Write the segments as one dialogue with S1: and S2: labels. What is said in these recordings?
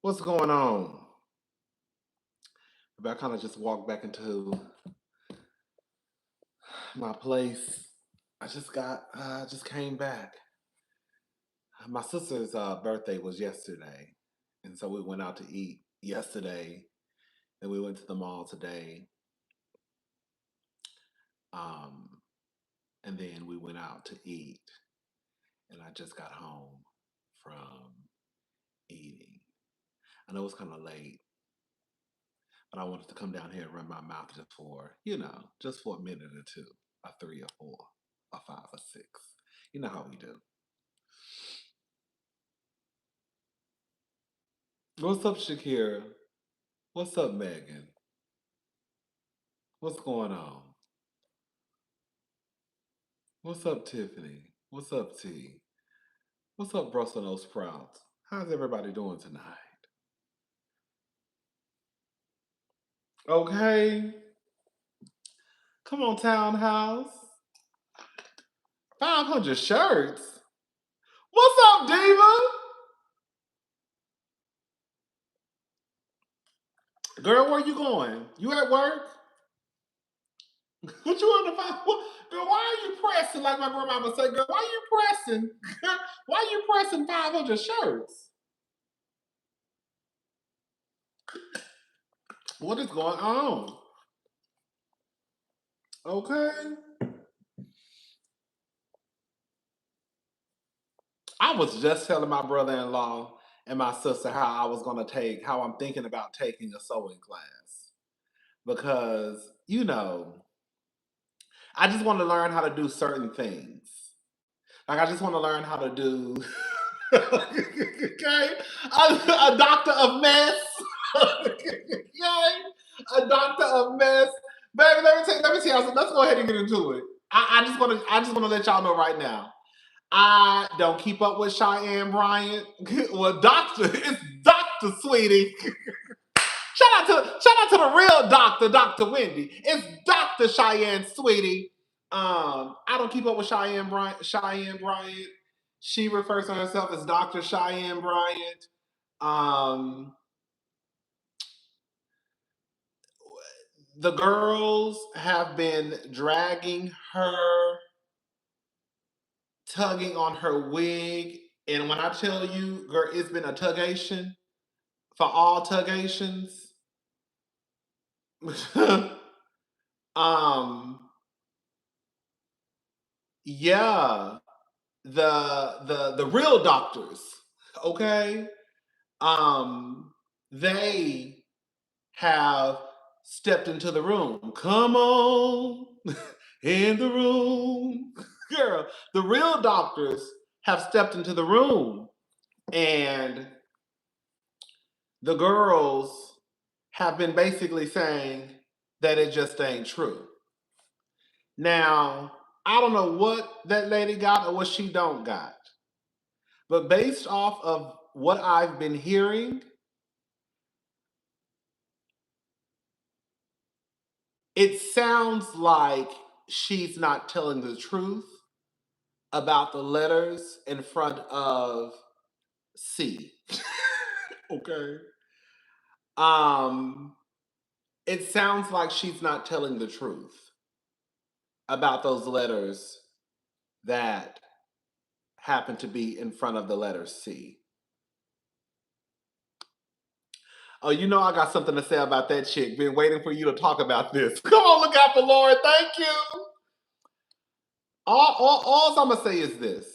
S1: What's going on? But I kind of just walked back into my place. I just came back. My sister's birthday was yesterday, and so we went out to eat yesterday, and we went to the mall today, um, and then we went out to eat, and I just got home from eating. I know it's kind of late, but I wanted to come down here and run my mouth just for a minute or two, or three or four, or five or six. You know how we do. What's up, Shakira? What's up, Megan? What's going on? What's up, Tiffany? What's up, T? What's up, Brussels nose sprouts? How's everybody doing tonight? Okay. Come on, Townhouse. 500 shirts? What's up, Diva? Girl, where you going? You at work? What you on the phone? Girl, why are you pressing like my grandma would say? Girl, why you pressing? Why you pressing 500 shirts? What is going on? Okay. I was just telling my brother-in-law and my sister how I'm thinking about taking a sewing class because, I just want to learn how to do certain things. Like I just want to learn how to do, okay, a doctor of mess, okay, a doctor of mess. Baby, let me tell you. Let's go ahead and get into it. I just want to let y'all know right now. I don't keep up with Cheyenne Bryant. Well, it's Doctor Sweetie. Shout out to the real doctor, Dr. Wendy. It's Dr. Cheyenne Sweetie. I don't keep up with Cheyenne Bryant. She refers to herself as Dr. Cheyenne Bryant. Um, the girls have been dragging her, tugging on her wig. And when I tell you, girl, it's been a tugation for all tugations. um, yeah, the real doctors, okay? Um, they have stepped into the room. Come on in the room. Girl, the real doctors have stepped into the room and the girls have been basically saying that it just ain't true. Now, I don't know what that lady got or what she don't got, but based off of what I've been hearing, it sounds like she's not telling the truth about the letters in front of C. Okay. Um, it sounds like she's not telling the truth about those letters that happen to be in front of the letter C. Oh, you know I got something to say about that chick. Been waiting for you to talk about this. Come on, look out for Lord. Thank you. All I'm gonna say is this,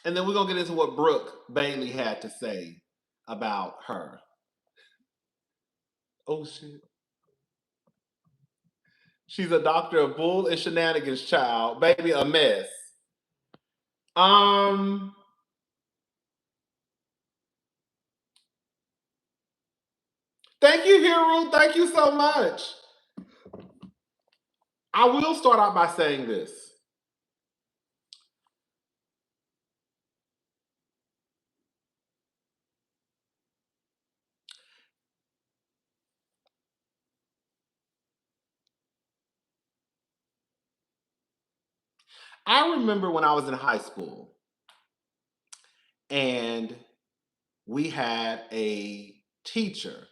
S1: and then we're gonna get into what Brooke Bailey had to say about her. Oh shit. She's a doctor of bull and shenanigans, child. Baby, a mess. Um, Thank you, Hero. Thank you so much. I will start out by saying this. I remember when I was in high school and we had a teacher.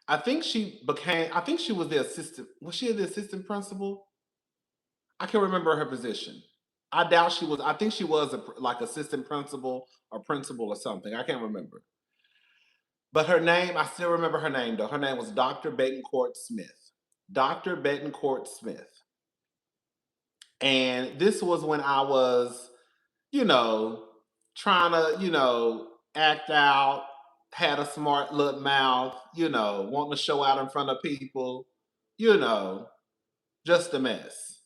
S1: I think she was the assistant. Was she the assistant principal? I can't remember her position. I doubt she was. I think she was like assistant principal or principal or something. I can't remember. But her name, I still remember her name though. Her name was Dr. Betancourt Smith. Dr. Betancourt Smith. And this was when I was, you know, trying to, act out, had a smart little mouth, wanting to show out in front of people, you know, just a mess.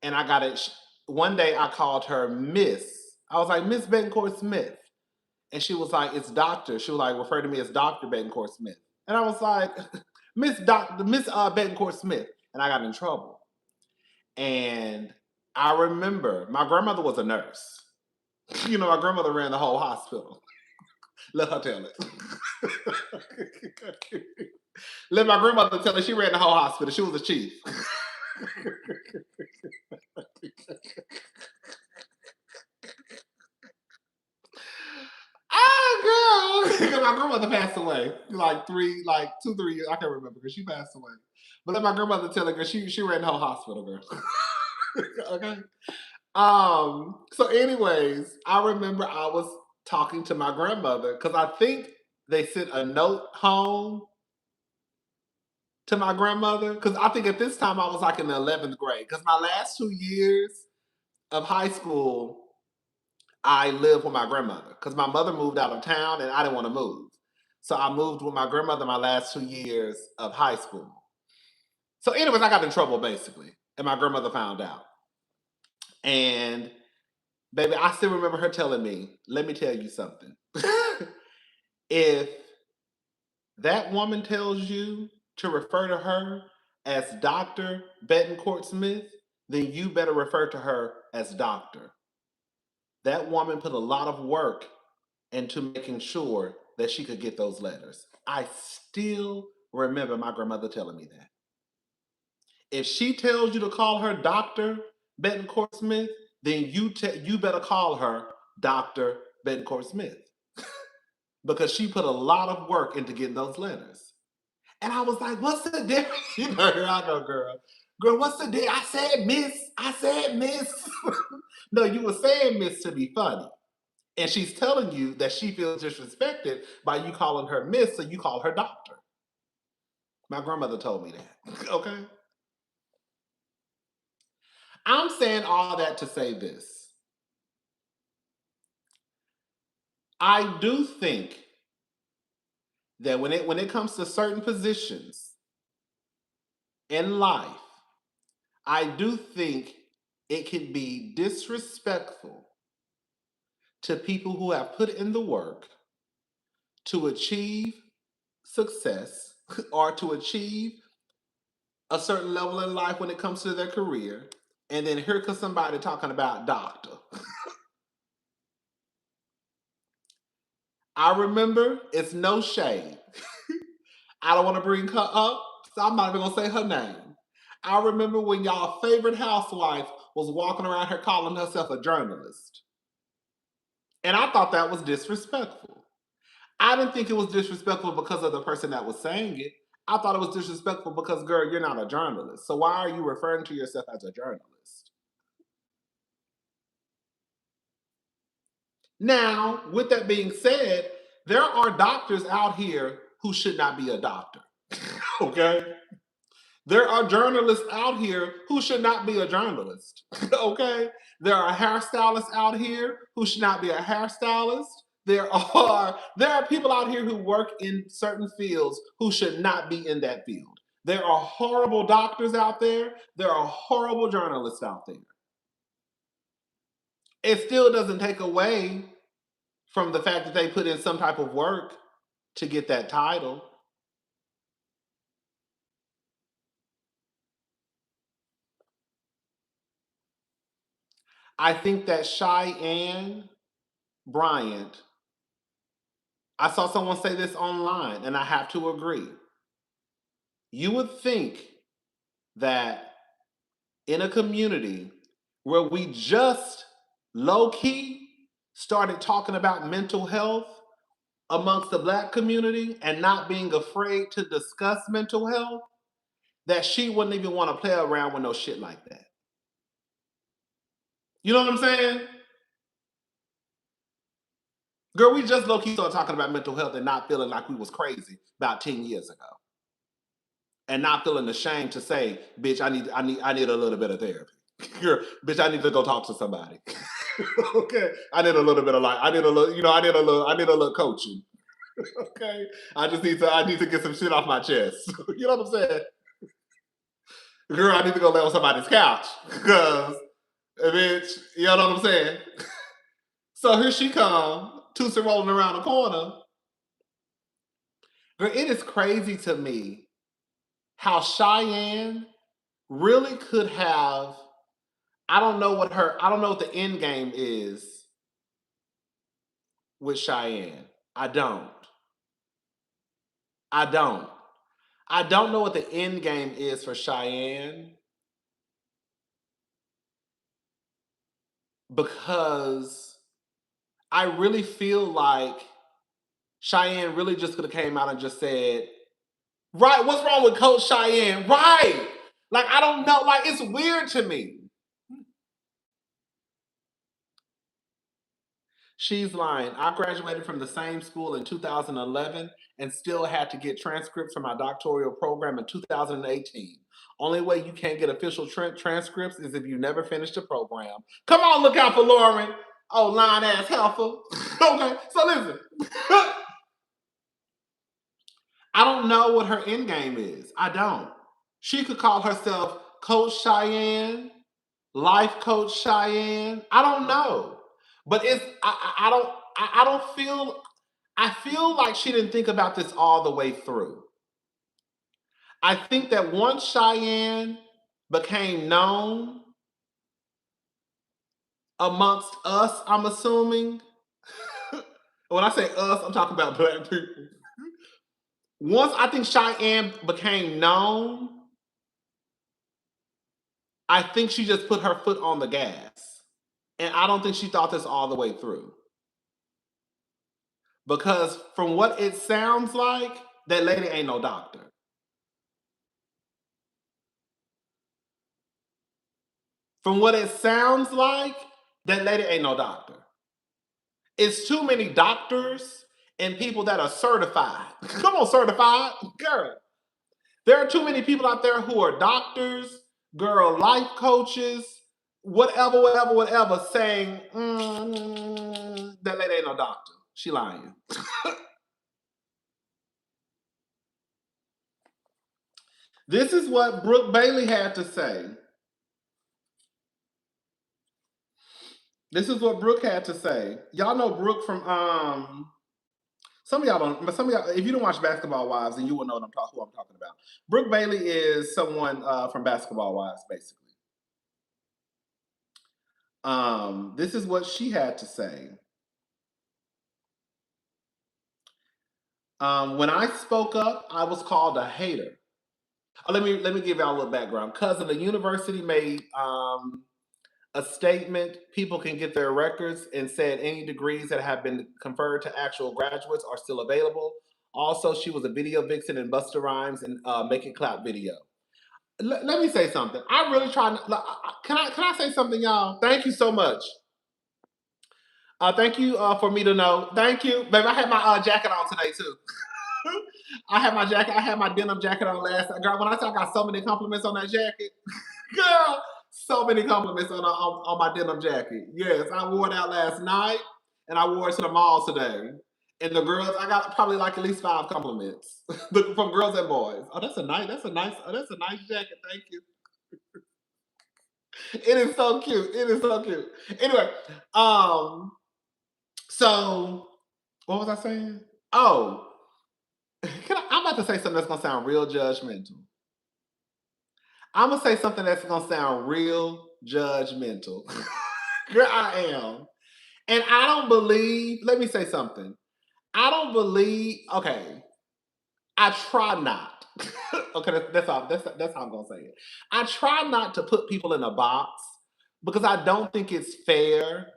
S1: And I got it. One day I called her Miss. I was like, Miss Betancourt Smith. And she was like, it's doctor. She was like, refer to me as Dr. Betancourt Smith. And I was like, Miss Betancourt Smith. And I got in trouble. And I remember my grandmother was a nurse. My grandmother ran the whole hospital. Let her tell it. Let my grandmother tell it. She ran the whole hospital. She was the chief. Girl. My grandmother passed away like 2, 3 years. I can't remember because she passed away. But let my grandmother tell it, girl, she ran the whole hospital, girl. Okay. So anyways, I remember I was talking to my grandmother because I think they sent a note home to my grandmother. Because I think at this time I was like in the 11th grade. Because my last 2 years of high school, I lived with my grandmother because my mother moved out of town and I didn't want to move. So I moved with my grandmother my last 2 years of high school. So anyways, I got in trouble basically. And my grandmother found out. And baby, I still remember her telling me, let me tell you something. If that woman tells you to refer to her as Dr. Betancourt Smith, then you better refer to her as doctor. That woman put a lot of work into making sure that she could get those letters. I still remember my grandmother telling me that. If she tells you to call her Dr. Betancourt Smith, then you better call her Dr. Betancourt Smith. Because she put a lot of work into getting those letters. And I was like, what's the difference? I know, girl. Girl, what's the difference? I said miss. No, you were saying miss to be funny. And she's telling you that she feels disrespected by you calling her miss, so you call her doctor. My grandmother told me that. Okay. I'm saying all that to say this. I do think that when it comes to certain positions in life, I do think it can be disrespectful to people who have put in the work to achieve success or to achieve a certain level in life when it comes to their career. And then here comes somebody talking about doctor. I remember, it's no shade. I don't want to bring her up, so I'm not even going to say her name. I remember when y'all favorite housewife was walking around here calling herself a journalist. And I thought that was disrespectful. I didn't think it was disrespectful because of the person that was saying it. I thought it was disrespectful because, girl, you're not a journalist. So why are you referring to yourself as a journalist? Now, with that being said, there are doctors out here who should not be a doctor. Okay? There are journalists out here who should not be a journalist. Okay? There are hairstylists out here who should not be a hairstylist. There are people out here who work in certain fields who should not be in that field. There are horrible doctors out there. There are horrible journalists out there. It still doesn't take away from the fact that they put in some type of work to get that title. I think that Cheyenne Bryant, I saw someone say this online, and I have to agree. You would think that in a community where we just low key started talking about mental health, amongst the Black community and not being afraid to discuss mental health, that she wouldn't even want to play around with no shit like that. You know what I'm saying? Girl, we just low-key started talking about mental health and not feeling like we was crazy about 10 years ago. And not feeling ashamed to say, bitch, I need a little bit of therapy. Girl, bitch, I need to go talk to somebody. Okay. I need a little bit of like, I need a little, I need a little coaching. Okay. I need to get some shit off my chest. You know what I'm saying? Girl, I need to go lay on somebody's couch. Because, bitch, you know what I'm saying? So here she come, Tootsie rolling around the corner. Girl, it is crazy to me how Cheyenne really could have. I don't know what the end game is with Cheyenne. I don't. I don't. I don't know what the end game is for Cheyenne because I really feel like Cheyenne really just could have came out and just said, right, what's wrong with Coach Cheyenne? Right. Like, I don't know. Like, it's weird to me. She's lying. I graduated from the same school in 2011 and still had to get transcripts for my doctoral program in 2018. Only way you can't get official transcripts is if you never finished the program. Come on, look out for Lauren. Oh, lying ass helper. Okay, so listen. I don't know what her end game is. I don't. She could call herself Coach Cheyenne, Life Coach Cheyenne. I don't know. But I don't feel I feel like she didn't think about this all the way through. I think that once Cheyenne became known amongst us, I'm assuming. When I say us, I'm talking about Black people. Once I think Cheyenne became known, I think she just put her foot on the gas. And I don't think she thought this all the way through. Because from what it sounds like, that lady ain't no doctor. From what it sounds like, that lady ain't no doctor. It's too many doctors and people that are certified. Come on, certified. Girl. There are too many people out there who are doctors, girl, life coaches, whatever, saying, that lady ain't no doctor. She lying. This is what Brooke Bailey had to say. This is what Brooke had to say. Y'all know Brooke from some of y'all don't, but some of y'all, if you don't watch Basketball Wives, then you will know who I'm talking about. Brooke Bailey is someone from Basketball Wives, basically. This is what she had to say. When I spoke up, I was called a hater. Let me give y'all a little background. Cousin, the university made a statement. People can get their records and said any degrees that have been conferred to actual graduates are still available. Also, she was a video vixen in Busta Rhymes and Make It Clap video. Let me say something. I really try. Can I say something, y'all? Thank you so much. Thank you for me to know. Thank you, babe. I had my jacket on today too. I had my jacket. I had my denim jacket on last. Girl, when I say I got so many compliments on that jacket, girl, so many compliments on my denim jacket. Yes, I wore it out last night, and I wore it to the mall today. And the girls, I got probably like at least 5 compliments from girls and boys. Oh, that's a nice jacket. Thank you. It is so cute. It is so cute. Anyway, so what was I saying? Oh, I'm about to say something that's gonna sound real judgmental. I'm gonna say something that's gonna sound real judgmental. Girl, I am. And I don't believe, let me say something. I don't believe, okay, I try not. Okay, that's all. That's how I'm gonna say it. I try not to put people in a box because I don't think it's fair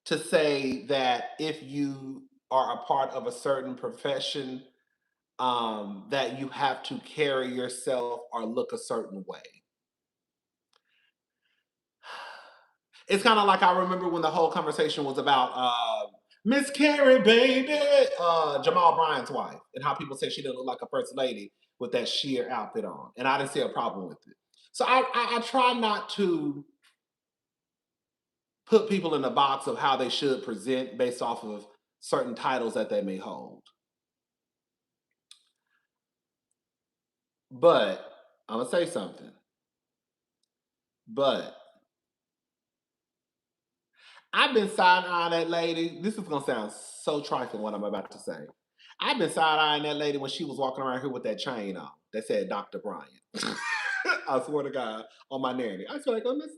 S1: to say that if you are a part of a certain profession, that you have to carry yourself or look a certain way. It's kind of like I remember when the whole conversation was about Miss Carrie, baby, Jamal Bryant's wife, and how people say she didn't look like a first lady with that sheer outfit on, and I didn't see a problem with it. So I try not to put people in the box of how they should present based off of certain titles that they may hold. But I'm gonna say something. But I've been side eyeing that lady. This is gonna sound so trifling what I'm about to say. I've been side eyeing that lady when she was walking around here with that chain on that said Dr. Bryant. I swear to God, on my nanny. I feel like, oh, this,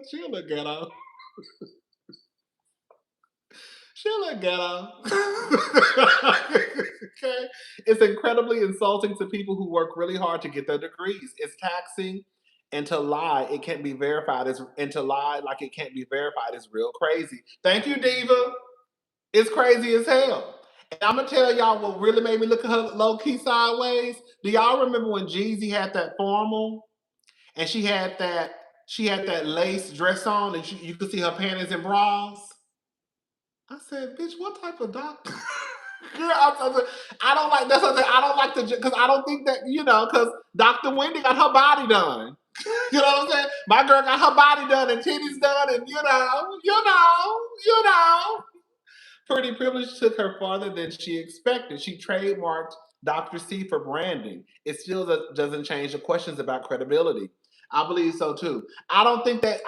S1: she'll look ghetto. She'll look ghetto. Okay? It's incredibly insulting to people who work really hard to get their degrees. It's taxing, and to lie, it can't be verified. And to lie like it can't be verified is real crazy. Thank you, Diva. It's crazy as hell. And I'm gonna tell y'all what really made me look at her low key sideways. Do y'all remember when Jeezy had that formal and she had that lace dress on and you could see her panties and bras? I said, bitch, what type of doctor? Girl, I don't like that's what I don't like to because I don't think that because Dr. Wendy got her body done. You know what I'm saying? My girl got her body done and titties done, and you know. Pretty Privilege took her farther than she expected. She trademarked Dr. C for branding. It still doesn't change the questions about credibility. I believe so too. I don't think that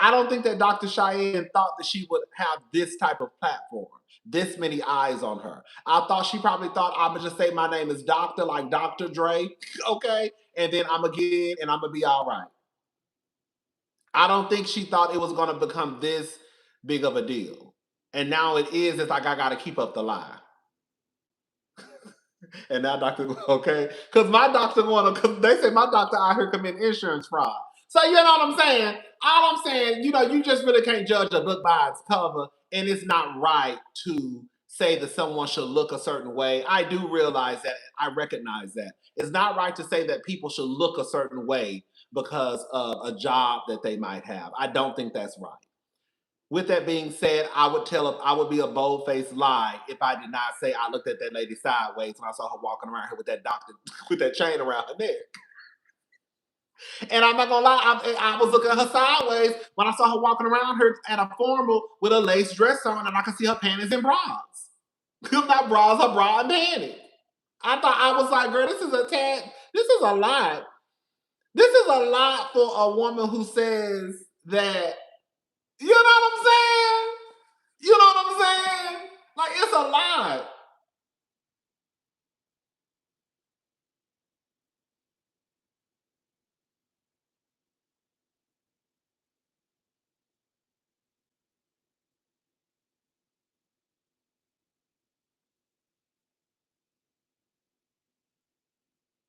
S1: Dr. Cheyenne thought that she would have this type of platform, this many eyes on her. I thought she probably thought I'm gonna just say my name is Doctor, like Dr. Dre, okay, and then I'm gonna get in and I'm gonna be all right. I don't think she thought it was gonna become this big of a deal. And now it is. It's like I got to keep up the lie. And now doctor, okay, because my doctor going to, because they say my doctor out here committing insurance fraud. So you know what I'm saying? All I'm saying, you just really can't judge a book by its cover, and it's not right to say that someone should look a certain way. I do realize that. I recognize that it's not right to say that people should look a certain way because of a job that they might have. I don't think that's right. With that being said, I would be a bold faced lie if I did not say I looked at that lady sideways when I saw her walking around here with that doctor with that chain around her neck. And I'm not gonna lie, I was looking at her sideways when I saw her walking around her at a formal with a lace dress on, and I could see her panties and bras. Not bras, her bra and panties. I was like, girl, this is a lot. This is a lot for a woman who says that. You know what I'm saying? You know what I'm saying? Like it's a lot.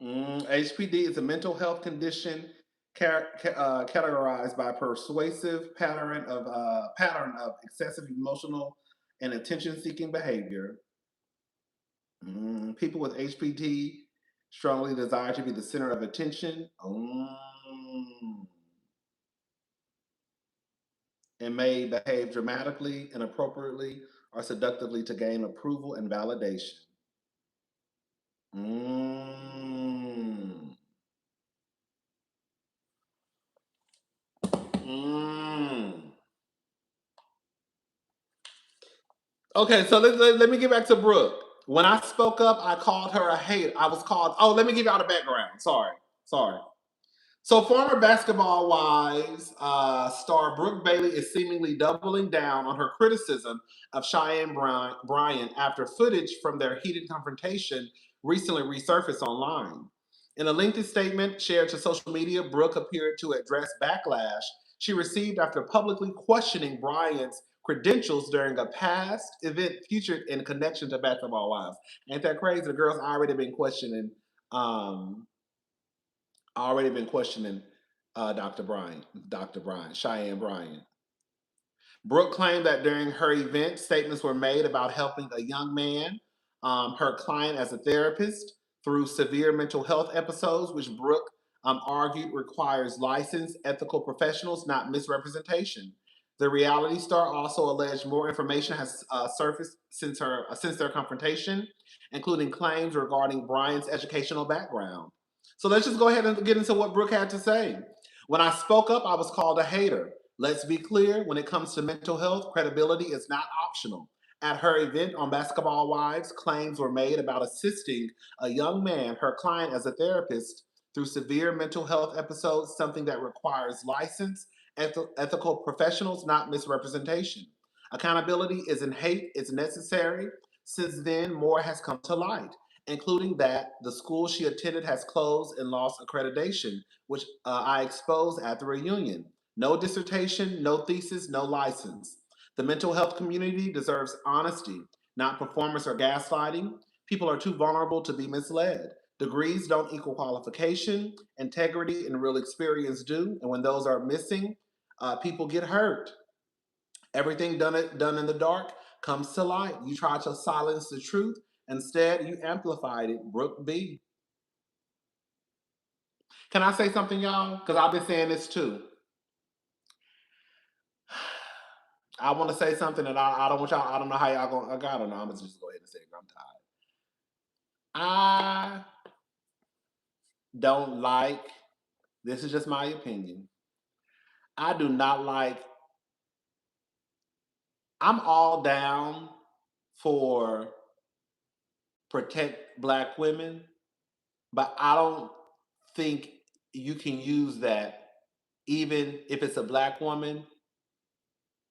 S1: HPD is a mental health condition categorized by persuasive pattern of excessive emotional and attention-seeking behavior. People with HPD strongly desire to be the center of attention. And may behave dramatically, inappropriately, or seductively to gain approval and validation. Mm. Mm. Okay, so let me get back to Brooke. When I spoke up, I called her a hater. I was called. Oh, let me give y'all the background. Sorry. So, former Basketball Wives star Brooke Bailey is seemingly doubling down on her criticism of Cheyenne Bryant after footage from their heated confrontation recently resurfaced online. In a lengthy statement shared to social media, Brooke appeared to address backlash she received after publicly questioning Bryant's credentials during a past event featured in connection to Basketball Wives. Ain't that crazy? The girls um, already been questioning Dr. Bryant, Cheyenne Bryant. Brooke claimed that during her event, statements were made about helping a young man her client as a therapist through severe mental health episodes, which Brooke argued requires licensed ethical professionals, not misrepresentation. The reality star also alleged more information has surfaced since their confrontation, including claims regarding Bryant's educational background. So let's just go ahead and get into what Brooke had to say. When I spoke up, I was called a hater. Let's be clear, when it comes to mental health, credibility is not optional. At her event on Basketball Wives, claims were made about assisting a young man, her client, as a therapist through severe mental health episodes, something that requires licensed, ethical professionals, not misrepresentation. Accountability isn't hate, it's necessary. Since then, more has come to light, including that the school she attended has closed and lost accreditation, which I exposed at the reunion. No dissertation, no thesis, no license. The mental health community deserves honesty, not performance or gaslighting. People are too vulnerable to be misled. Degrees don't equal qualification. Integrity and real experience do. And when those are missing, people get hurt. Everything done in the dark comes to light. You try to silence the truth. Instead, you amplified it. Brooke B. Can I say something, y'all? Because I've been saying this too. I want to say something, and I don't want y'all. I don't know how y'all going. I don't know. I'm gonna just go ahead and say it. I'm tired. I don't like. This is just my opinion. I do not like. I'm all down for protect black women, but I don't think you can use that even if it's a black woman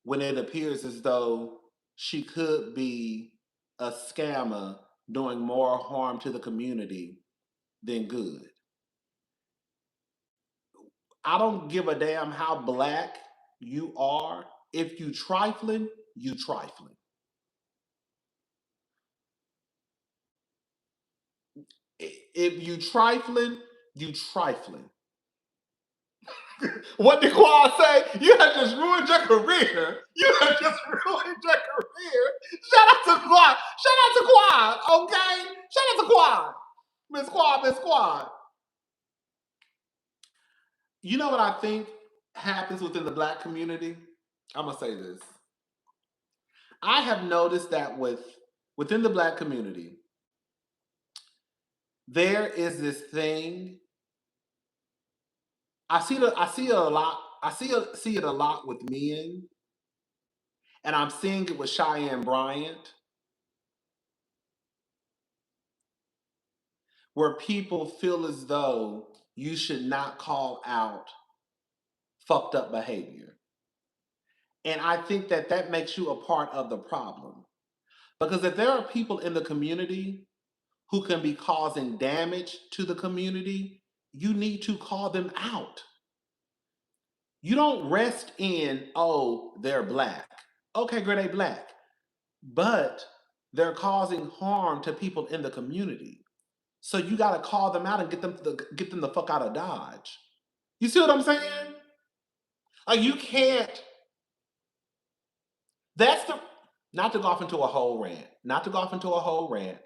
S1: when it appears as though she could be a scammer doing more harm to the community than good. I don't give a damn how black you are. If you trifling, you trifling. If you trifling, you trifling. What did Quad say? You have just ruined your career. You have just ruined your career. Shout out to Quad. Shout out to Quad. Okay. Shout out to Quad. Miss Quad. Miss Quad. You know what I think happens within the black community? I'm gonna say this. I have noticed that within the black community, there is this thing. I see it a lot. See it a lot with men, and I'm seeing it with Cheyenne Bryant, where people feel as though you should not call out fucked up behavior. And I think that that makes you a part of the problem. Because if there are people in the community who can be causing damage to the community, you need to call them out. You don't rest in, oh, they're black. Okay, great, they black. But they're causing harm to people in the community. So you got to call them out and get them the fuck out of Dodge. You see what I'm saying? Like you can't. That's the not to go off into a whole rant. Not to go off into a whole rant.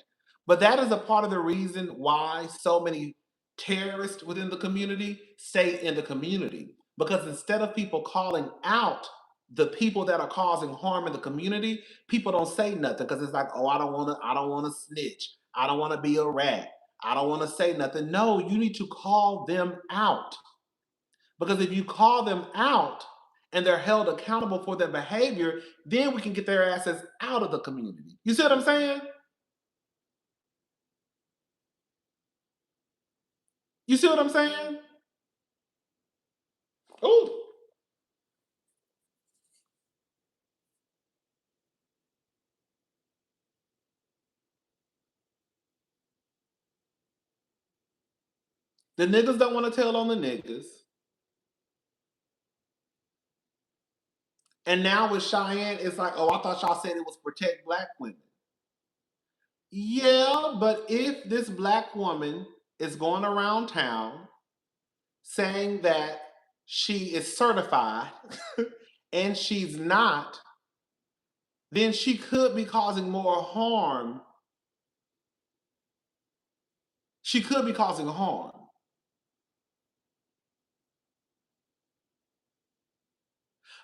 S1: But that is a part of the reason why so many terrorists within the community stay in the community. Because instead of people calling out the people that are causing harm in the community, people don't say nothing because it's like, oh, I don't want to snitch. I don't want to be a rat. I don't want to say nothing. No, you need to call them out. Because if you call them out and they're held accountable for their behavior, then we can get their asses out of the community. You see what I'm saying? You see what I'm saying? Ooh. The niggas don't want to tell on the niggas. And now with Cheyenne, it's like, oh, I thought y'all said it was protect black women. Yeah, but if this black woman is going around town saying that she is certified and she's not, then she could be causing more harm she could be causing harm.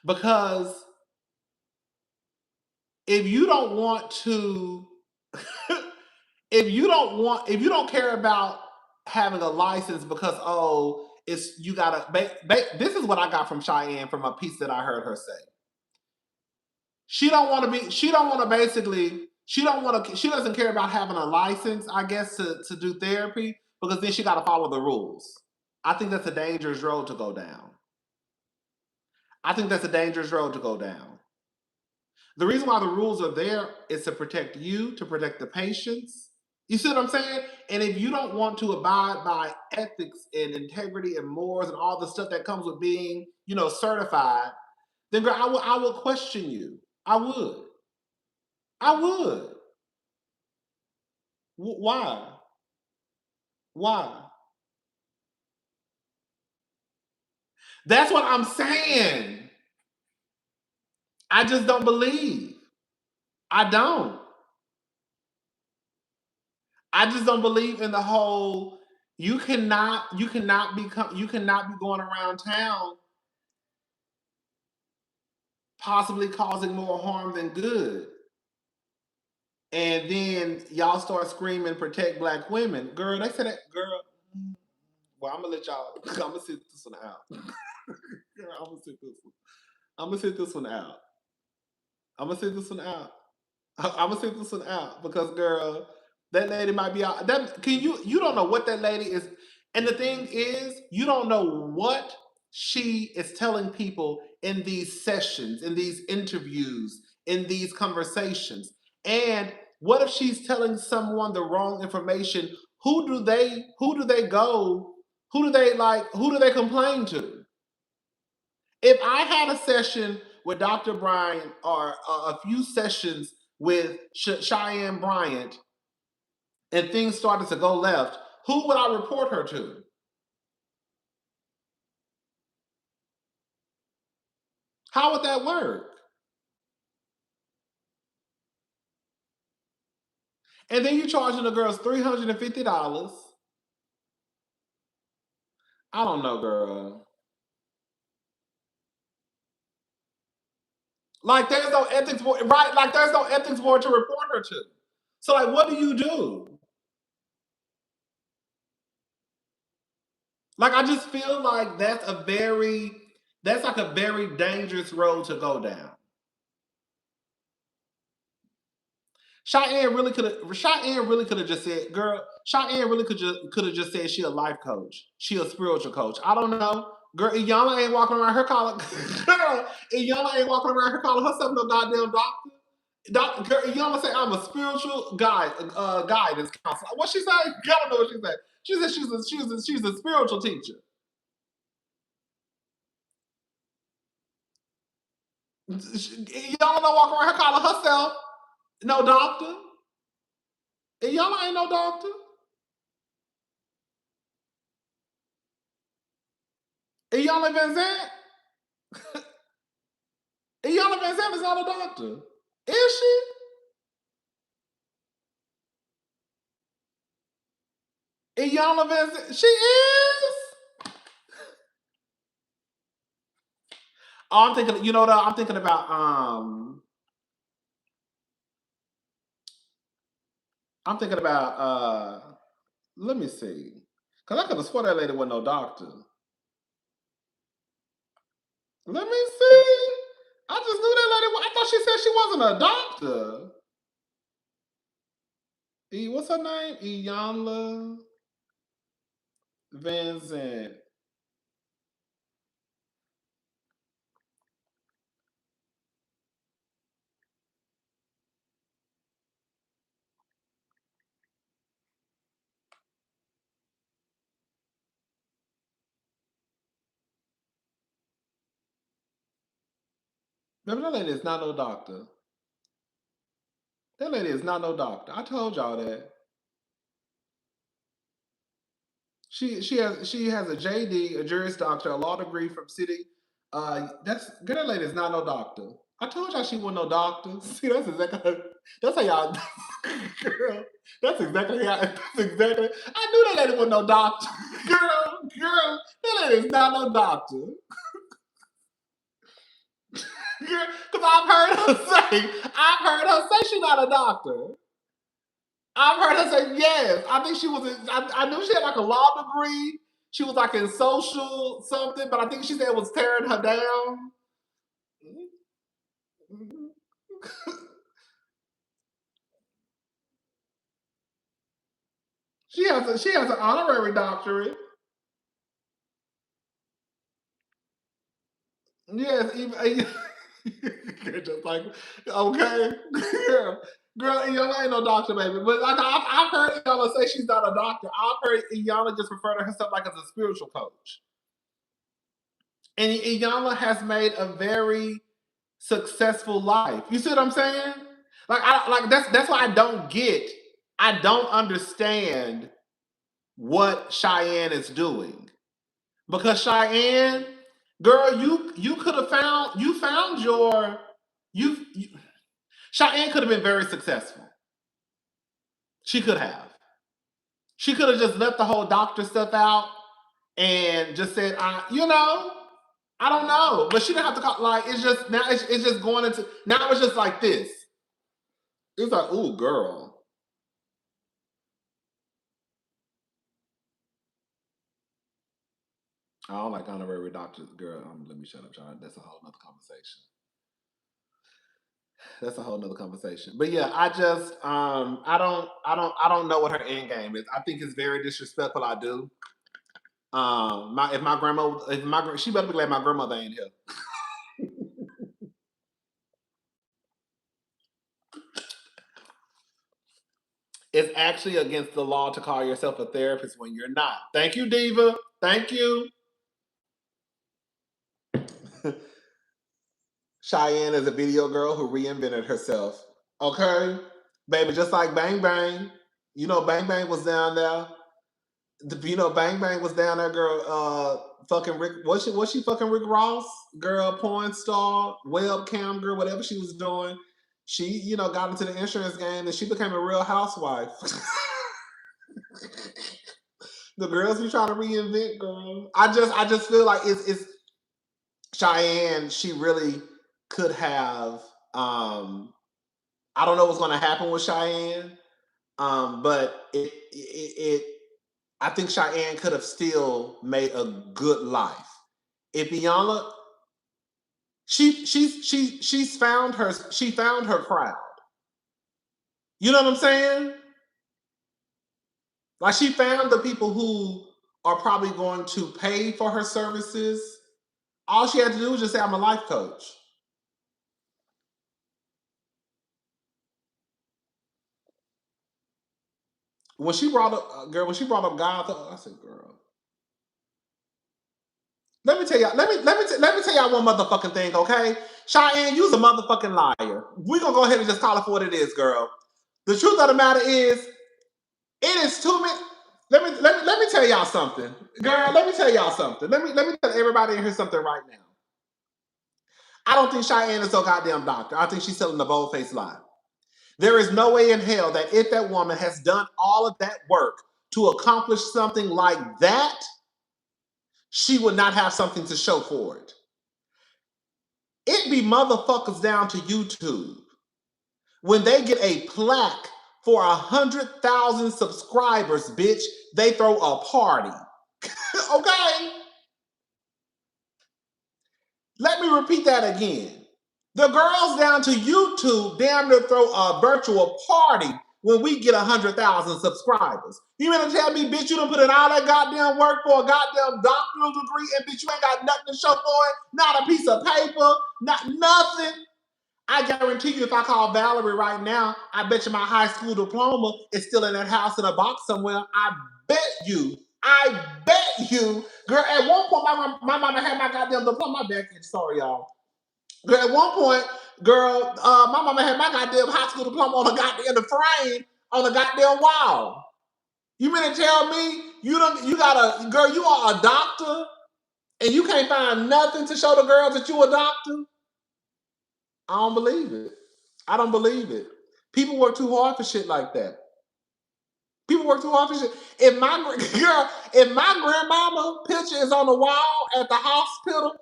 S1: Because if you don't want to, if you don't care about having a license because, oh, it's, you gotta, this is what I got from Cheyenne from a piece that I heard her say. She doesn't care about having a license, I guess, to do therapy, because then she got to follow the rules. I think that's a dangerous road to go down. The reason why the rules are there is to protect you, to protect the patients. You see what I'm saying? And if you don't want to abide by ethics and integrity and morals and all the stuff that comes with being, certified, then girl, I would question you. I would. Why? Why? That's what I'm saying. I just don't believe. I don't. I just don't believe in the whole, you cannot be going around town possibly causing more harm than good. And then y'all start screaming, protect Black women. Girl, they said that, girl. Well, I'm gonna let y'all, I'm gonna sit this one out. Girl, I'm gonna sit this one. I'm gonna sit this one out. I'm gonna sit this one out. I'm gonna sit this one out because, girl, that lady might be out. That can you don't know what that lady is, and the thing is, you don't know what she is telling people in these sessions, in these interviews, in these conversations. And what if she's telling someone the wrong information? Who do they go? Who do they complain to? If I had a session with Dr. Bryant or a few sessions with Cheyenne Bryant and things started to go left, who would I report her to? How would that work? And then you're charging the girls $350. I don't know, girl. Like there's no ethics board, right? Like there's no ethics board to report her to. So like, what do you do? Like I just feel like that's like a very dangerous road to go down. Cheyenne really could have just said, girl, Cheyenne really could have just said she a life coach. She a spiritual coach. I don't know. Girl, Iyanla ain't walking around her calling girl, Iyanla ain't walking around her calling herself no goddamn doctor. Girl, Iyanla say I'm a spiritual guidance counselor. What she say? I don't know what she said. She said she's a spiritual teacher. Iyanla don't walk around her calling herself no doctor. Iyanla ain't no doctor. Iyanla Van Zant. Iyanla Van Zant is not a doctor. Is she? Iyanla Van Zant. She is? Oh, I'm thinking, I'm thinking about let me see. Cause I could have swore that lady wasn't no doctor. Let me see. I just knew that lady. I thought she said she wasn't a doctor. What's her name? Iyanla Van Zant. Remember, that lady is not no doctor. That lady is not no doctor. I told y'all that. She has a JD, a Juris Doctor, a law degree from City. That lady is not no doctor. I told y'all she wasn't no doctor. See, that's exactly. That's how y'all, girl. That's exactly how. That's exactly. I knew that lady wasn't no doctor, girl. That lady is not no doctor. Because I've heard her say she's not a doctor. I've heard her say yes. I think she was. I knew she had like a law degree. She was like in social something, but I think she said it was tearing her down. She has an honorary doctorate. Yes, even just like okay, yeah. Girl, Iyanla ain't no doctor, baby. But I've heard Iyanla say she's not a doctor. I've heard Iyanla just refer to herself like as a spiritual coach. And Iyanla has made a very successful life. You see what I'm saying? Like that's why I don't understand what Cheyenne is doing. Because Cheyenne, girl, you could have found Cheyenne could have been very successful. She could have. She could have just left the whole doctor stuff out and just said, I don't know. But she didn't have to call, like, it's just, now it's just going into, now it's just like this. It's like, ooh, girl. I don't like honorary doctors, girl. Let me shut up, John. That's a whole nother conversation. That's a whole nother conversation. But yeah, I just I don't know what her end game is. I think it's very disrespectful. I do. She better be glad my grandmother ain't here. It's actually against the law to call yourself a therapist when you're not. Thank you, Diva. Thank you. Cheyenne is a video girl who reinvented herself. Okay? Baby, just like Bang Bang. You know, Bang Bang was down there. Bang Bang was down there, girl. Fucking Rick. Was she fucking Rick Ross? Girl, porn star, webcam girl, whatever she was doing. She, got into the insurance game and she became a real housewife. The girls be trying to reinvent, girl. I just feel like it's Cheyenne. She really could have. I don't know what's going to happen with Cheyenne, but I think Cheyenne could have still made a good life. If Iyanla, she's found her crowd. You know what I'm saying? Like she found the people who are probably going to pay for her services. All she had to do was just say, "I'm a life coach." When she brought up God, I said, "Girl, let me tell y'all. Let me tell y'all one motherfucking thing, okay? Cheyenne, you's a motherfucking liar. We're gonna go ahead and just call it for what it is, girl. The truth of the matter is, it is too many. Let me tell y'all something, girl. Let me tell y'all something. Let me tell everybody in here something right now. I don't think Cheyenne is so goddamn doctor. I think she's telling the bold-faced lie. There is no way in hell that if that woman has done all of that work to accomplish something like that, she would not have something to show for it. It be motherfuckers down to YouTube. When they get a plaque for 100,000 subscribers, bitch, they throw a party. Okay? Let me repeat that again. The girls down to YouTube damn near throw a virtual party when we get 100,000 subscribers. You mean to tell me, bitch, you done put in all that goddamn work for a goddamn doctoral degree and bitch, you ain't got nothing to show for it? Not a piece of paper, not nothing. I guarantee you, if I call Valerie right now, I bet you my high school diploma is still in that house in a box somewhere. I bet you, girl. At one point, my mama had my goddamn diploma. My bad, sorry, y'all. Girl, at one point, girl, my mama had my goddamn high school diploma on the goddamn frame on the goddamn wall. You mean to tell me you got a girl? You are a doctor, and you can't find nothing to show the girls that you a doctor? I don't believe it. I don't believe it. People work too hard for shit like that. People work too hard for shit. If my grandmama picture is on the wall at the hospital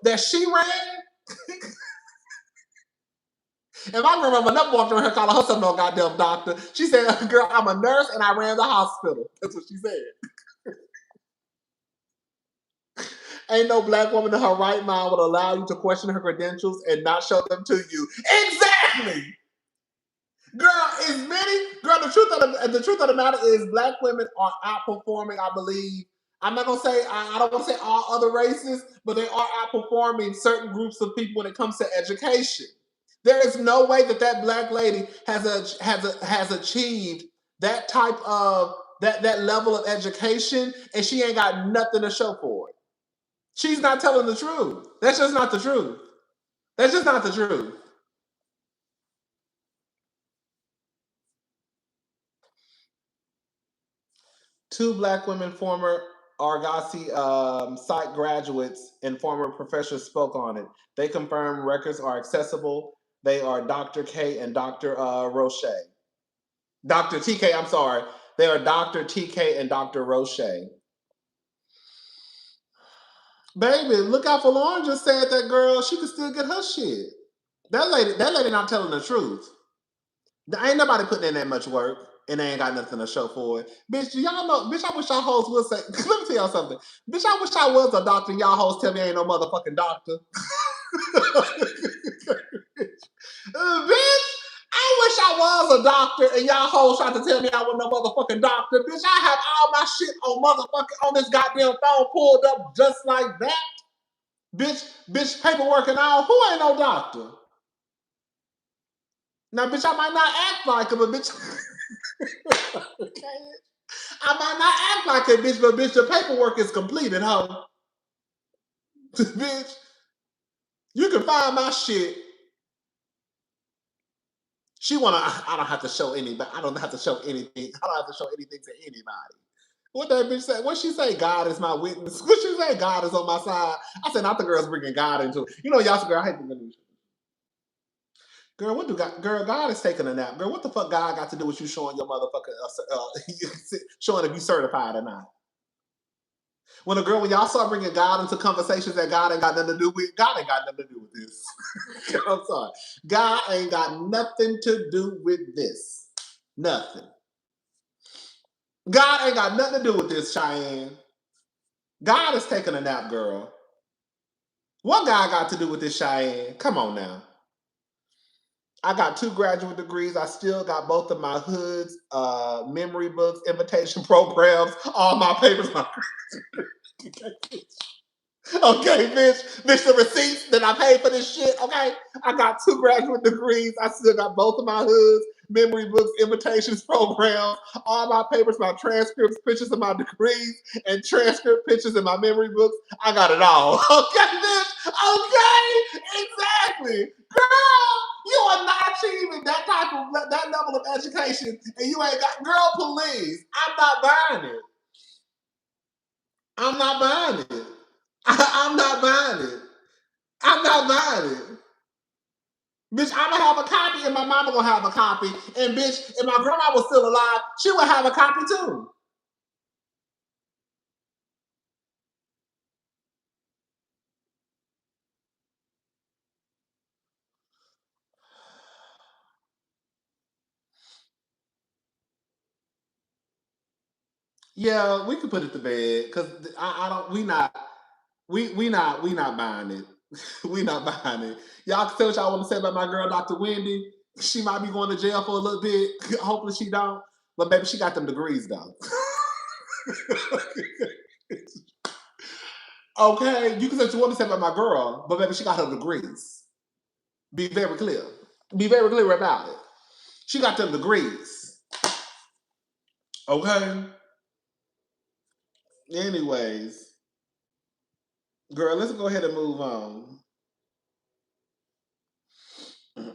S1: that she ran, and my grandmama never walked around here calling herself no goddamn doctor. She said, "Girl, I'm a nurse and I ran the hospital." That's what she said. Ain't no black woman in her right mind would allow you to question her credentials and not show them to you. Exactly. Girl, the truth of the matter is black women are outperforming, I believe. I'm not gonna say I don't want to say all other races, but they are outperforming certain groups of people when it comes to education. There is no way that black lady has achieved that type of that level of education, and she ain't got nothing to show for it. She's not telling the truth. That's just not the truth. That's just not the truth. Two black women, former Argosy site graduates and former professors spoke on it. They confirm records are accessible. They are Dr. K and Dr. Roche. Dr. TK, I'm sorry. They are Dr. TK and Dr. Roche. Baby, look out for Lauren just said that girl, she could still get her shit. That lady not telling the truth. Ain't nobody putting in that much work and they ain't got nothing to show for it. Bitch, do y'all know, bitch, I wish y'all hoes would say, let me tell y'all something. Bitch, I wish I was a doctor and y'all hoes tell me I ain't no motherfucking doctor. Bitch, I wish I was a doctor and y'all hoes tried to tell me I wasn't no motherfucking doctor. Bitch, I have all my shit on this goddamn phone pulled up just like that. Bitch, paperwork and all. Who ain't no doctor? Now, bitch, I might not act like it, but bitch, I might not act like it, bitch, but bitch, the paperwork is completed, huh? Bitch, you can find my shit. I don't have to show anybody. I don't have to show anything. I don't have to show anything to anybody. What that bitch say? What she say? God is my witness. What she say? God is on my side. I said, not the girls bringing God into it. You know, y'all, girl, I hate the news. Girl, God is taking a nap. Girl, what the fuck God got to do with you showing your motherfucker, showing if you certified or not? When y'all start bringing God into conversations that God ain't got nothing to do with, God ain't got nothing to do with this. I'm sorry. God ain't got nothing to do with this. Nothing. God ain't got nothing to do with this, Cheyenne. God is taking a nap, girl. What God got to do with this, Cheyenne? Come on now. I got 2 graduate degrees. I still got both of my hoods, memory books, invitation programs, all my papers. Okay, bitch, the receipts that I paid for this shit, okay? I got 2 graduate degrees. I still got both of my hoods, memory books, invitations, programs, all my papers, my transcripts, pictures of my degrees, and transcript pictures in my memory books. I got it all. Okay, bitch? Okay? Exactly. Girl, you are not achieving that level of education, and you ain't got, girl, please. I'm not buying it. I'm not buying it. I'm not buying it. I'm not buying it. Bitch, I'm gonna have a copy and my mama gonna have a copy. And bitch, if my grandma was still alive, she would have a copy too. Yeah, we could put it to bed because I don't. We not buying it. We not buying it. Y'all can tell what y'all want to say about my girl, Dr. Wendy. She might be going to jail for a little bit. Hopefully she don't. But baby, she got them degrees though. Okay, you can say what you want to say about my girl, but baby, she got her degrees. Be very clear. Be very clear about it. She got them degrees. Okay. Anyways, girl, let's go ahead and move on. Let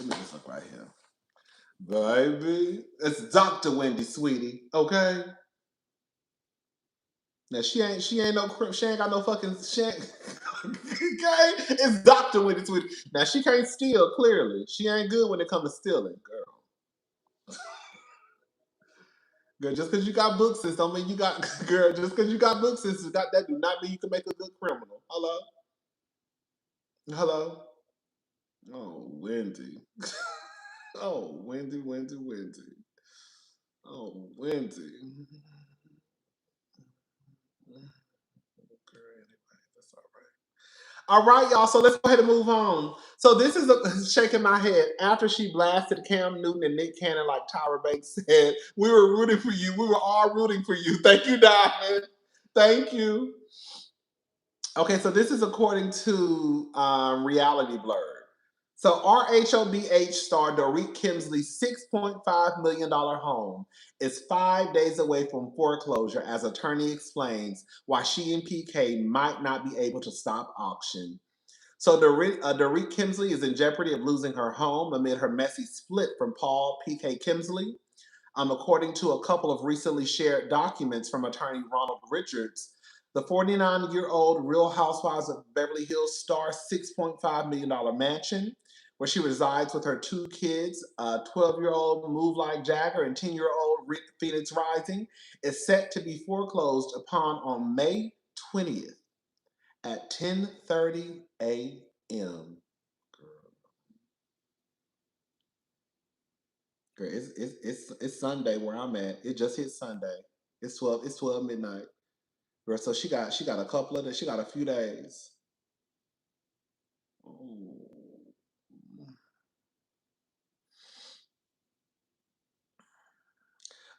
S1: me just look right here. Baby, it's Dr. Wendy, sweetie. Okay. Now she ain't no she ain't got no fucking she ain't, okay. It's doctor with it. Now she can't steal. Clearly, she ain't good when it comes to stealing, girl. Girl, just because you got book sense don't mean you got girl. Just because you got book sense, that do not mean you can make a good criminal. Hello, hello. Oh, Wendy. Oh, Wendy, Wendy, Wendy. Oh, Wendy. Girl, anyway, that's all right. All right, y'all. So let's go ahead and move on. So this is shaking my head after she blasted Cam Newton and Nick Cannon, like Tyra Banks said. We were rooting for you. We were all rooting for you. Thank you, Diamond. Thank you. Okay, so this is according to Reality Blurred. So RHOBH star Dorit Kemsley's $6.5 million home is 5 days away from foreclosure, as attorney explains why she and PK might not be able to stop auction. So Dorit Kemsley is in jeopardy of losing her home amid her messy split from Paul PK Kemsley. According to a couple of recently shared documents from attorney Ronald Richards, the 49-year-old Real Housewives of Beverly Hills star $6.5 million mansion, where she resides with her two kids, 12-year-old Move Like Jagger and 10-year-old Phoenix Rising, is set to be foreclosed upon on May 20th at 10:30 a.m. Girl, it's Sunday where I'm at. It just hit Sunday. It's 12 midnight. Girl, so she got a couple of days, she got a few days. Ooh.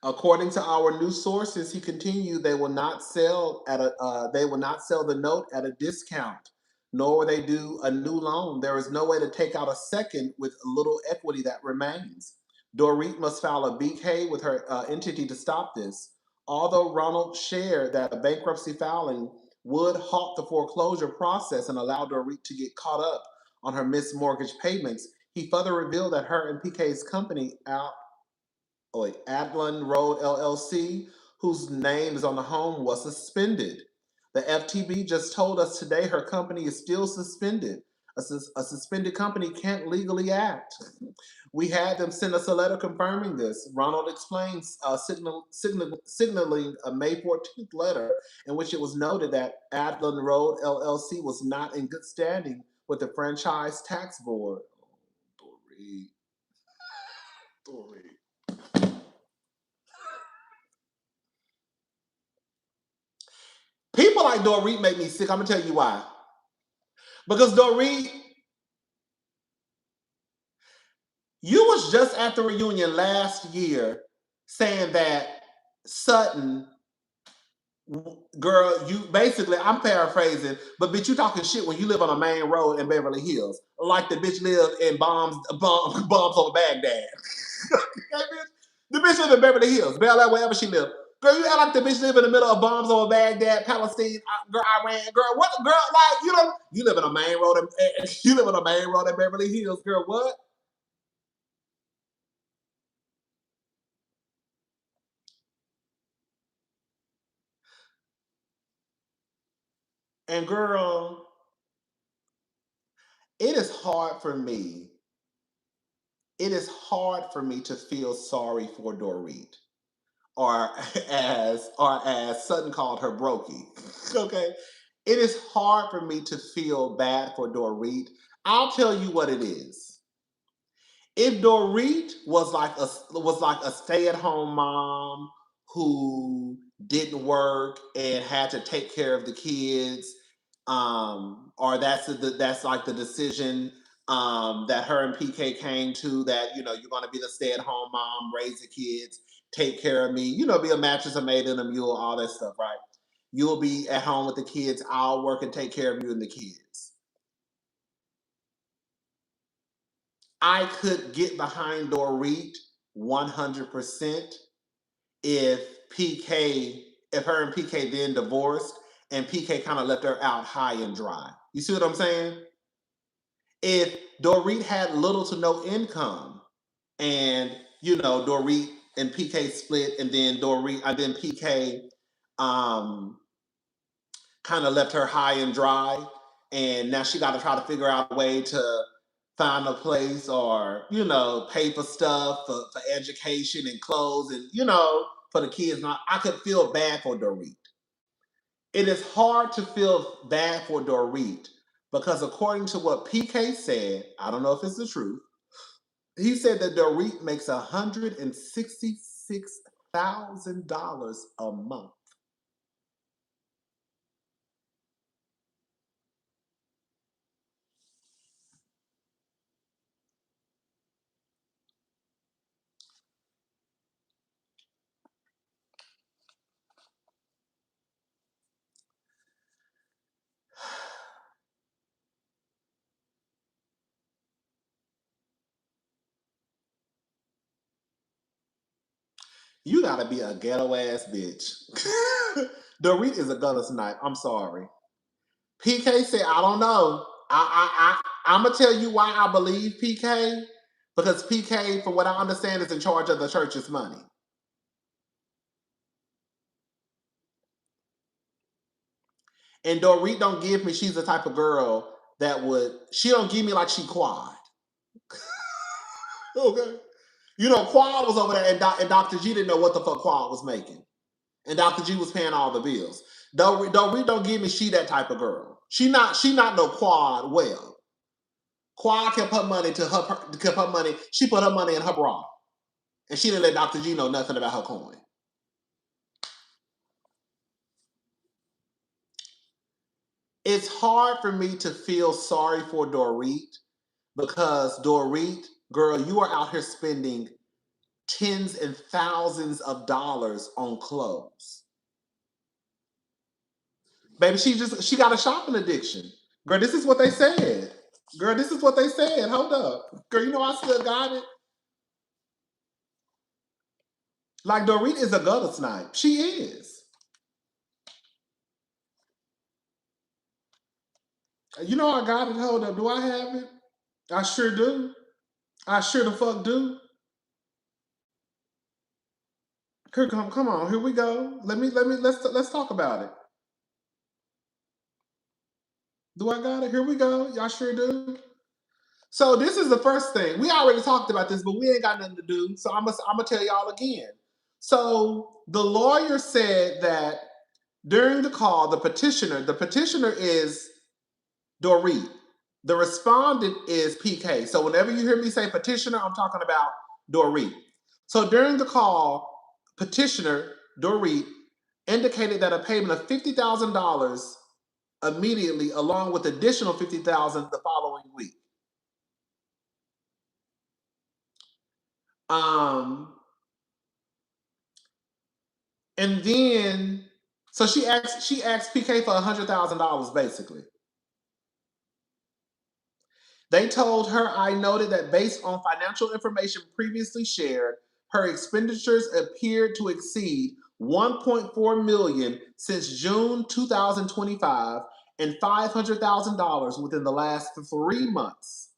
S1: According to our new sources, he continued, they will not sell the note at a discount, nor will they do a new loan. There is no way to take out a second with little equity that remains. Dorit must file a BK with her entity to stop this. Although Ronald shared that a bankruptcy filing would halt the foreclosure process and allow Dorit to get caught up on her missed mortgage payments, he further revealed that her and PK's company Adlon Road LLC, whose name is on the home, was suspended. The FTB just told us today her company is still suspended. A suspended company can't legally act. We had them send us a letter confirming this. Ronald explains, signaling a May 14th letter in which it was noted that Adlon Road LLC was not in good standing with the Franchise Tax Board. Oh, Dorit. Dorit. People like Dorit make me sick. I'm gonna tell you why. Because Dorit, you was just at the reunion last year saying that Sutton, girl, you basically, I'm paraphrasing, but bitch, you talking shit when you live on a main road in Beverly Hills, like the bitch lived in bombs over Baghdad. The bitch lived in Beverly Hills, Bel Air, wherever she lived. Girl, you act like the bitch live in the middle of bombs over Baghdad, Palestine, girl, Iran, girl. What, girl? Like you live in a main road, you live on a main road in Beverly Hills, girl. What? And girl, it is hard for me. It is hard for me to feel sorry for Dorit, or as Sutton called her, Brokey. Okay, it is hard for me to feel bad for Dorit. I'll tell you what it is. If Dorit was like a stay-at-home mom who didn't work and had to take care of the kids, or that's like the decision that her and PK came to, that you're going to be the stay-at-home mom, raise the kids, take care of me, be a mattress, a maid, and a mule, all that stuff, right? You'll be at home with the kids. I'll work and take care of you and the kids. I could get behind Dorit 100% if PK, if her and PK then divorced and PK kind of left her out high and dry. You see what I'm saying? If Dorit had little to no income and Dorit and PK split, and then PK kind of left her high and dry, and now she got to try to figure out a way to find a place or pay for stuff for education and clothes and for the kids. Now I could feel bad for Dorit. It is hard to feel bad for Dorit because according to what PK said, I don't know if it's the truth. He said that Dorit makes $166,000 a month. You gotta be a ghetto ass bitch. Dorit is a gutless snipe. I'm sorry. PK said, I don't know. I'm gonna tell you why I believe PK, because PK, from what I understand, is in charge of the church's money. And Dorit don't give me. She's the type of girl that would. She don't give me like she Quad. Okay. Quad was over there, and Dr. G didn't know what the fuck Quad was making, and Dr. G was paying all the bills. Dorit don't give me. She that type of girl. She not no Quad well. Quad kept her money to her. Kept her money. She put her money in her bra, and she didn't let Dr. G know nothing about her coin. It's hard for me to feel sorry for Dorit because Dorit, girl, you are out here spending tens and thousands of dollars on clothes. Baby, she got a shopping addiction. Girl, this is what they said. Girl, this is what they said. Hold up. Girl, I still got it. Like Dorit is a gutter snipe. She is. I got it. Hold up. Do I have it? I sure do. I sure the fuck do. Come on. Here we go. Let's talk about it. Do I got it? Here we go. Y'all sure do. So this is the first thing. We already talked about this, but we ain't got nothing to do. So I'm gonna tell y'all again. So the lawyer said that during the call, the petitioner is Dorit. The respondent is PK. So whenever you hear me say petitioner, I'm talking about Dorit. So during the call, petitioner Dorit indicated that a payment of $50,000 immediately, along with additional $50,000 the following week. And then so she asked PK for $100,000 basically. They told her, I noted that based on financial information previously shared, her expenditures appeared to exceed $1.4 million since June 2025 and $500,000 within the last 3 months.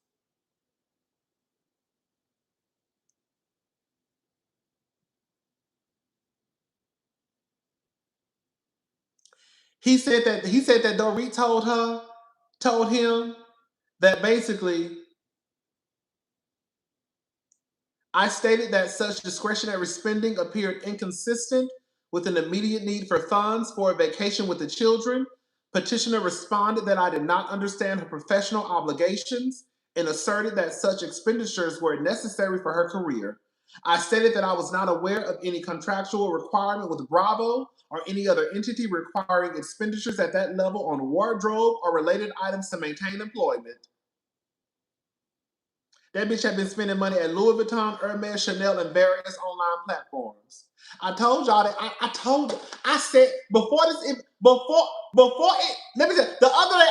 S1: He said that Dorit told him that basically I stated that such discretionary spending appeared inconsistent with an immediate need for funds for a vacation with the children. Petitioner responded that I did not understand her professional obligations and asserted that such expenditures were necessary for her career. I stated that I was not aware of any contractual requirement with Bravo or any other entity requiring expenditures at that level on wardrobe or related items to maintain employment. That bitch had been spending money at Louis Vuitton, Hermes, Chanel, and various online platforms. I told y'all that. I said before it. Let me say. The other day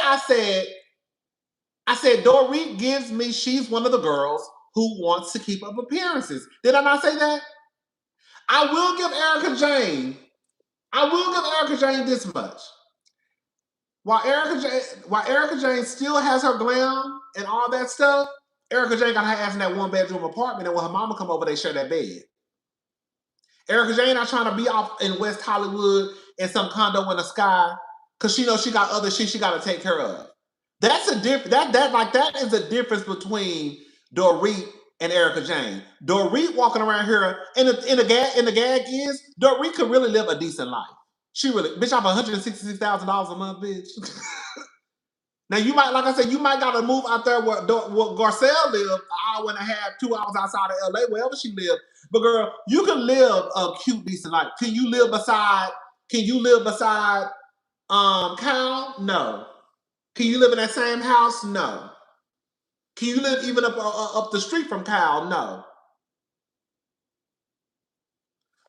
S1: I said Dorit gives me. She's one of the girls who wants to keep up appearances. Did I not say that? I will give Erica Jane this much. While Erica Jane still has her glam and all that stuff, Erica Jane got her ass in that 1-bedroom apartment, and when her mama come over, they share that bed. Erica Jane not trying to be off in West Hollywood in some condo in the sky Because she knows she got other shit she got to take care of. That's a different. That is a difference between Dorit and Erica Jane. Dorit walking around here, and the gag is Dorit could really live a decent life. She really, bitch, I'm $166,000 a month, bitch. Now you might, like I said, you might gotta move out there where Garcelle lived, an hour and a half, 2 hours outside of LA, wherever she lived. But girl, you can live a cute, decent life. Can you live beside Kyle? No. Can you live in that same house? No. Can you live even up the street from Kyle? No.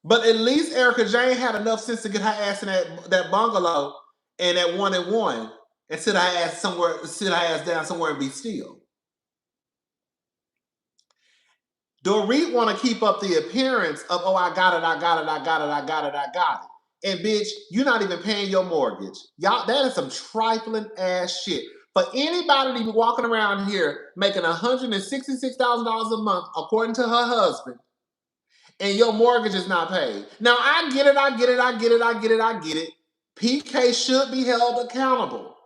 S1: But at least Erica Jane had enough sense to get her ass in that bungalow and that 1-and-1 and sit her ass down somewhere and be still. Dorit want to keep up the appearance of, oh, I got it. And bitch, you're not even paying your mortgage. Y'all, that is some trifling ass shit. For anybody to be walking around here making $166,000 a month, according to her husband, and your mortgage is not paid. Now, I get it. PK should be held accountable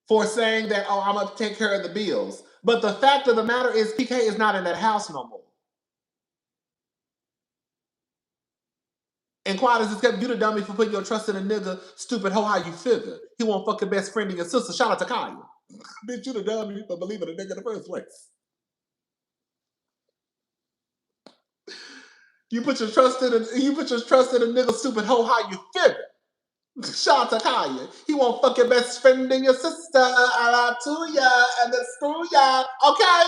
S1: for saying that, oh, I'm going to take care of the bills. But the fact of the matter is PK is not in that house no more. And quiet as it's kept, you the dummy for putting your trust in a nigga, stupid hoe, how you figure. He won't fuck your best friend and your sister. Shout out to Kaya. Bitch, you the dummy for believing a nigga in the first place. You put your trust in a nigga, stupid hoe, how you figure. Shout out to Kaya. He won't fuck your best friend and your sister. I lied to ya and then screw ya. Okay?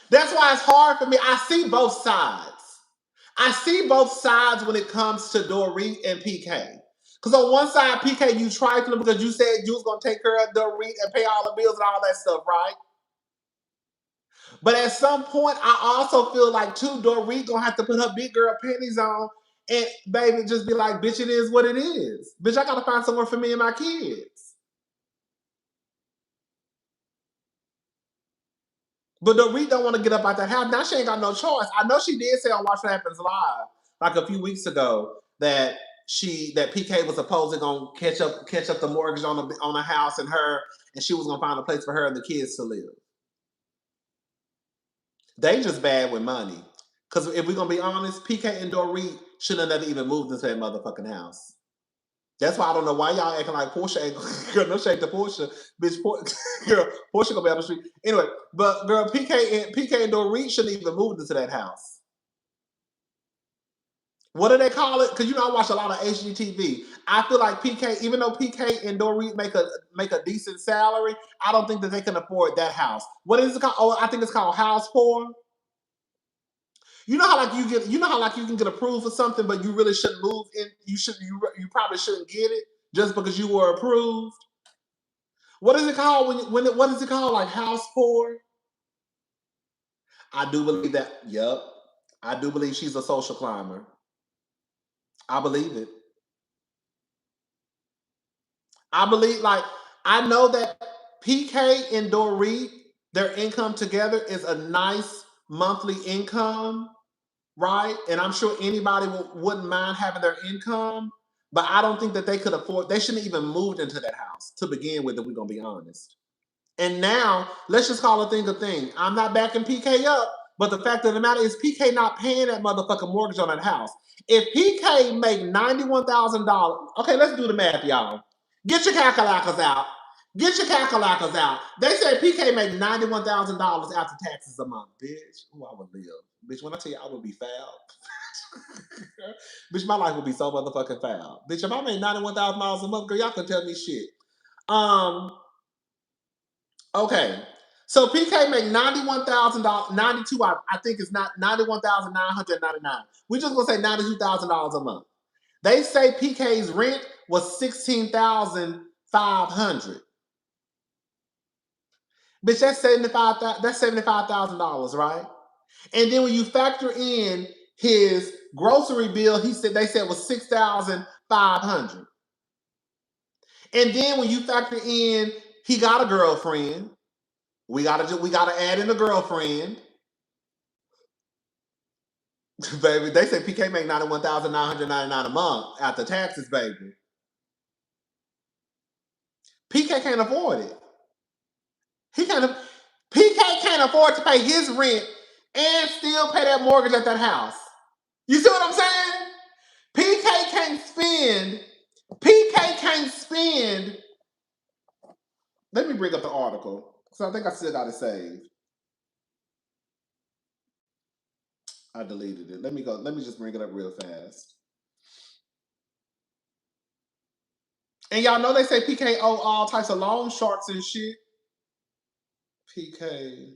S1: That's why it's hard for me. I see both sides. When it comes to Dorit and PK. Because on one side, PK, you trifling because you said you was going to take care of Dorit and pay all the bills and all that stuff, right? But at some point, I also feel like, too, Dorit going to have to put her big girl panties on and, baby, just be like, bitch, it is what it is. Bitch, I got to find somewhere for me and my kids. But Dorit don't want to get up out that house. Now she ain't got no choice. I know she did say on Watch What Happens Live, like a few weeks ago, that PK was supposedly gonna catch up the mortgage on the house and she was gonna find a place for her and the kids to live. They just bad with money. Because if we're gonna be honest, PK and Dorit should have never even moved into that motherfucking house. That's why I don't know why y'all acting like Portia ain't girl, no shade to Portia. Bitch, girl, Portia gonna be up the street. Anyway, but girl, PK and Dorit shouldn't even moved into that house. What do they call it? Because I watch a lot of HGTV. I feel like PK, even though PK and Dorit make a decent salary, I don't think that they can afford that house. What is it called? Oh, I think it's called house poor. You know how you can get approved for something, but you really shouldn't move in. You probably shouldn't get it just because you were approved. What is it called what is it called? Like house poor? I do believe that. Yep. I do believe she's a social climber. I believe it. I believe, I know that PK and Dorit, their income together is a nice monthly income, right? And I'm sure anybody wouldn't mind having their income, but I don't think that they shouldn't even moved into that house to begin with, if we're going to be honest. And now, let's just call a thing. I'm not backing PK up, but the fact of the matter is PK not paying that motherfucking mortgage on that house. If PK make $91,000, okay, let's do the math, y'all. Get your calculators out. They say PK make $91,000 after taxes a month. Bitch, I would live. Bitch, when I tell you I would be foul. Bitch, my life would be so motherfucking foul. Bitch, if I made $91,000 a month, girl, y'all can tell me shit. Okay. So PK make $91,000, 92. I think it's not $91,999. We're just gonna say $92,000 a month. They say PK's rent was $16,500. Bitch, that's $75,000, right? And then when you factor in his grocery bill, they said was $6,500. And then when you factor in he got a girlfriend, we gotta add in a girlfriend. Baby, they say PK make $91,999 a month after taxes, baby. PK can't afford it. PK can't afford to pay his rent and still pay that mortgage at that house. You see what I'm saying? PK can't spend. PK can't spend. Let me bring up the article. So I think I still got it saved. I deleted it. Let me go. Let me just bring it up real fast. And y'all know they say PK owe all types of loan sharks and shit. PK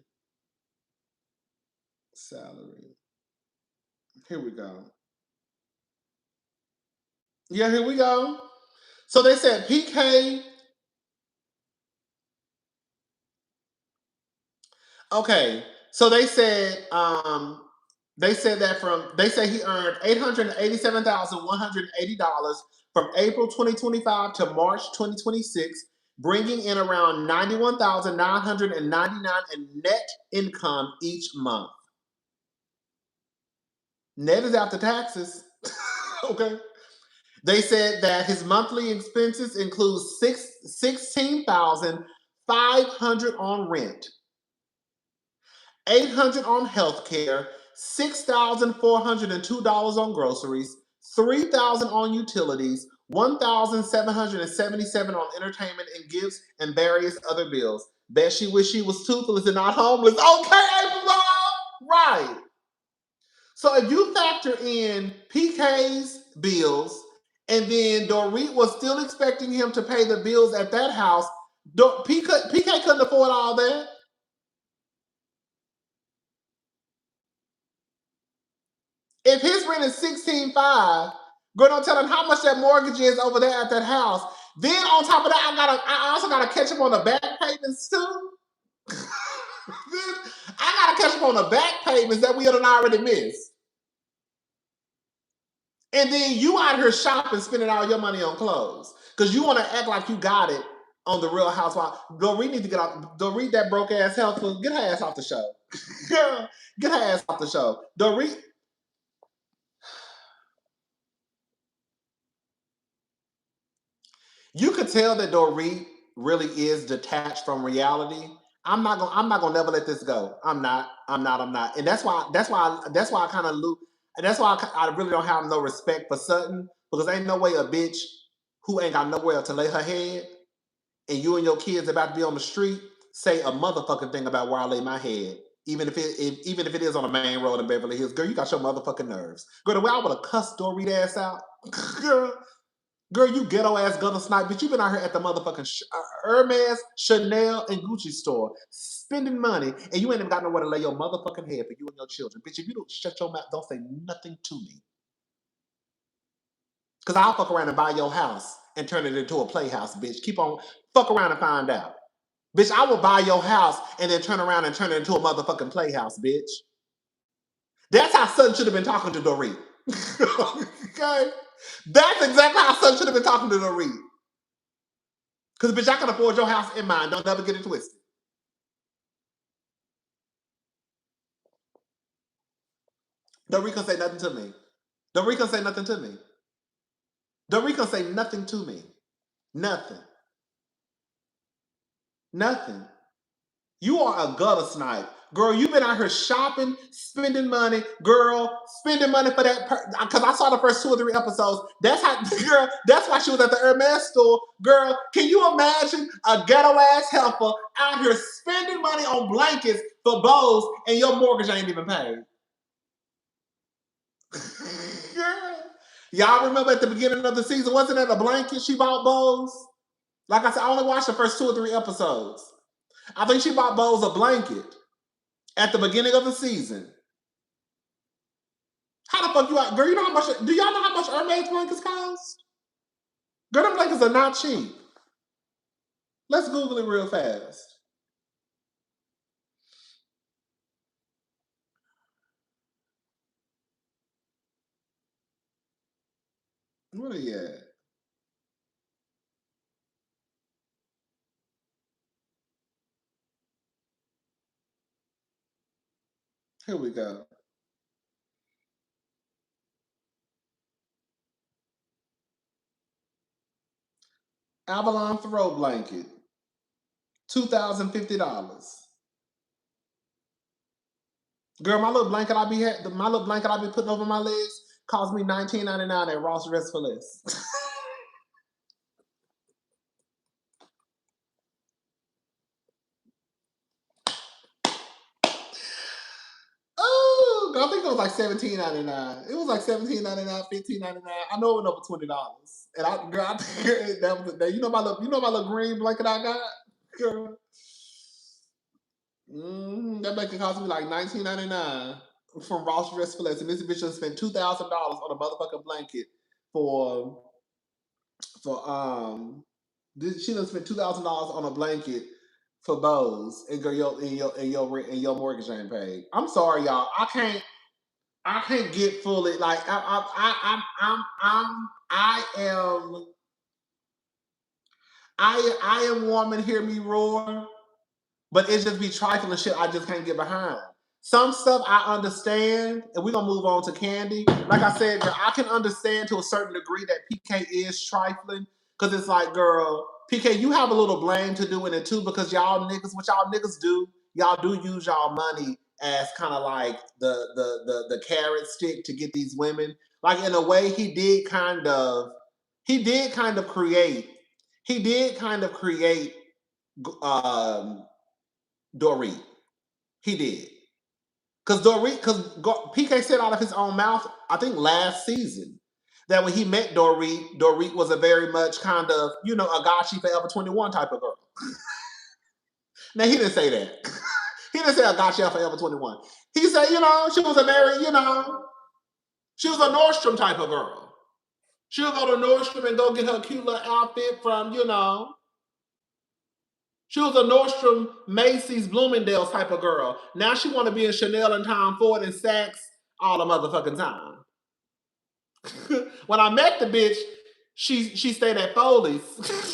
S1: salary. Here we go. Yeah, here we go. So they said PK. Okay, so they said that they say he earned $887,180 from April 2025 to March 2026, bringing in around $91,999 in net income each month. Net is after taxes. Okay. They said that his monthly expenses include $16,500 on rent, $800 on healthcare, $6,402 on groceries, $3,000 on utilities, $1,777 on entertainment and gifts, and various other bills. Bet she wish she was toothless and not homeless. Okay, April, right. So if you factor in PK's bills, and then Dorit was still expecting him to pay the bills at that house, PK couldn't afford all that. If his rent is $16,500, girl, don't tell him how much that mortgage is over there at that house. Then on top of that, I also gotta catch up on the back payments too. I gotta catch up on the back payments that we had already missed. And then you out here shopping, spending all your money on clothes because you want to act like you got it on the Real Housewives. Dorit need to get off. Dorit, that broke ass helper, get her ass off the show. Get her ass off the show. Dorit. You could tell that Dorit really is detached from reality. I'm not gonna never let this go. I'm not. And that's why I kind of loop. And that's why I really don't have no respect for Sutton because ain't no way a bitch who ain't got nowhere to lay her head and you and your kids about to be on the street say a motherfucking thing about where I lay my head. Even if it is on a main road in Beverly Hills, girl, you got your motherfucking nerves. Girl, the way I would have cussed Dorit ass out, girl, you ghetto ass gutter snipe, bitch. You been out here at the motherfucking Hermes, Chanel, and Gucci store spending money, and you ain't even got nowhere to lay your motherfucking head for you and your children, bitch. If you don't shut your mouth, don't say nothing to me, cause I'll fuck around and buy your house and turn it into a playhouse, bitch. Keep on fuck around and find out. Bitch, I will buy your house and then turn around and turn it into a motherfucking playhouse, bitch. That's how Sutton should have been talking to Dorit. Okay? That's exactly how Sutton should have been talking to Dorit. Because, bitch, I can afford your house and mine. Don't ever get it twisted. Dorit can say nothing to me. Dorit can say nothing to me. Dorit can say nothing to me. Nothing. Nothing. You are a gutter snipe. Girl, you've been out here shopping, spending money, girl, spending money for that. Because I saw the first 2 or 3 episodes. That's how, girl, that's why she was at the Hermes store. Girl, can you imagine a ghetto ass helper out here spending money on blankets for bows and your mortgage ain't even paid? Girl. Y'all remember at the beginning of the season, wasn't that a blanket she bought bows? Like I said, I only watched the first 2 or 3 episodes. I think she bought Bose a blanket at the beginning of the season. How the fuck you out? Girl, you know how much? Do y'all know how much Hermes blankets cost? Girl, them blankets are not cheap. Let's Google it real fast. Where are you at? Here we go. Avalon throw blanket, $2,050. Girl, my little blanket I be putting over my legs cost me $19.99 at Ross Dress for Less. Oh, I think it was like $17.99. It was like $17.99, $15.99. I know it went over $20. And that was that. You know my little green blanket I got, girl. That blanket cost me like $19.99 from Ross Dress for Less, and this bitch just spent $2,000 on a motherfucking blanket for she done spent $2,000 on a blanket for Bose, and girl, your mortgage ain't paid. I'm sorry, y'all. I can't get fully like I am woman, hear me roar, but it just be trifling shit I just can't get behind. Some stuff I understand, and we're gonna move on to Kandi. Like I said, girl, I can understand to a certain degree that PK is trifling, because it's like, girl, PK, you have a little blame to do in it too, because what y'all niggas do, y'all do use y'all money as kind of like the carrot stick to get these women. Like in a way, he did kind of create um, Dorit. He did. Because PK said out of his own mouth, I think last season, that when he met Dorit was a very much kind of, a God She Forever 21 type of girl. Now, he didn't say that. He didn't say a God She Forever 21. He said, she was she was a Nordstrom type of girl. She'll go to Nordstrom and go get her cute little outfit from, she was a Nordstrom, Macy's, Bloomingdale's type of girl. Now she want to be in Chanel and Tom Ford and Saks all the motherfucking time. When I met the bitch, she stayed at Foley's.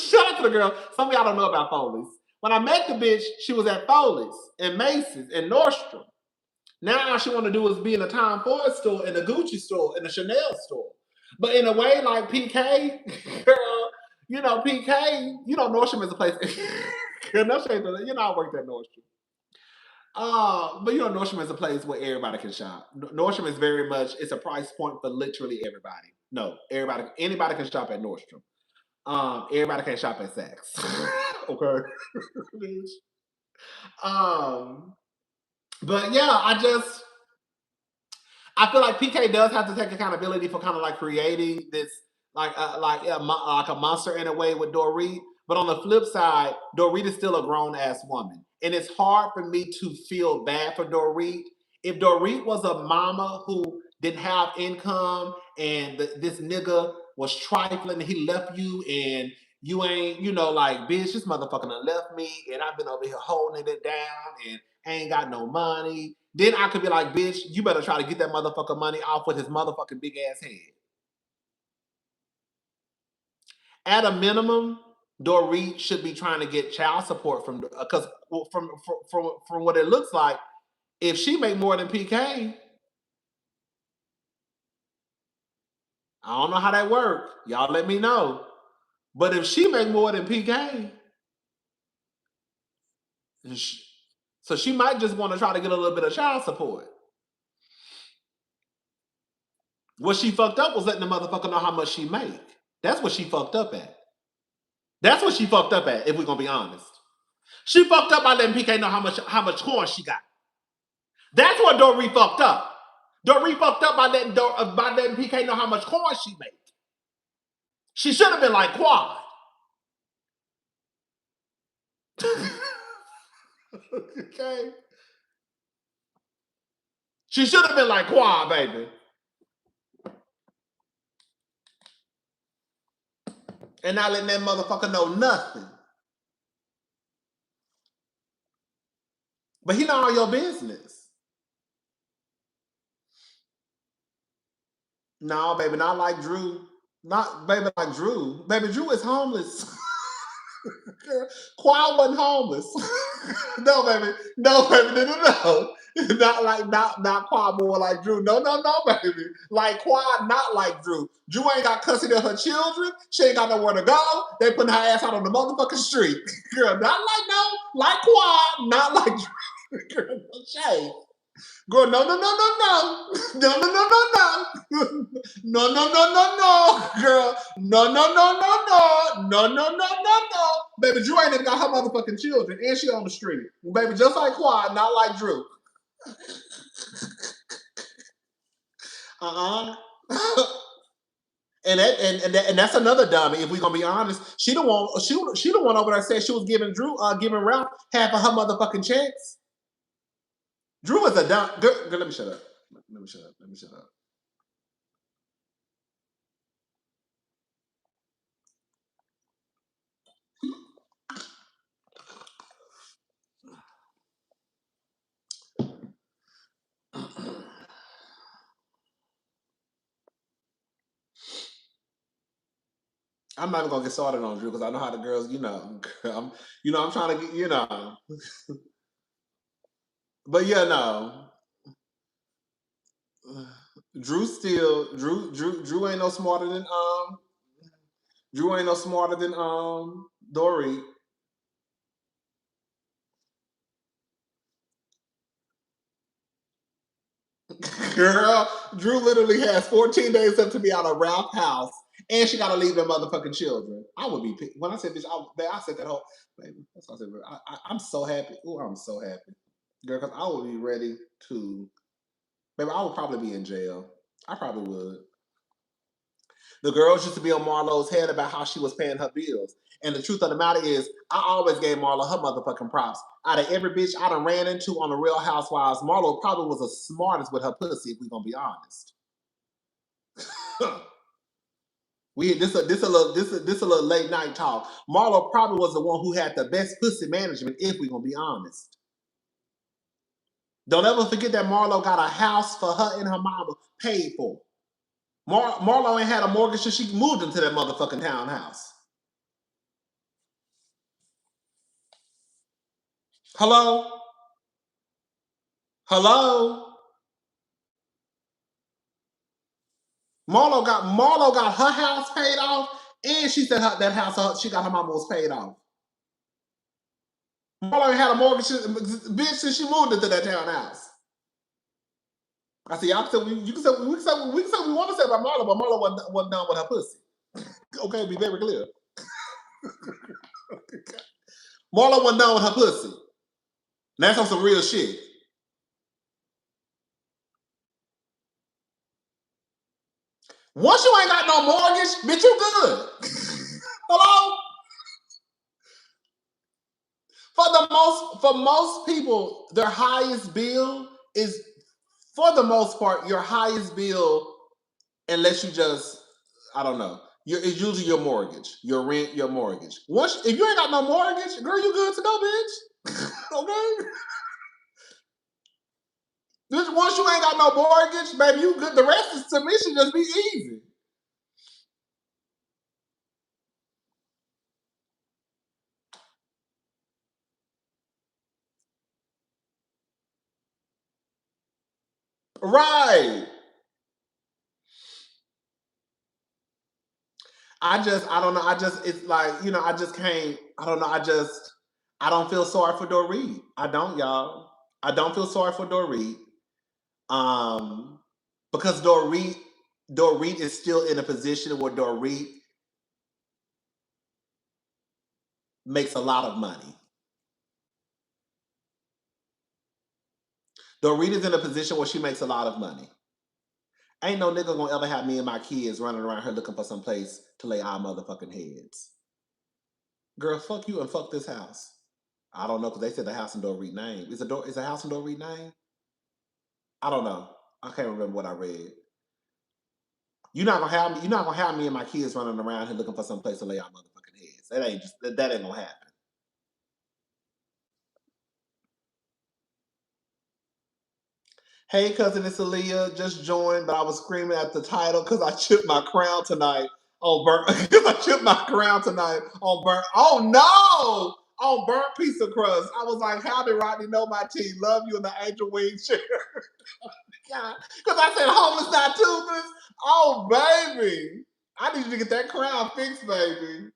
S1: Shout out to the girl. Some of y'all don't know about Foley's. When I met the bitch, she was at Foley's and Macy's and Nordstrom. Now all she want to do is be in a Tom Ford store, in a Gucci store, in a Chanel store. But in a way like PK, girl, PK, Nordstrom is a place. No shade, I worked at Nordstrom. But Nordstrom is a place where everybody can shop. Nordstrom is very much, it's a price point for literally everybody. No, anybody can shop at Nordstrom. Everybody can shop at Saks. Okay. But yeah, I feel like PK does have to take accountability for kind of like creating this like a monster in a way with Dorit. But on the flip side, Dorit is still a grown ass woman, and it's hard for me to feel bad for Dorit. If Dorit was a mama who didn't have income and this nigga was trifling, and he left you, and you ain't, like, bitch, this motherfucker done left me, and I've been over here holding it down, and ain't got no money. Then I could be like, bitch, you better try to get that motherfucker money off with his motherfucking big ass head. At a minimum, Dorit should be trying to get child support from, because from what it looks like, if she make more than PK, I don't know how that works. Y'all let me know. But if she make more than PK, so she might just want to try to get a little bit of child support. What she fucked up was letting the motherfucker know how much she make. That's what she fucked up at. That's what she fucked up at, if we're gonna be honest. She fucked up by letting PK know how much corn she got. That's what Dorit fucked up. Dorit fucked up by letting PK know how much corn she made. She should have been like Quad. Okay. She should have been like Quad, baby. And not letting that motherfucker know nothing. But he know all your business. No, baby, not like Drew. Not, baby, like Drew. Baby, Drew is homeless. Quad wasn't homeless. No, baby. No, baby. No. Not Quad more like Drew. No, baby. Like Quad, not like Drew. Drew ain't got custody of her children. She ain't got nowhere to go. They putting her ass out on the motherfucking street. Girl, not like Quad, not like Drew. Girl, no shade. Girl, no. No. Girl, no. Baby, Drew ain't even got her motherfucking children, and she on the street. Baby, just like Quad, not like Drew. And that's another dummy. If we're gonna be honest, she the one over there said she was giving Ralph half of her motherfucking checks. Drew was a dumb girl. Let me shut up. I'm not even gonna get started on Drew because I know how the girls, I'm trying to get, But yeah, no. Drew ain't no smarter than Dorit. Girl, Drew literally has 14 days left to be out of Ralph's house, and she got to leave them motherfucking children. I would be when I said this. I said that whole baby. That's what I said. I'm so happy. Oh, I'm so happy, girl, because I would be ready to. Baby, I would probably be in jail. I probably would. The girls used to be on Marlo's head about how she was paying her bills. And the truth of the matter is, I always gave Marlo her motherfucking props. Out of every bitch I done ran into on the Real Housewives, Marlo probably was the smartest with her pussy, if we gonna be honest. This a little late night talk. Marlo probably was the one who had the best pussy management, if we gonna be honest. Don't ever forget that Marlo got a house for her and her mama paid for. Marlo ain't had a mortgage since she moved into that motherfucking townhouse. Hello? Marlo got her house paid off, and she said that house she got her mama was paid off. Marlo ain't had a mortgage bitch since she moved into that townhouse. I see. We can say we want to say about Marlo, but Marlo wasn't done with her pussy. Okay, be very clear. Marlo wasn't done with her pussy. That's on some real shit. Once you ain't got no mortgage, bitch, you good. Hello? For most people, their highest bill is, for the most part, your highest bill, unless you just, I don't know, it's usually your mortgage, your rent, your mortgage. If you ain't got no mortgage, girl, you good to go, bitch. Okay? Once you ain't got no mortgage, baby, you good. The rest is, to me, should just be easy. Right. I don't know. It's like, I just can't, I don't know. I don't feel sorry for Dorit. I don't, y'all. I don't feel sorry for Dorit. Because Dorit is still in a position where Dorit makes a lot of money. Dorit is in a position where she makes a lot of money. Ain't no nigga gonna ever have me and my kids running around here looking for some place to lay our motherfucking heads. Girl, fuck you and fuck this house. I don't know, because they said the house in Dorit name. Is a house in Dorit name? I don't know. I can't remember what I read. You're not gonna have me and my kids running around here looking for some place to lay our motherfucking heads. That ain't gonna happen. Hey, cousin, it's Aaliyah. Just joined, but I was screaming at the title because I chipped my crown tonight on burn. Because I chipped my crown tonight on burn. Oh no! on burnt piece of crust. I was like, how did Rodney know my team? Love you in the angel wing chair. Because I said homeless not toothless. Oh, baby. I need you to get that crown fixed, baby.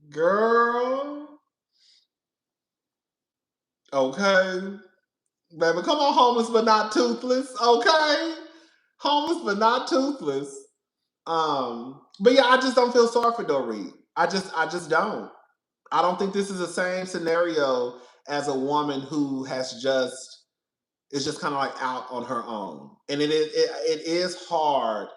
S1: Girl. Okay. Baby, come on, homeless but not toothless. Okay. Homeless but not toothless. But yeah, I just don't feel sorry for Dorit. I just don't. I don't think this is the same scenario as a woman who has just is just kind of like out on her own. And it is hard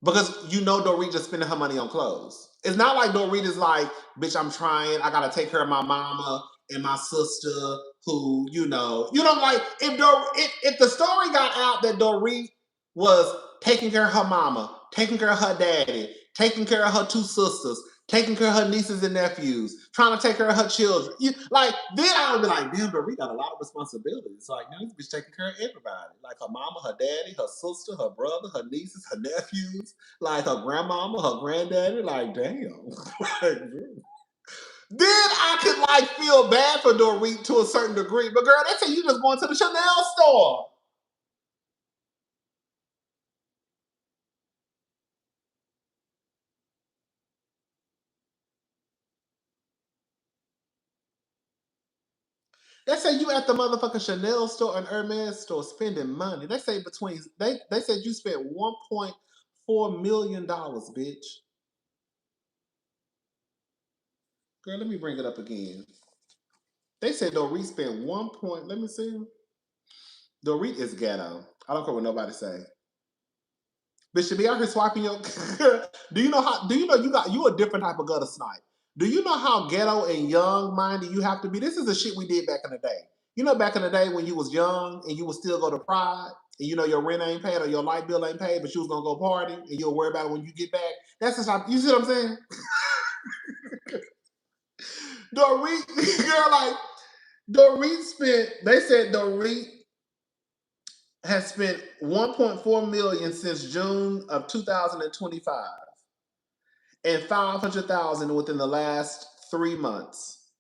S1: because you know Dorit just spending her money on clothes. It's not like Dorit is like, bitch, I'm trying. I gotta take care of my mama and my sister who, like if the story got out that Dorit was taking care of her mama, taking care of her daddy, taking care of her two sisters, taking care of her nieces and nephews, trying to take care of her children. Then I would be like, damn, Dorit got a lot of responsibilities. Like, now this bitch taking care of everybody. Like her mama, her daddy, her sister, her brother, her nieces, her nephews, like her grandmama, her granddaddy. Like, damn. Then I could like feel bad for Dorit to a certain degree. But girl, they say you just going to the Chanel store. They say you at the motherfucking Chanel store and Hermes store spending money. They say they said you spent $1.4 million, bitch. Girl, let me bring it up again. They said Dorit spent let me see. Dorit is ghetto. I don't care what nobody say. Bitch, should be out here swiping your do you know you a different type of gutter snipe? Do you know how ghetto and young minded you have to be? This is the shit we did back in the day. You know, back in the day when you was young and you would still go to Pride and you know your rent ain't paid or your light bill ain't paid, but you was gonna go party and you'll worry about it when you get back. That's just how you see what I'm saying? Dorit, girl, like Dorit they said Dorit has spent 1.4 million since June of 2025 and 500,000 within the last 3 months,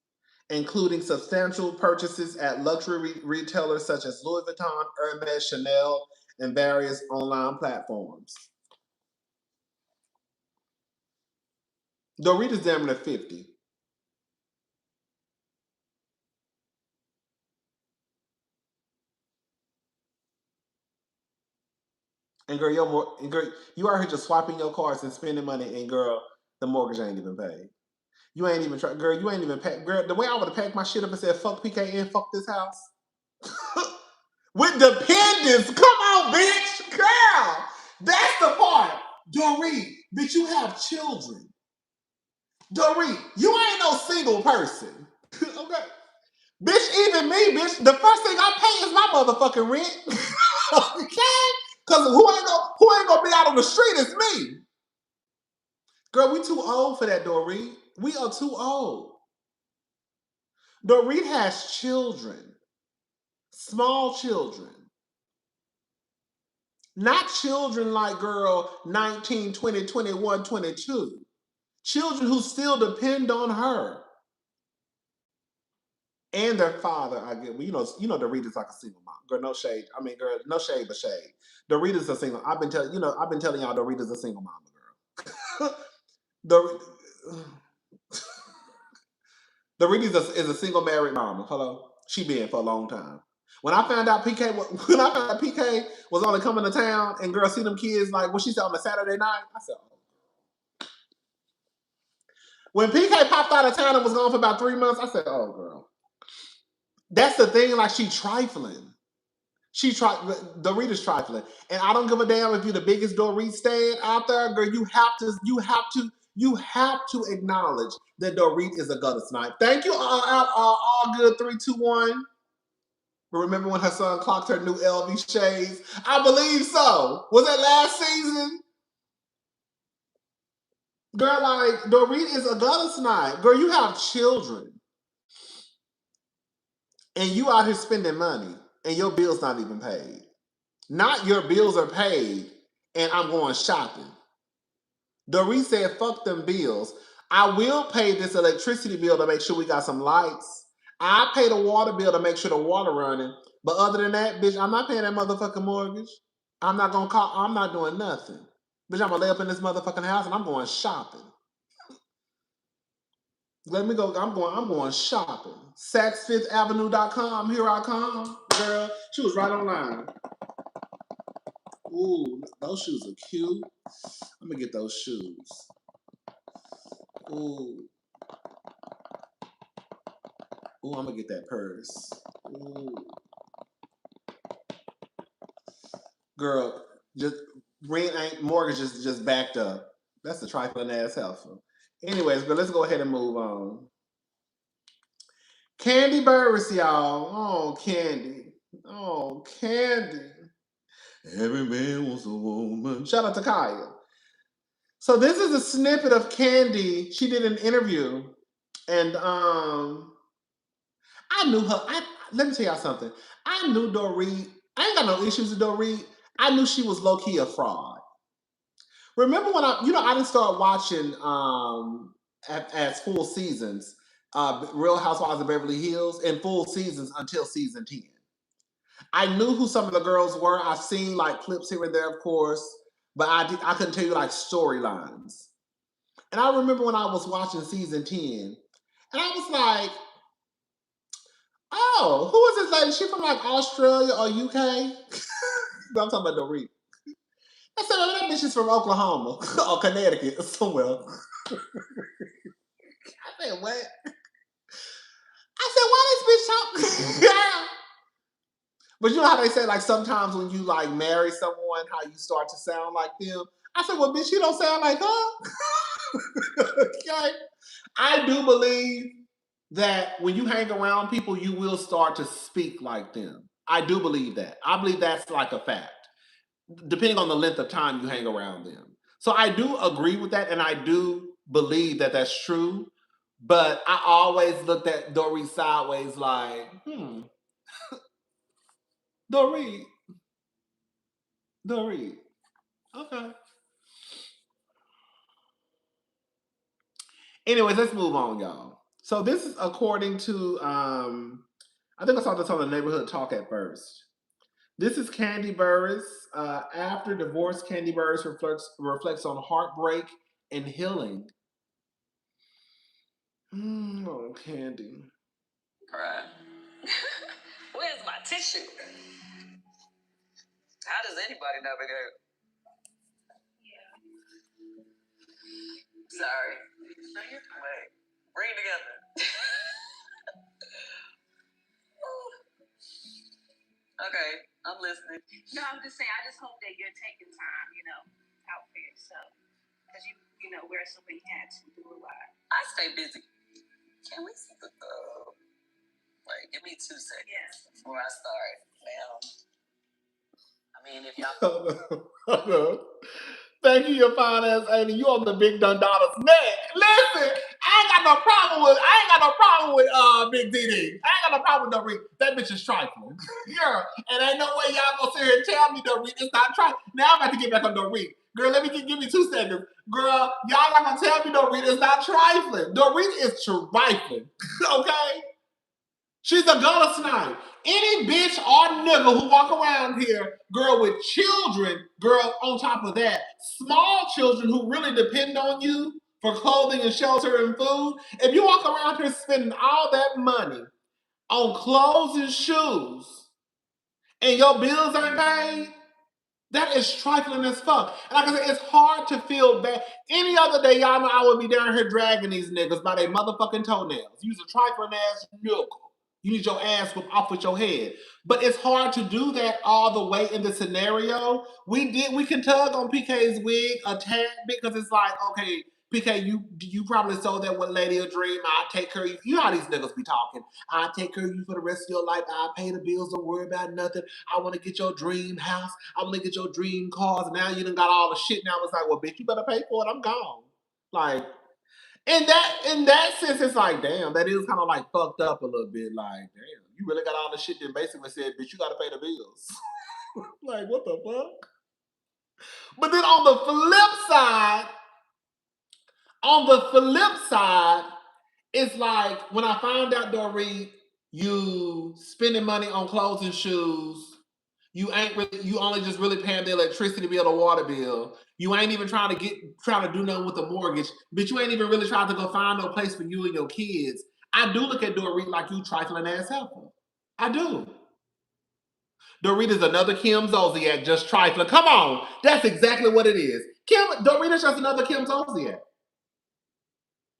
S1: including substantial purchases at luxury retailers such as Louis Vuitton, Hermes, Chanel, and various online platforms. Dorit is damn near 50. And girl, you out here just swiping your cards and spending money, and girl, the mortgage ain't even paid. You ain't even try, girl. You ain't even packed, girl. The way I would have packed my shit up and said, "Fuck PK and fuck this house." With dependents, come on, bitch, girl. That's the part, Dorit. Bitch, you have children. Dorit, you ain't no single person. Okay, bitch. Even me, bitch. The first thing I pay is my motherfucking rent. Okay, because who ain't gonna be out on the street is me. Girl, we too old for that, Dorit. We are too old. Dorit has children, small children. Not children like girl 19, 20, 21, 22. Children who still depend on her and their father. I get, well, Dorita's like a single mom. Girl, no shade. I mean, girl, no shade but shade. Dorita's a single. I've been telling y'all Dorita's a single mama, girl. Dor- Dorita is a single married mama. Hello, she been for a long time. When I found out PK was only coming to town and girl see them kids like what she said on a Saturday night, I said, oh. When PK popped out of town and was gone for about 3 months, I said, oh girl. That's the thing, like she trifling. Dorita's trifling. And I don't give a damn if you're the biggest Dorit stan out there, girl. You have to acknowledge that Dorit is a gutter snipe. Thank you, all good 321. Remember when her son clocked her new LV shades? I believe so. Was that last season? Girl, like, Dorit is a gutter snipe. Girl, you have children. And you out here spending money. And your bill's not even paid. Not your bills are paid. And I'm going shopping. Dorit said, fuck them bills. I will pay this electricity bill to make sure we got some lights. I pay the water bill to make sure the water running. But other than that, bitch, I'm not paying that motherfucking mortgage. I'm not doing nothing. Bitch, I'm gonna lay up in this motherfucking house and I'm going shopping. Let me go. I'm going shopping. SaksFifthAvenue.com. Here I come. Girl, she was right online. Ooh, those shoes are cute. I'm gonna get those shoes. Ooh. Ooh, I'm gonna get that purse. Ooh. Girl, just rent ain't mortgage is just backed up. That's a trifling ass helpful. Anyways, but let's go ahead and move on. Kandi Burruss, y'all. Oh, Kandi. Oh, Kandi. Every man wants a woman. Shout out to Kaya. So this is a snippet of Kandi. She did an interview, and I knew her. Let me tell y'all something. I knew Dorit. I ain't got no issues with Dorit. I knew she was low key a fraud. Remember when I didn't start watching as full seasons, Real Housewives of Beverly Hills in full seasons until season 10. I knew who some of the girls were. I've seen like clips here and there, of course, but I couldn't tell you like storylines. And I remember when I was watching season 10, and I was like, oh, who is this lady? She from like Australia or UK? I'm talking about Dorit. I said, oh, that bitch is from Oklahoma or Connecticut somewhere. I said, what? I said, why this bitch talking? But you know how they say, like, sometimes when you, like, marry someone, how you start to sound like them? I said, well, bitch, you don't sound like her. Okay? I do believe that when you hang around people, you will start to speak like them. I do believe that. I believe that's like a fact, depending on the length of time you hang around them. So I do agree with that, and I do believe that that's true. But I always looked at Dorit sideways like, Dorit. Okay. Anyways, let's move on, y'all. So this is according to, I think I saw this on the Neighborhood Talk at first. This is Kandi Burruss. After divorce, Kandi Burruss reflects on heartbreak and healing. Oh, Kandi.
S2: Right. Where's my tissue? How does anybody navigate? Yeah. Sorry. No, you're fine. Wait. Bring it together. Okay, I'm listening. No, I'm just saying, I just hope that you're taking time, out for yourself. Because you wear so many hats and do a lot. I stay busy. Can we see the Wait, give me 2 seconds before I start, ma'am. I mean, if y'all...
S1: Thank you, your fine ass Amy. You on the big Dundada's neck. Listen, I ain't got no problem with Big DD. I ain't got no problem with Dorit. That bitch is trifling. Yeah. And ain't no way y'all gonna sit here and tell me Dorit is not trifling. Now I'm about to get back on Dorit. Girl, let me give me 2 seconds. Girl, y'all not gonna tell me Dorit is not trifling. Dorit is trifling. Okay? She's a gutter snipe. Any bitch or nigga who walk around here, girl, with children, girl, on top of that, small children who really depend on you for clothing and shelter and food, if you walk around here spending all that money on clothes and shoes and your bills ain't paid, that is trifling as fuck. And like I said, it's hard to feel bad. Any other day, y'all know I would be down here dragging these niggas by their motherfucking toenails. You's a trifling ass nigga. You need your ass whipped off with your head. But it's hard to do that all the way in the scenario. We can tug on PK's wig a tad bit because it's like, okay, PK, you probably sold that one lady a dream. I'll take care of you. You know how these niggas be talking. I'll take care of you for the rest of your life. I'll pay the bills. Don't worry about nothing. I want to get your dream house. I want to get your dream cars. And now you done got all the shit. Now it's like, well, bitch, you better pay for it. I'm gone. Like, in that sense, it's like, damn, that is kind of like fucked up a little bit. Like, damn, you really got all the shit that basically said, bitch, you got to pay the bills. Like, what the fuck? But then on the flip side, On the flip side, it's like when I found out, Dorit, you spending money on clothes and shoes. You only just really paying the electricity bill, the water bill. You ain't even trying to do nothing with the mortgage, but you ain't even really trying to go find no place for you and your kids. I do look at Dorit like you trifling ass helper. I do. Dorit is another Kim Zolciak just trifling. Come on, that's exactly what it is. Dorit is just another Kim Zolciak.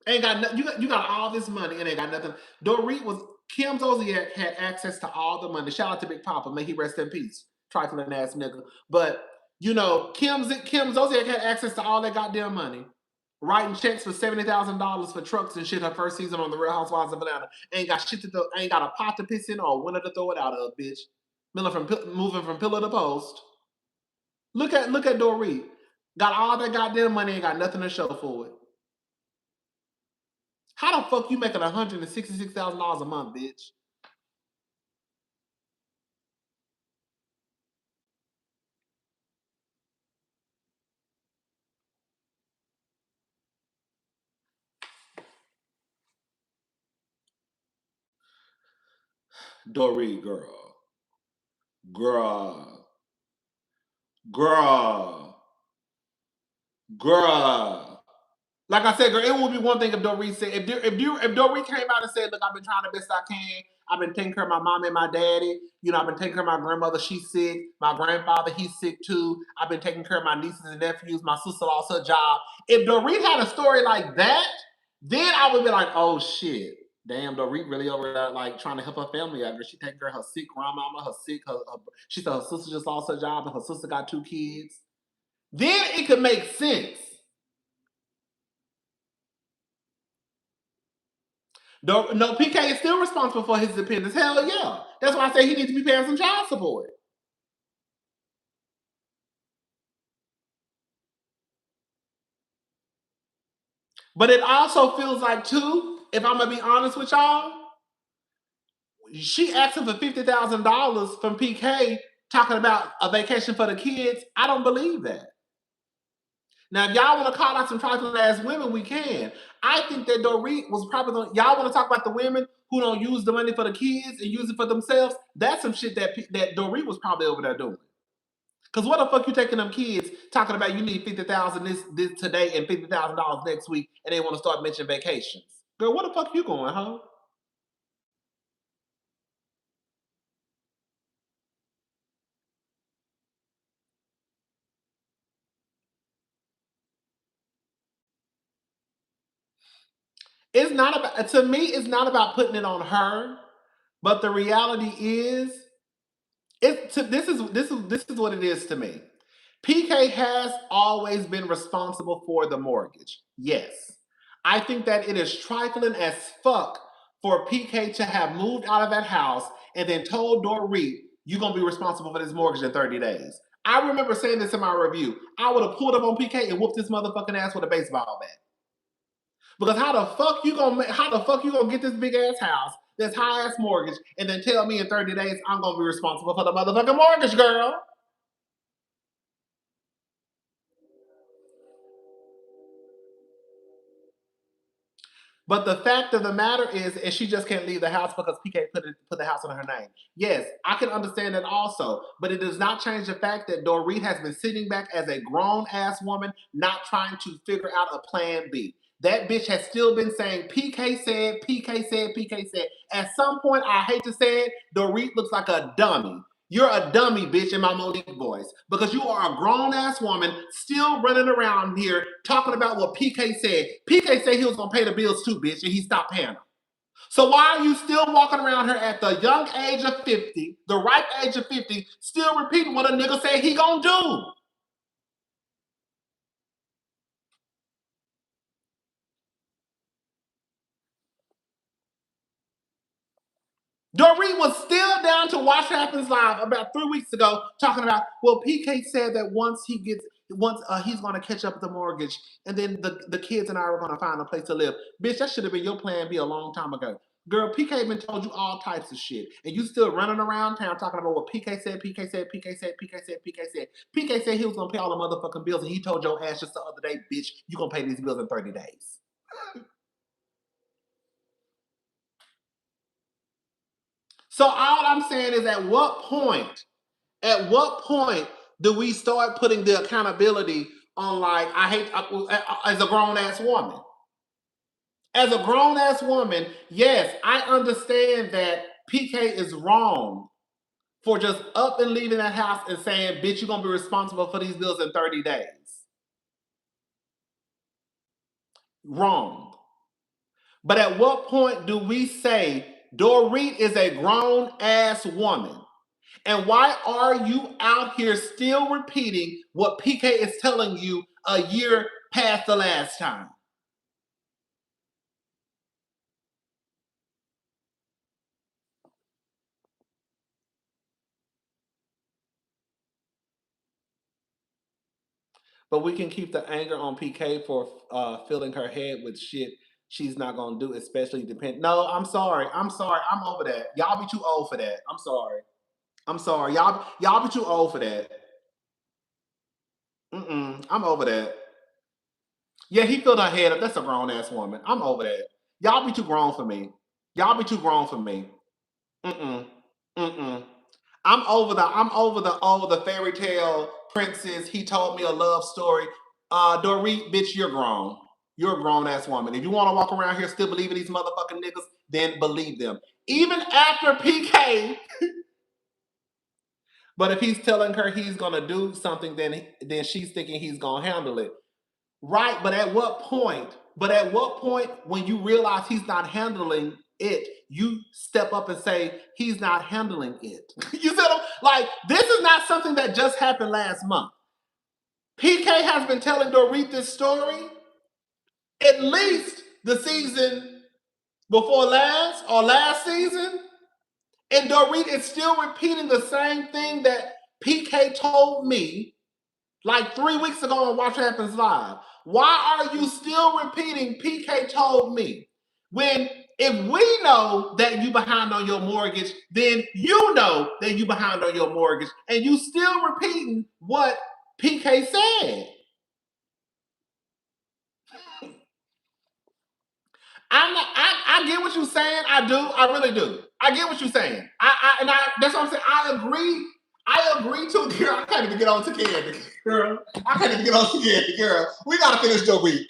S1: Ain't got you got all this money and ain't got nothing. Dorit was Kim Zolciak had access to all the money. Shout out to Big Papa, may he rest in peace. Trifling ass nigga. But you know, Kim Zolciak had access to all that goddamn money. Writing checks for $70,000 for trucks and shit her first season on the Real Housewives of Atlanta. Ain't got shit to throw, ain't got a pot to piss in or a window to throw it out of, bitch. Moving from pillar to post. Look at Dorit. Got all that goddamn money, ain't got nothing to show for it. How the fuck you making $166,000 a month, bitch? Dorit, girl, girl. Like I said, girl, it would be one thing if Dorit said, if Dorit came out and said, look, I've been trying the best I can. I've been taking care of my mom and my daddy. You know, I've been taking care of my grandmother. She's sick. My grandfather, he's sick too. I've been taking care of my nieces and nephews. My sister lost her job. If Dorit had a story like that, then I would be like, oh shit. Damn, Dorit really over there like trying to help her family out. She taking care of her sick grandmama, she said her sister just lost her job and her sister got 2 kids. Then it could make sense. No, PK is still responsible for his dependents. Hell yeah. That's why I say he needs to be paying some child support. But it also feels like, too, if I'm going to be honest with y'all, she asking for $50,000 from PK talking about a vacation for the kids. I don't believe that. Now, if y'all want to call out some trifling ass women, we can. I think that Dorit was probably going to, y'all want to talk about the women who don't use the money for the kids and use it for themselves? That's some shit that Dorit was probably over there doing. Because what the fuck you taking them kids talking about you need $50,000 this today and $50,000 next week, and they want to start mentioning vacations? Girl, what the fuck you going, huh? It's not about, to me, it's not about putting it on her, but the reality is, this is what it is to me. PK has always been responsible for the mortgage. Yes. I think that it is trifling as fuck for PK to have moved out of that house and then told Dorit, you're going to be responsible for this mortgage in 30 days. I remember saying this in my review. I would have pulled up on PK and whooped this motherfucking ass with a baseball bat. Because how the fuck you gonna get this big ass house, this high ass mortgage, and then tell me in 30 days I'm gonna be responsible for the motherfucking mortgage, girl? But the fact of the matter is she just can't leave the house because PK put the house under her name. Yes, I can understand that also, but it does not change the fact that Dorit has been sitting back as a grown ass woman, not trying to figure out a plan B. That bitch has still been saying PK said, PK said, PK said. At some point, I hate to say it, Dorit looks like a dummy. You're a dummy, bitch, in my Monique voice. Because you are a grown ass woman still running around here talking about what PK said. PK said he was gonna pay the bills too, bitch, and he stopped paying them. So why are you still walking around here at the young age of 50, the ripe age of 50, still repeating what a nigga said he gonna do? Dorit was still down to Watch Happens Live about 3 weeks ago, talking about, well, PK said that once he's going to catch up with the mortgage, and then the kids and I are going to find a place to live. Bitch, that should have been your plan B a long time ago. Girl, PK been told you all types of shit. And you still running around town talking about what PK said, PK said, PK said, PK said, PK said. PK said he was gonna pay all the motherfucking bills, and he told your ass just the other day, bitch, you gonna pay these bills in 30 days. So all I'm saying is at what point do we start putting the accountability on, like, as a grown ass woman? As a grown ass woman, yes, I understand that PK is wrong for just up and leaving that house and saying, bitch, you're gonna be responsible for these bills in 30 days. Wrong. But at what point do we say Dorit is a grown ass woman? And why are you out here still repeating what PK is telling you a year past the last time? But we can keep the anger on PK for filling her head with shit she's not gonna do, especially depend. No, I'm sorry. I'm sorry. I'm over that. Y'all be too old for that. I'm sorry. I'm sorry. Y'all be too old for that. I'm over that. Yeah, he filled her head up. That's a grown ass woman. I'm over that. Y'all be too grown for me. Y'all be too grown for me. Mm-mm. Mm-mm. I'm over the fairy tale princess. He told me a love story. Dorit, bitch, you're grown. You're a grown ass woman. If you want to walk around here still believing these motherfucking niggas, then believe them. Even after PK, but if he's telling her he's gonna do something, then she's thinking he's gonna handle it. Right, but at what point? But at what point, when you realize he's not handling it, you step up and say he's not handling it. You see what I'm like? This is not something that just happened last month. PK has been telling Dorit this story at least the season before last or last season, and Dorit is still repeating the same thing that PK told me like 3 weeks ago on Watch What Happens Live. Why are you still repeating PK told me? When if we know that you behind on your mortgage, then you know that you behind on your mortgage, and you still repeating what PK said. I get what you're saying. I do. I really do. I get what you're saying. That's what I'm saying. I agree to girl. I can't even get on to Kandi, girl. I can't even get on to Kandi, girl. We gotta finish the week.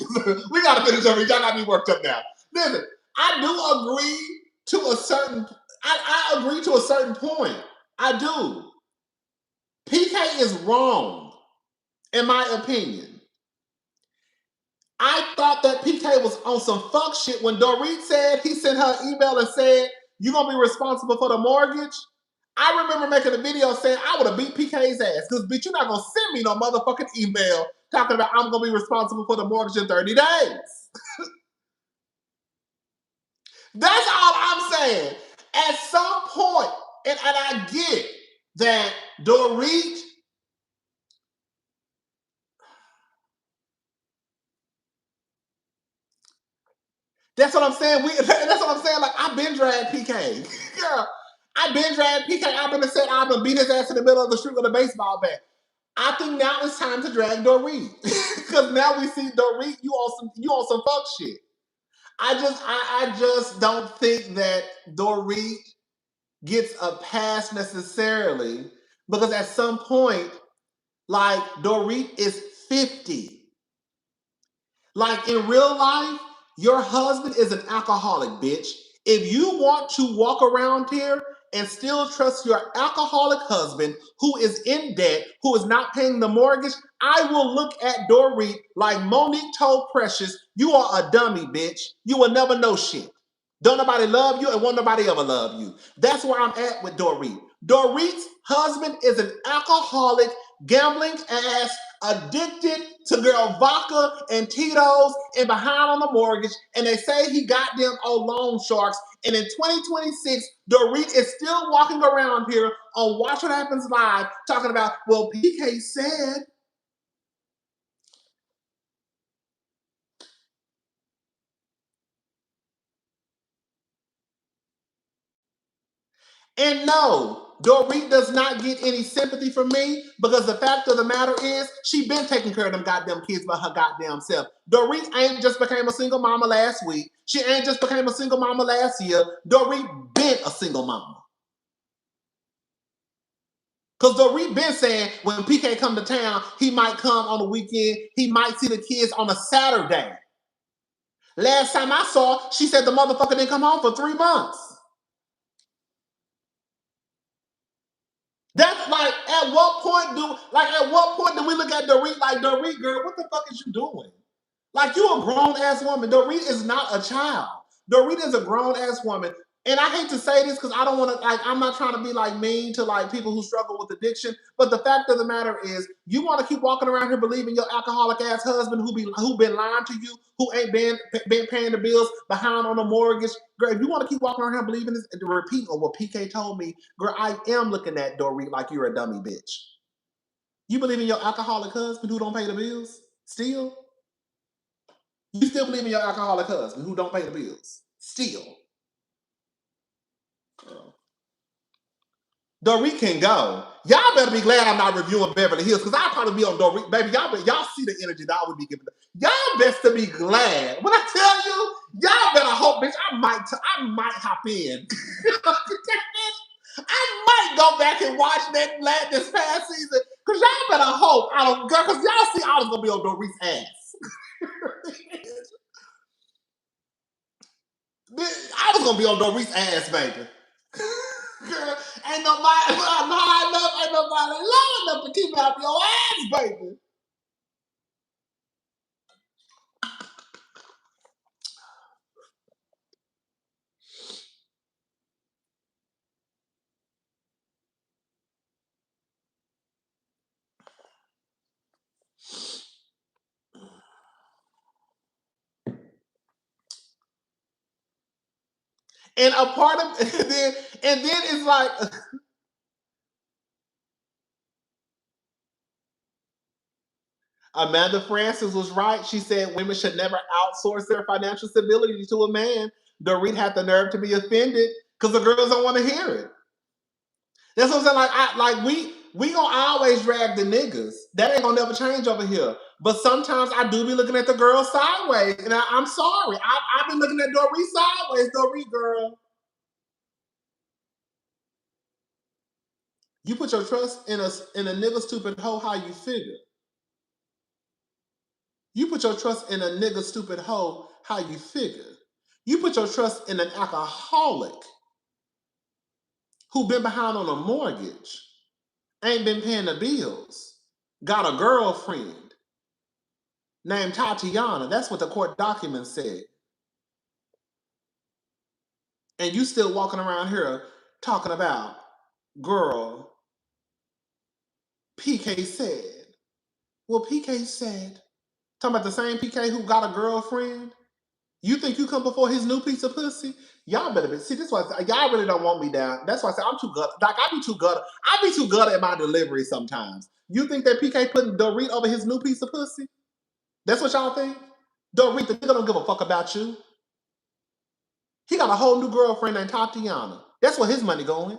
S1: We gotta finish the week. Y'all got me worked up now. Listen, I do agree to a certain. I agree to a certain point. I do. PK is wrong, in my opinion. I thought that PK was on some fuck shit when Dorit said he sent her an email and said, "You gonna be responsible for the mortgage?" I remember making a video saying I would have beat PK's ass because, bitch, you're not gonna send me no motherfucking email talking about I'm gonna be responsible for the mortgage in 30 days. That's all I'm saying. At some point, and I get that Dorit. That's what I'm saying. That's what I'm saying. Like, I've been dragged PK. Girl, I've been dragged PK. I've been said I've been beat his ass in the middle of the street with a baseball bat. I think now it's time to drag Dorit. Because now we see Dorit, you on some fuck shit. I just don't think that Dorit gets a pass necessarily. Because at some point, like, Dorit is 50. Like, in real life, your husband is an alcoholic, bitch. If you want to walk around here and still trust your alcoholic husband who is in debt, who is not paying the mortgage, I will look at Dorit like Monique told Precious, you are a dummy, bitch. You will never know shit. Don't nobody love you and won't nobody ever love you. That's where I'm at with Dorit. Dorit's husband is an alcoholic, gambling ass, addicted to girl vodka and Tito's and behind on the mortgage. And they say he got them on loan sharks. And in 2026, Dorit is still walking around here on Watch What Happens Live talking about, well, PK said. And no, Dorit does not get any sympathy from me because the fact of the matter is she been taking care of them goddamn kids by her goddamn self. Dorit ain't just became a single mama last week. She ain't just became a single mama last year. Dorit been a single mama. Because Dorit been saying when PK come to town, he might come on the weekend. He might see the kids on a Saturday. Last time I saw, she said the motherfucker didn't come home for 3 months. That's like, at what point do we look at Dorit like, Dorit, girl, what the fuck is you doing? Like, you a grown ass woman. Dorit is not a child. Dorit is a grown ass woman. And I hate to say this because I don't want to, like, I'm not trying to be like mean to like people who struggle with addiction. But the fact of the matter is, you want to keep walking around here believing your alcoholic ass husband who been lying to you, who ain't been paying the bills, behind on the mortgage. Girl, if you want to keep walking around here believing this, repeat on what PK told me, girl, I am looking at Dorit like you're a dummy bitch. You believe in your alcoholic husband who don't pay the bills? Still? You still believe in your alcoholic husband who don't pay the bills? Still. Dorit can go. Y'all better be glad I'm not reviewing Beverly Hills because I'll probably be on Dorit. Baby, y'all see the energy that I would be giving. Y'all best to be glad. When I tell you, y'all better hope, bitch, I might hop in. I might go back and watch this past season because y'all better hope I don't go because y'all see I was gonna be on Dorit's ass. I was gonna be on Dorit's ass, baby. Girl, ain't nobody low enough to keep out your ass, baby. And a part of and then it's like Amanda Francis was right. She said women should never outsource their financial stability to a man. Dorit had the nerve to be offended because the girls don't want to hear it. That's what I'm saying. We gonna always drag the niggas. That ain't gonna never change over here. But sometimes I do be looking at the girl sideways, and I'm sorry. I've been looking at Dorit sideways. Dorit, girl, you put your trust in a nigga stupid hoe. How you figure? You put your trust in a nigga stupid hoe. How you figure? You put your trust in an alcoholic who been behind on a mortgage, ain't been paying the bills, got a girlfriend named Tatiana. That's what the court documents said. And you still walking around here talking about, girl, PK said. Well, PK said, talking about the same PK who got a girlfriend. You think you come before his new piece of pussy? Y'all better be. See, this why y'all really don't want me down. That's why I say I'm too gutter. Like, I be too gutter. I be too gutter at my delivery sometimes. You think that PK putting Dorit over his new piece of pussy? That's what y'all think? Dorit, the nigga don't give a fuck about you. He got a whole new girlfriend named Tatiana. That's where his money going.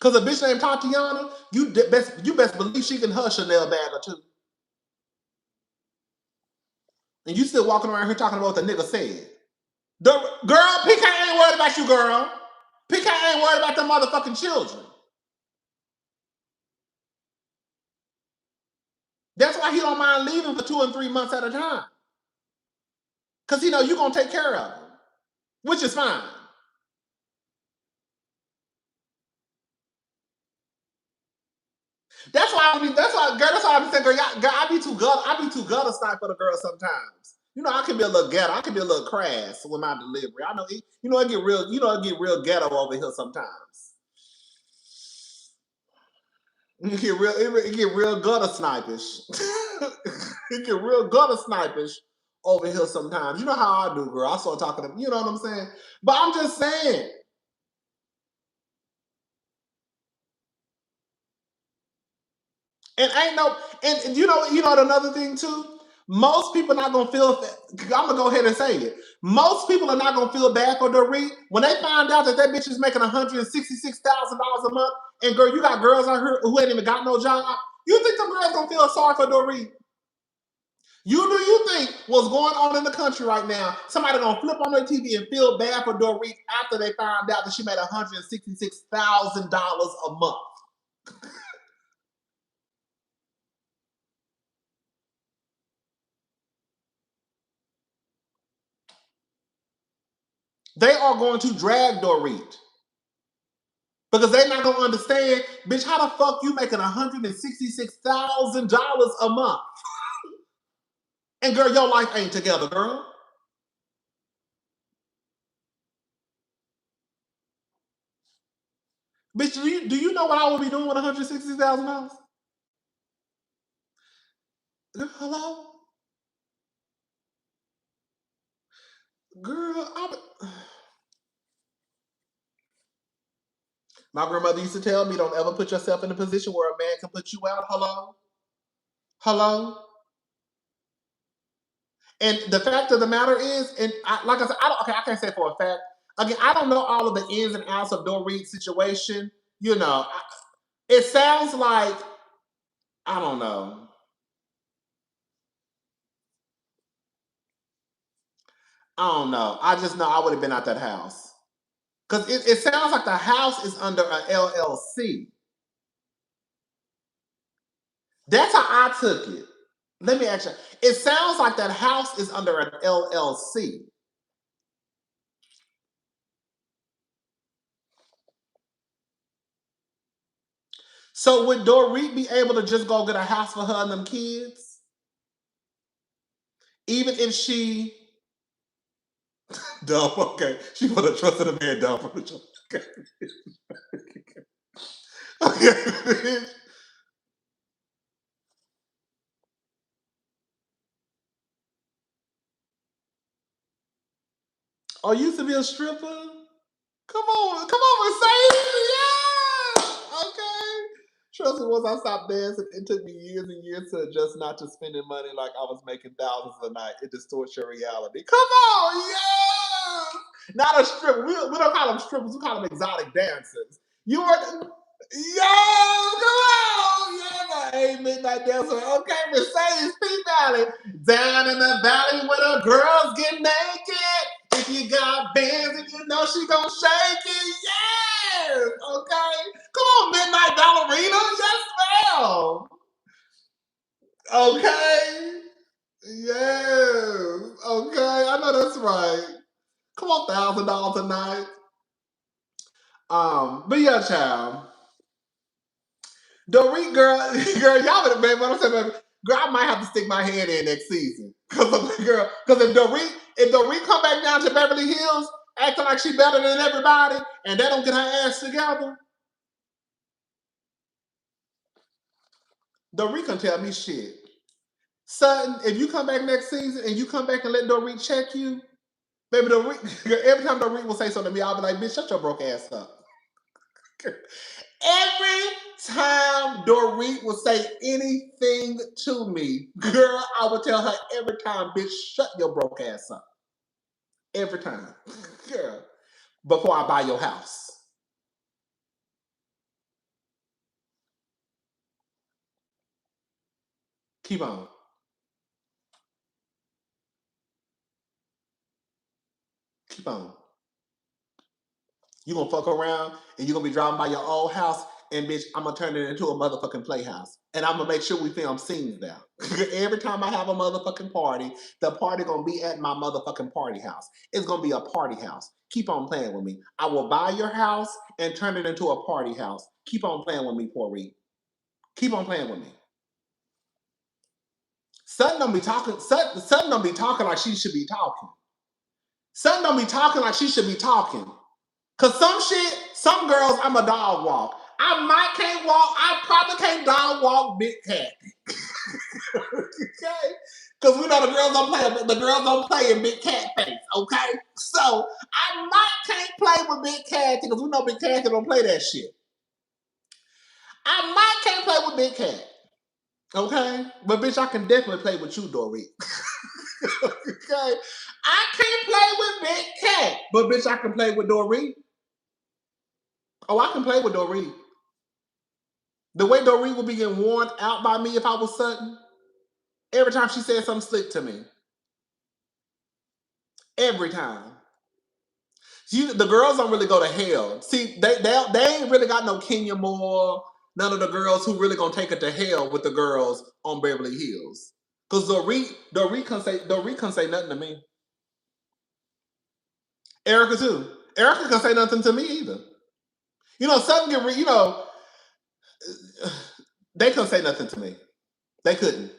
S1: Cause a bitch named Tatiana, you best believe she can hush Chanel bag or two. And you still walking around here talking about what the nigga said. The girl, PK ain't worried about you, girl. PK ain't worried about the motherfucking children. That's why he don't mind leaving for 2 and 3 months at a time. Cause he know you gonna take care of him, which is fine. That's why I'm saying, girl, I be too gutter snipe for the girl sometimes. You know, I can be a little ghetto. I can be a little crass with my delivery. I know, it get real ghetto over here sometimes. It get real gutter snipish. It get real gutter snipish over here sometimes. You know how I do, girl. I start talking to, you know what I'm saying? But I'm just saying. And ain't no, and you know another thing too. Most people not gonna feel. I'm gonna go ahead and say it. Most people are not gonna feel bad for Dorit when they find out that bitch is making $166,000 a month. And girl, you got girls out here who ain't even got no job. You think them girls gonna feel sorry for Dorit? You think what's going on in the country right now? Somebody gonna flip on their TV and feel bad for Dorit after they found out that she made $166,000 a month? They are going to drag Dorit. Because they're not gonna understand, bitch, how the fuck you making $166,000 a month? And girl, your life ain't together, girl. Bitch, do you know what I would be doing with $160,000? Hello? Girl, my grandmother used to tell me, don't ever put yourself in a position where a man can put you out. Hello? Hello? And the fact of the matter is, and like I said, I can't say for a fact. Again, I don't know all of the ins and outs of Dorit's situation. You know, it sounds like, I don't know. I don't know. I just know I would have been at that house. Because it sounds like the house is under an LLC. That's how I took it. Let me ask you. It sounds like that house is under an LLC. So would Dorit be able to just go get a house for her and them kids? Even if she dumb, okay. She put a trust in a man dumb for the trust. Okay. Okay. Oh, you used to be a stripper? Come on, Mercedes. Yeah. Okay. Trust me, once I stopped dancing, it took me years and years to adjust not to spending money like I was making thousands a night. It distorts your reality. Come on, yeah. Not a stripper. We don't call them strippers. We call them exotic dancers. You were, yeah, come on, yeah, hey, midnight dancer. Okay, Mercedes P Valley, down in the valley where the girls get naked. If you got bands and you know she gonna shake it, yes, okay. Come on, midnight ballerina, yes, ma'am. Okay, yes, okay. I know that's right. Come on, $1,000 a night. But yeah, child. Dorit, girl, girl, y'all would have made what I'm saying, baby. Girl, I might have to stick my head in next season. Cause girl, because if Dorit come back down to Beverly Hills acting like she better than everybody and they don't get her ass together, Dorit can tell me shit. Sutton, if you come back next season and you come back and let Dorit check you, baby, Dorit, every time Dorit will say something to me, I'll be like, bitch, shut your broke ass up. Every time Dorit would say anything to me, girl, I would tell her every time, bitch, shut your broke ass up. Every time. Girl. Before I buy your house. Keep on. Keep on. You gonna fuck around and you gonna be driving by your old house and bitch, I'm gonna turn it into a motherfucking playhouse. And I'm gonna make sure we film scenes there. Every time I have a motherfucking party, the party gonna be at my motherfucking party house. It's gonna be a party house. Keep on playing with me. I will buy your house and turn it into a party house. Keep on playing with me, Pori. Keep on playing with me. Sutton don't be talking. Sutton don't be talking like she should be talking. Sutton don't be talking like she should be talking. Cause some girls, I'm a dog walk. I probably can't dog walk Big Cat. Okay? Cause we know the girls don't play in Big Cat face, okay? So I might can't play with Big Cat because we know Big Cat don't play that shit. I might can't play with Big Cat. Okay? But bitch, I can definitely play with you, Dorit. Okay? I can't play with Big Cat. But bitch, I can play with Dorit. Oh, I can play with Dorit. The way Dorit would be getting worn out by me if I was Sutton, every time she said something slick to me. Every time. The girls don't really go to hell. See, they ain't really got no Kenya Moore, none of the girls who really gonna take it to hell with the girls on Beverly Hills. Cause Dorit can't say nothing to me. Erica too. Erica can't say nothing to me either. You know, Sutton get they couldn't say nothing to me. They couldn't.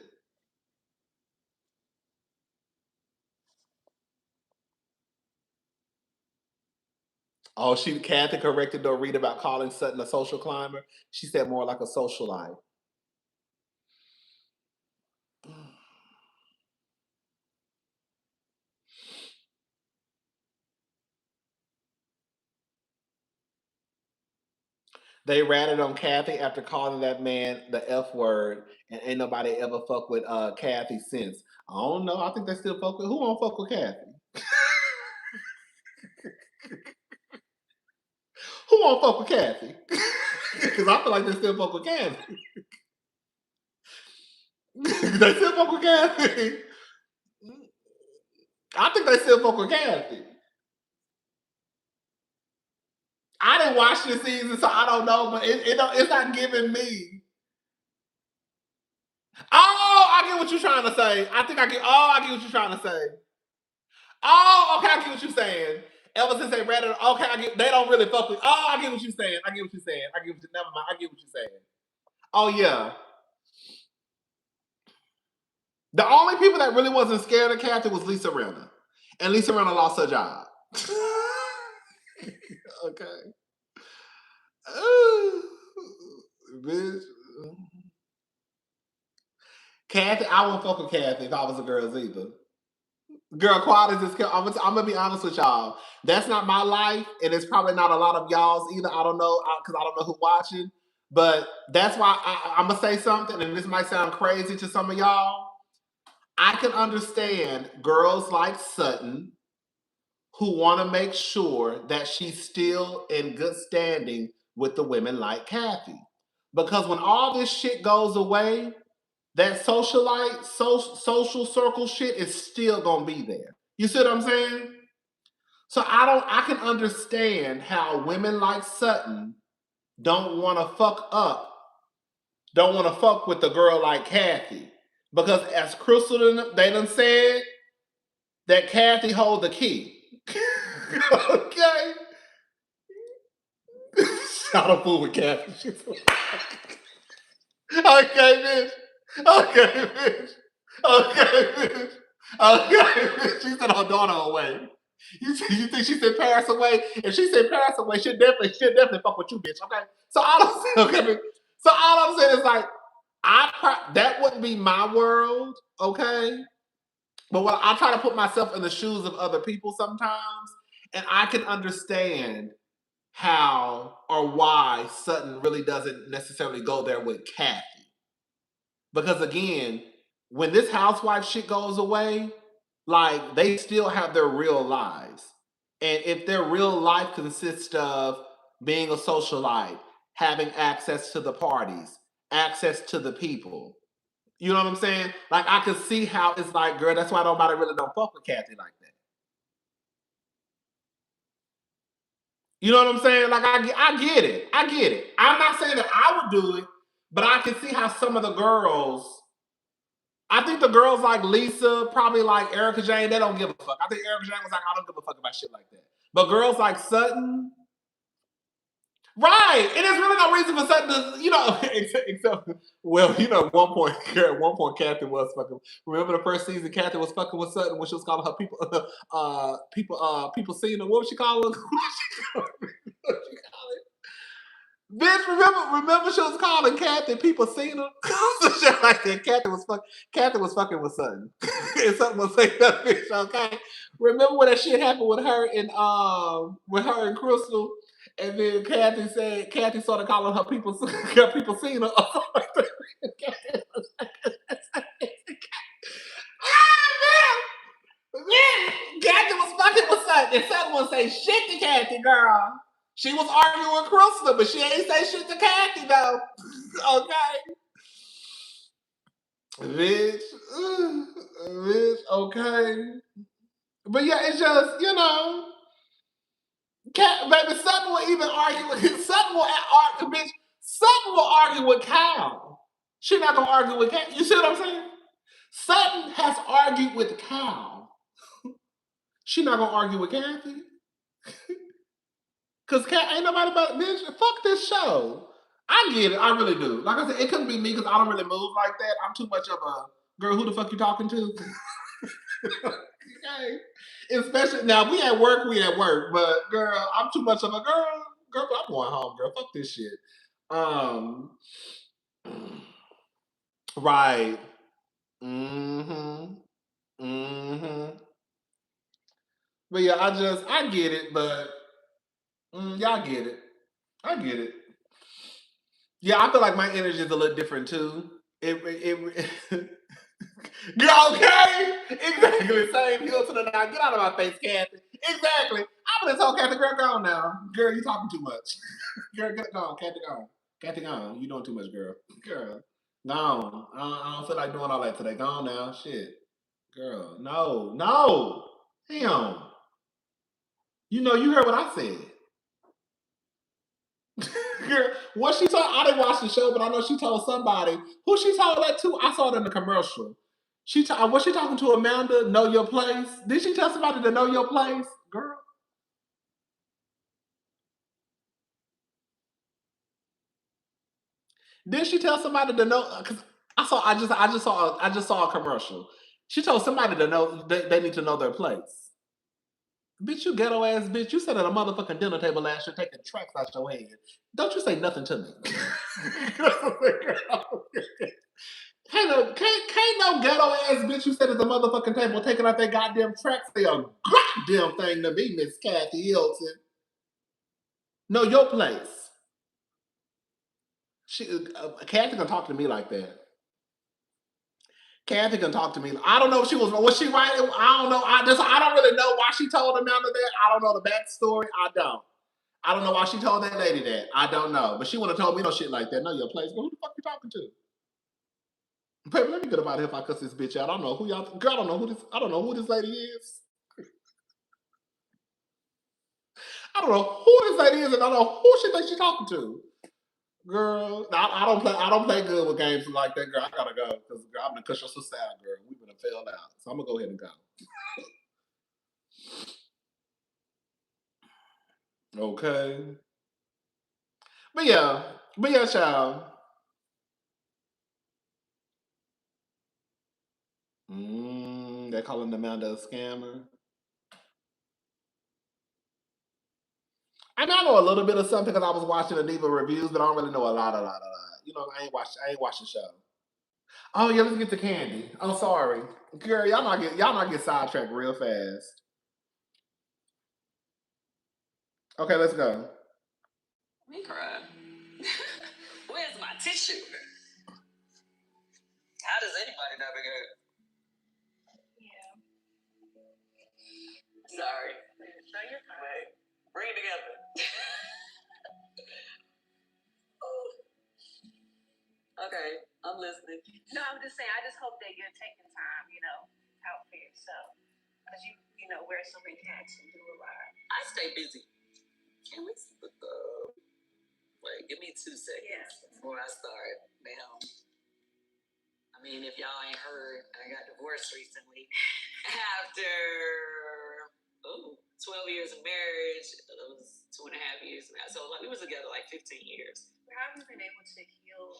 S1: Oh, Kathy corrected Dorit about calling Sutton a social climber. She said more like a socialite. They ratted on Kathy after calling that man the F word, and ain't nobody ever fuck with Kathy since. I don't know. I think they still fuck with who won't fuck with Kathy? Who won't fuck with Kathy? Because I feel like they still fuck with Kathy. They still fuck with Kathy. I think they still fuck with Kathy. I didn't watch this season, so I don't know, but it's not giving me. Oh, I get what you're trying to say. I think I get. Oh, I get what you're trying to say. Oh, okay, I get what you're saying. Ever since they read it, okay, I get. They don't really fuck with. Oh, I get what you're saying. I get what you're saying. I get what you. Never mind. I get what you're saying. Oh yeah. The only people that really wasn't scared of Kathy was Lisa Rinna, and Lisa Rinna lost her job. Okay. Bitch. Kathy, I won't fuck with Kathy if I was a girl either. Girl, quiet as this. I'm gonna be honest with y'all. That's not my life, and it's probably not a lot of y'all's either. I don't know because I don't know who's watching, but that's why I'm gonna say something, and this might sound crazy to some of y'all. I can understand girls like Sutton who want to make sure that she's still in good standing with the women like Kathy, because when all this shit goes away, that social circle shit is still gonna be there. You see what I'm saying? So I can understand how women like Sutton don't want to don't want to fuck with a girl like Kathy. Because as Crystal they done said that Kathy hold the key. Okay. Shout out fool with Kathy. Okay, bitch. Okay, bitch. Okay, bitch. Okay, bitch. She said her daughter away. You think she said Paris away? If she said Paris away, she'll definitely fuck with you, bitch. Okay. So all I'm saying, okay. So all I'm saying is like, that wouldn't be my world, okay. But when I try to put myself in the shoes of other people sometimes, and I can understand how or why Sutton really doesn't necessarily go there with Kathy. Because again, when this housewife shit goes away, like they still have their real lives. And if their real life consists of being a socialite, having access to the parties, access to the people, you know what I'm saying? Like I could see how it's like, girl, that's why nobody really don't fuck with Kathy like that. You know what I'm saying? Like I get it. I get it. I'm not saying that I would do it, but I can see how some of the girls. I think the girls like Lisa, probably like Erica Jane, they don't give a fuck. I think Erica Jane was like, I don't give a fuck about shit like that. But girls like Sutton, right? And there's really no reason for Sutton to, except well, at one point, Kathy was fucking. Remember the first season, Kathy was fucking with Sutton when she was calling her people, people seeing her. What was she calling? Bitch, remember she was calling Kathy people seen her? Shit like that. Kathy was fucking with Sutton. And Sutton was saying that bitch, okay? Remember when that shit happened with her and Crystal? And then Kathy started calling her people seen her. say shit to Kathy, girl. She was arguing with Crystal, but she ain't say shit to Kathy, though. Okay? Bitch. Bitch, okay. But yeah, it's just, you know, baby, Sutton will even argue with Sutton will argue, bitch. Sutton will argue with Cal. She not gonna argue with Cal. You see what I'm saying? Sutton has argued with Cal. She not gonna argue with Kathy. Cause Cal ain't nobody but bitch. Fuck this show. I get it. I really do. Like I said, it couldn't be me because I don't really move like that. I'm too much of a girl. Who the fuck you talking to? Okay. Especially now, we at work, but girl, I'm too much of a girl. Girl, I'm going home, girl. Fuck this shit. Right. Mm-hmm. Mm-hmm. But yeah, I get it, but y'all get it. I get it. Yeah, I feel like my energy is a little different too. Girl, okay? Exactly. Same hill to the night. Get out of my face, Kathy. Exactly. I'm gonna tell Kathy, girl, go on now. Girl, you talking too much. Girl, get on. Kathy, go on. Kathy, go on. You doing too much, girl. Girl, go on. I don't feel like doing all that today. Go on now. Shit. Girl, no. No. Damn. You know, you heard what I said. Girl, what she told, I didn't watch the show, but I know she told somebody. Who she told that to? I saw it in the commercial. Was she talking to Amanda? Know your place? Did she tell somebody to know your place, girl? Did she tell somebody to know? Because I just saw a commercial. She told somebody to know they need to know their place. Bitch, you ghetto ass bitch. You sat at a motherfucking dinner table last year taking tracks out your head. Don't you say nothing to me. Can't no ghetto ass bitch who sat at the motherfucking table taking out their goddamn tracks say a goddamn thing to me, Miss Kathy Hilton. Know your place. Kathy can talk to me like that. Kathy can talk to me. I don't know if was she right? I don't know. I don't really know why she told Amanda that. I don't know the backstory. I don't. I don't know why she told that lady that. I don't know. But she would have told me no shit like that. Know your place. But who the fuck you talking to? Baby, let me get up out of here if I cuss this bitch out. I don't know who y'all. Girl, I don't know who this lady is. I don't know who this lady is, and I don't know who she thinks she's talking to. Girl, I don't play. I don't play good with games like that. Girl, I gotta go because I'm gonna cuss your sister out, girl. We gonna fail out, so I'm gonna go ahead and go. Okay, but yeah, child. They're calling Amanda a scammer. I mean, I know a little bit of something because I was watching the Diva reviews, but I don't really know a lot. You know, I ain't watched the show. Oh yeah, let's get to Kandi. I'm sorry, girl. Y'all not get sidetracked real fast. Okay, let's go.
S2: Me cry. Where's my tissue? How does anybody navigate? Yeah. Sorry. No, you're fine. Wait. Bring it together. Okay, I'm listening. No, I'm just saying, I just hope that you're taking time, out for yourself. Because you wear so many hats and do a lot. I stay busy. Can we split the... Wait, give me 2 seconds before I start. Now, I mean, if y'all ain't heard, I got divorced recently. After 12 years of marriage, it was 2.5 years now. So we was together like 15 years. How have you been able to heal,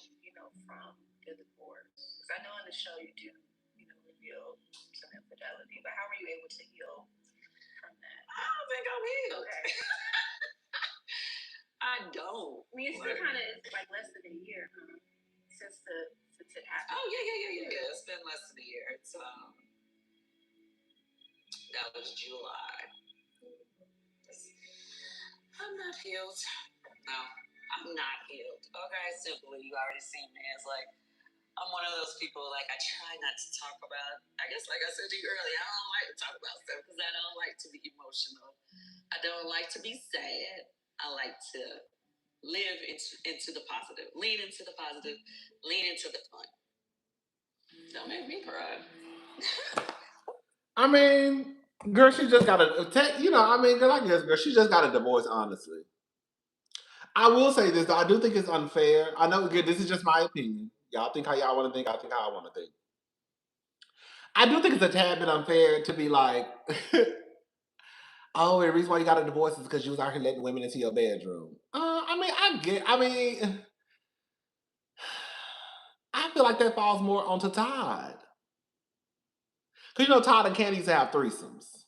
S2: from the divorce? Because I know in the show you do, reveal some infidelity, but how were you able to heal from that? I don't think I'm healed. Okay. I don't. I mean, it's still kind of like less than a year, since it happened. Oh yeah. It's been less than a year. It's that was July. I'm not healed. No, I'm not healed. Okay, simply, you already seen me as like, I'm one of those people, like, I try not to talk about, I guess, like I said to you earlier, I don't like to talk about stuff because I don't like to be emotional. I don't like to be sad. I like to live into the positive, lean into the positive, lean into the fun. Don't make me cry.
S1: I mean, girl, she just got a, you know, I mean, girl, I guess, girl, she just got a divorce, honestly. I will say this, though, I do think it's unfair. I know, again, this is just my opinion. Y'all think how y'all want to think, I think how I want to think. I do think it's a tad bit unfair to be like, oh, the reason why you got a divorce is because you was out here letting women into your bedroom. I feel like that falls more onto Todd. Because, you know, Todd and Kandi used to have threesomes.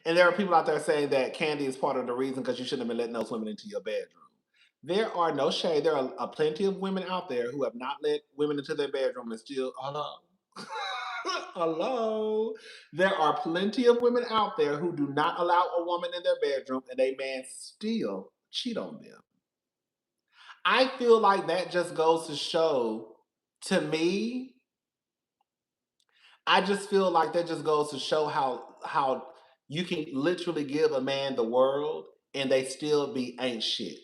S1: And there are people out there saying that Kandi is part of the reason because you shouldn't have been letting those women into your bedroom. There are no shade. There are plenty of women out there who have not let women into their bedroom and still, hello. Hello. There are plenty of women out there who do not allow a woman in their bedroom and a man still cheat on them. I feel like that just goes to show, to me, I just feel like that just goes to show how you can literally give a man the world and they still be ain't shit.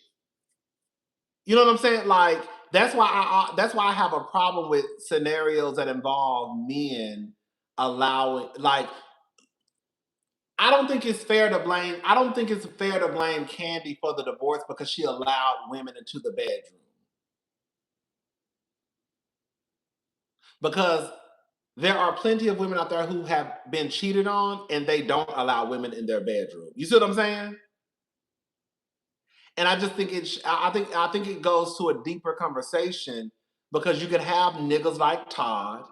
S1: You know what I'm saying? Like that's why I have a problem with scenarios that involve men allowing, like, I don't think it's fair to blame Kandi for the divorce because she allowed women into the bedroom. Because there are plenty of women out there who have been cheated on and they don't allow women in their bedroom. You see what I'm saying? And I just think I think it goes to a deeper conversation because you could have niggas like Todd,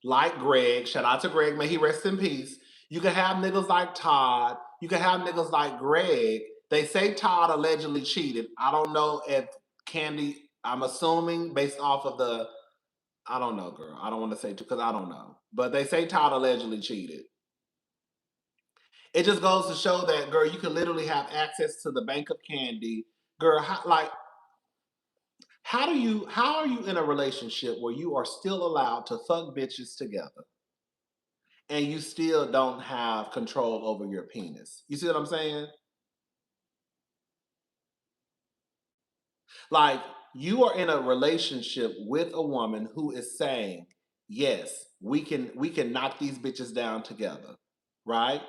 S1: like Greg. Shout out to Greg, may he rest in peace. You could have niggas like Todd. You could have niggas like Greg. They say Todd allegedly cheated. I don't know if Kandi. I'm assuming based off of the. I don't know, girl. I don't want to say because I don't know. But they say Todd allegedly cheated. It just goes to show that, girl, you can literally have access to the bank of Kandi. Girl, how are you in a relationship where you are still allowed to fuck bitches together and you still don't have control over your penis? You see what I'm saying? Like, you are in a relationship with a woman who is saying, yes, we can knock these bitches down together, right?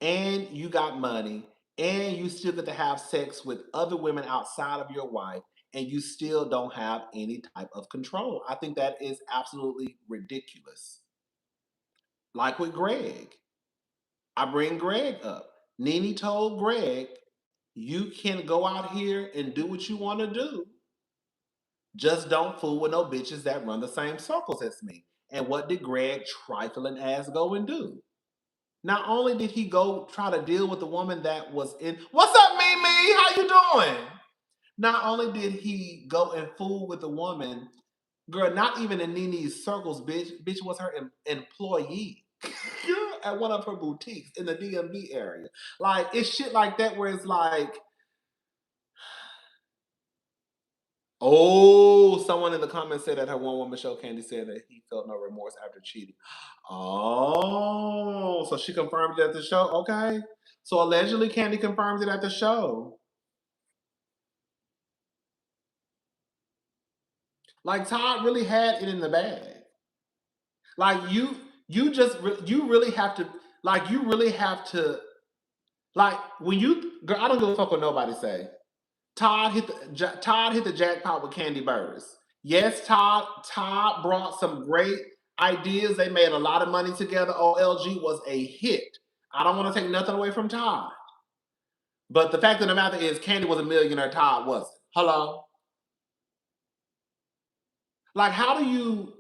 S1: And you got money, and you still get to have sex with other women outside of your wife, and you still don't have any type of control. I think that is absolutely ridiculous. Like with Greg, I bring Greg up. Nene told Greg, you can go out here and do what you want to do. Just don't fool with no bitches that run the same circles as me. And what did Greg trifling ass go and do? Not only did he go try to deal with the woman that was in, what's up, Mimi? How you doing? Not only did he go and fool with the woman, girl, not even in Nene's circles, bitch. Bitch was her employee at one of her boutiques in the DMV area. Like, it's shit like that where it's like, oh, someone in the comments said that her one woman show Kandi said that he felt no remorse after cheating. Oh, so she confirmed it at the show? Okay. So allegedly Kandi confirmed it at the show. Like Todd really had it in the bag. Like you really have to, like you really have to, like when you, girl, I don't give a fuck what nobody say. Todd hit the jackpot with Kandi Burruss. Yes, Todd brought some great ideas. They made a lot of money together. OLG was a hit. I don't want to take nothing away from Todd. But the fact of the matter is Kandi was a millionaire, Todd wasn't. Hello? Like how do you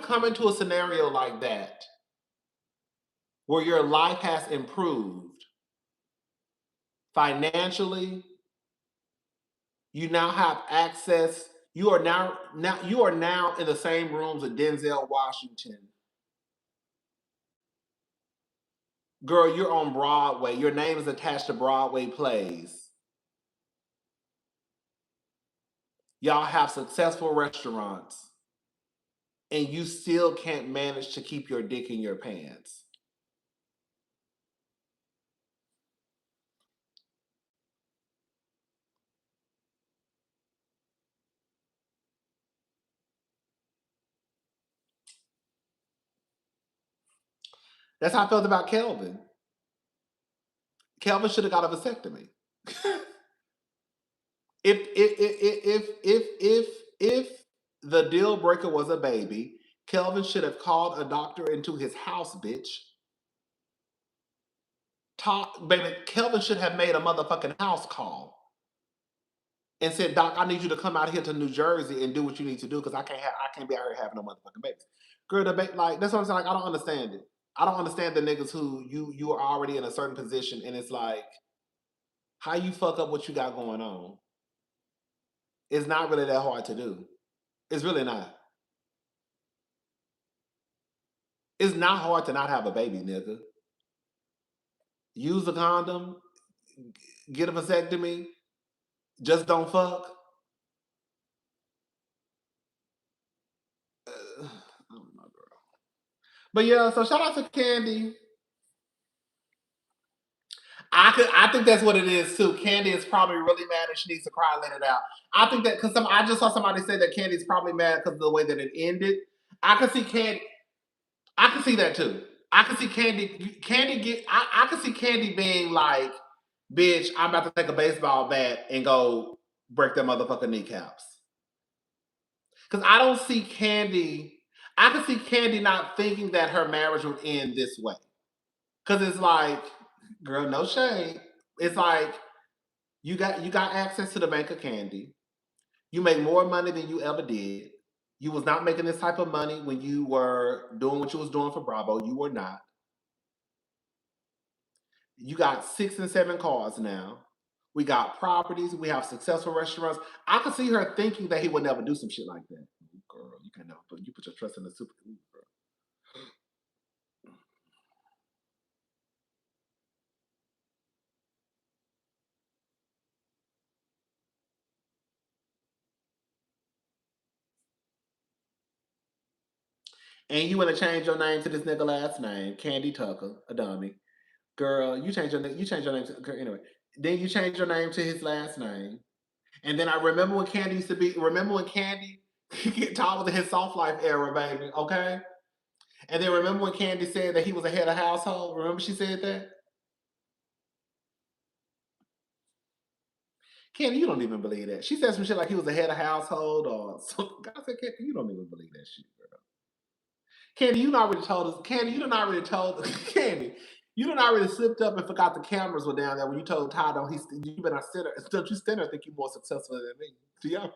S1: come into a scenario like that where your life has improved financially? You now have access. You are now in the same rooms with Denzel Washington. Girl, you're on Broadway. Your name is attached to Broadway plays. Y'all have successful restaurants, and you still can't manage to keep your dick in your pants. That's how I felt about Kelvin. Kelvin should have got a vasectomy. If the deal breaker was a baby, Kelvin should have called a doctor into his house, bitch. Baby, Kelvin should have made a motherfucking house call and said, "Doc, I need you to come out here to New Jersey and do what you need to do because I can't be out here having no motherfucking babies." Girl, like that's what I'm saying. Like, I don't understand it. I don't understand the niggas who you are already in a certain position and it's like, how you fuck up what you got going on? It's not really that hard to do. It's really not. It's not hard to not have a baby, nigga. Use a condom, get a vasectomy, just don't fuck. I don't know, girl. But yeah, so shout out to Kandi. I think that's what it is too. Kandi is probably really mad and she needs to cry and let it out. I think that because I just saw somebody say that Candy's probably mad because of the way that it ended. I can see Kandi. I can see that too. I can see Kandi. I can see Kandi being like, "Bitch, I'm about to take a baseball bat and go break their motherfucking kneecaps." Because I don't see Kandi. I can see Kandi not thinking that her marriage would end this way. Because it's like, girl, no shade. It's like you got access to the bank of Kandi. You make more money than you ever did. You was not making this type of money when you were doing what you was doing for Bravo. You were not. You got 6 and 7 cars now. We got properties. We have successful restaurants. I could see her thinking that he would never do some shit like that. Girl, you can never put your trust in the super. Girl. And you want to change your name to this nigga last name, Kandi Tucker, a dummy. Girl, you change your name to girl, anyway. Then you change your name to his last name. And then I remember when Kandi used to be. Remember when Kandi Todd was in his soft life era, baby. Okay. And then remember when Kandi said that he was a head of household. Remember she said that. Kandi, you don't even believe that. She said some shit like he was a head of household or something. I said, Kandi, you don't even believe that shit, girl. Kandi, you already told us. Kandi, you done already told Kandi. You done already slipped up and forgot the cameras were down there when you told Todd, don't you better sit there. Don't you stand there and think you're more successful than me? Do y'all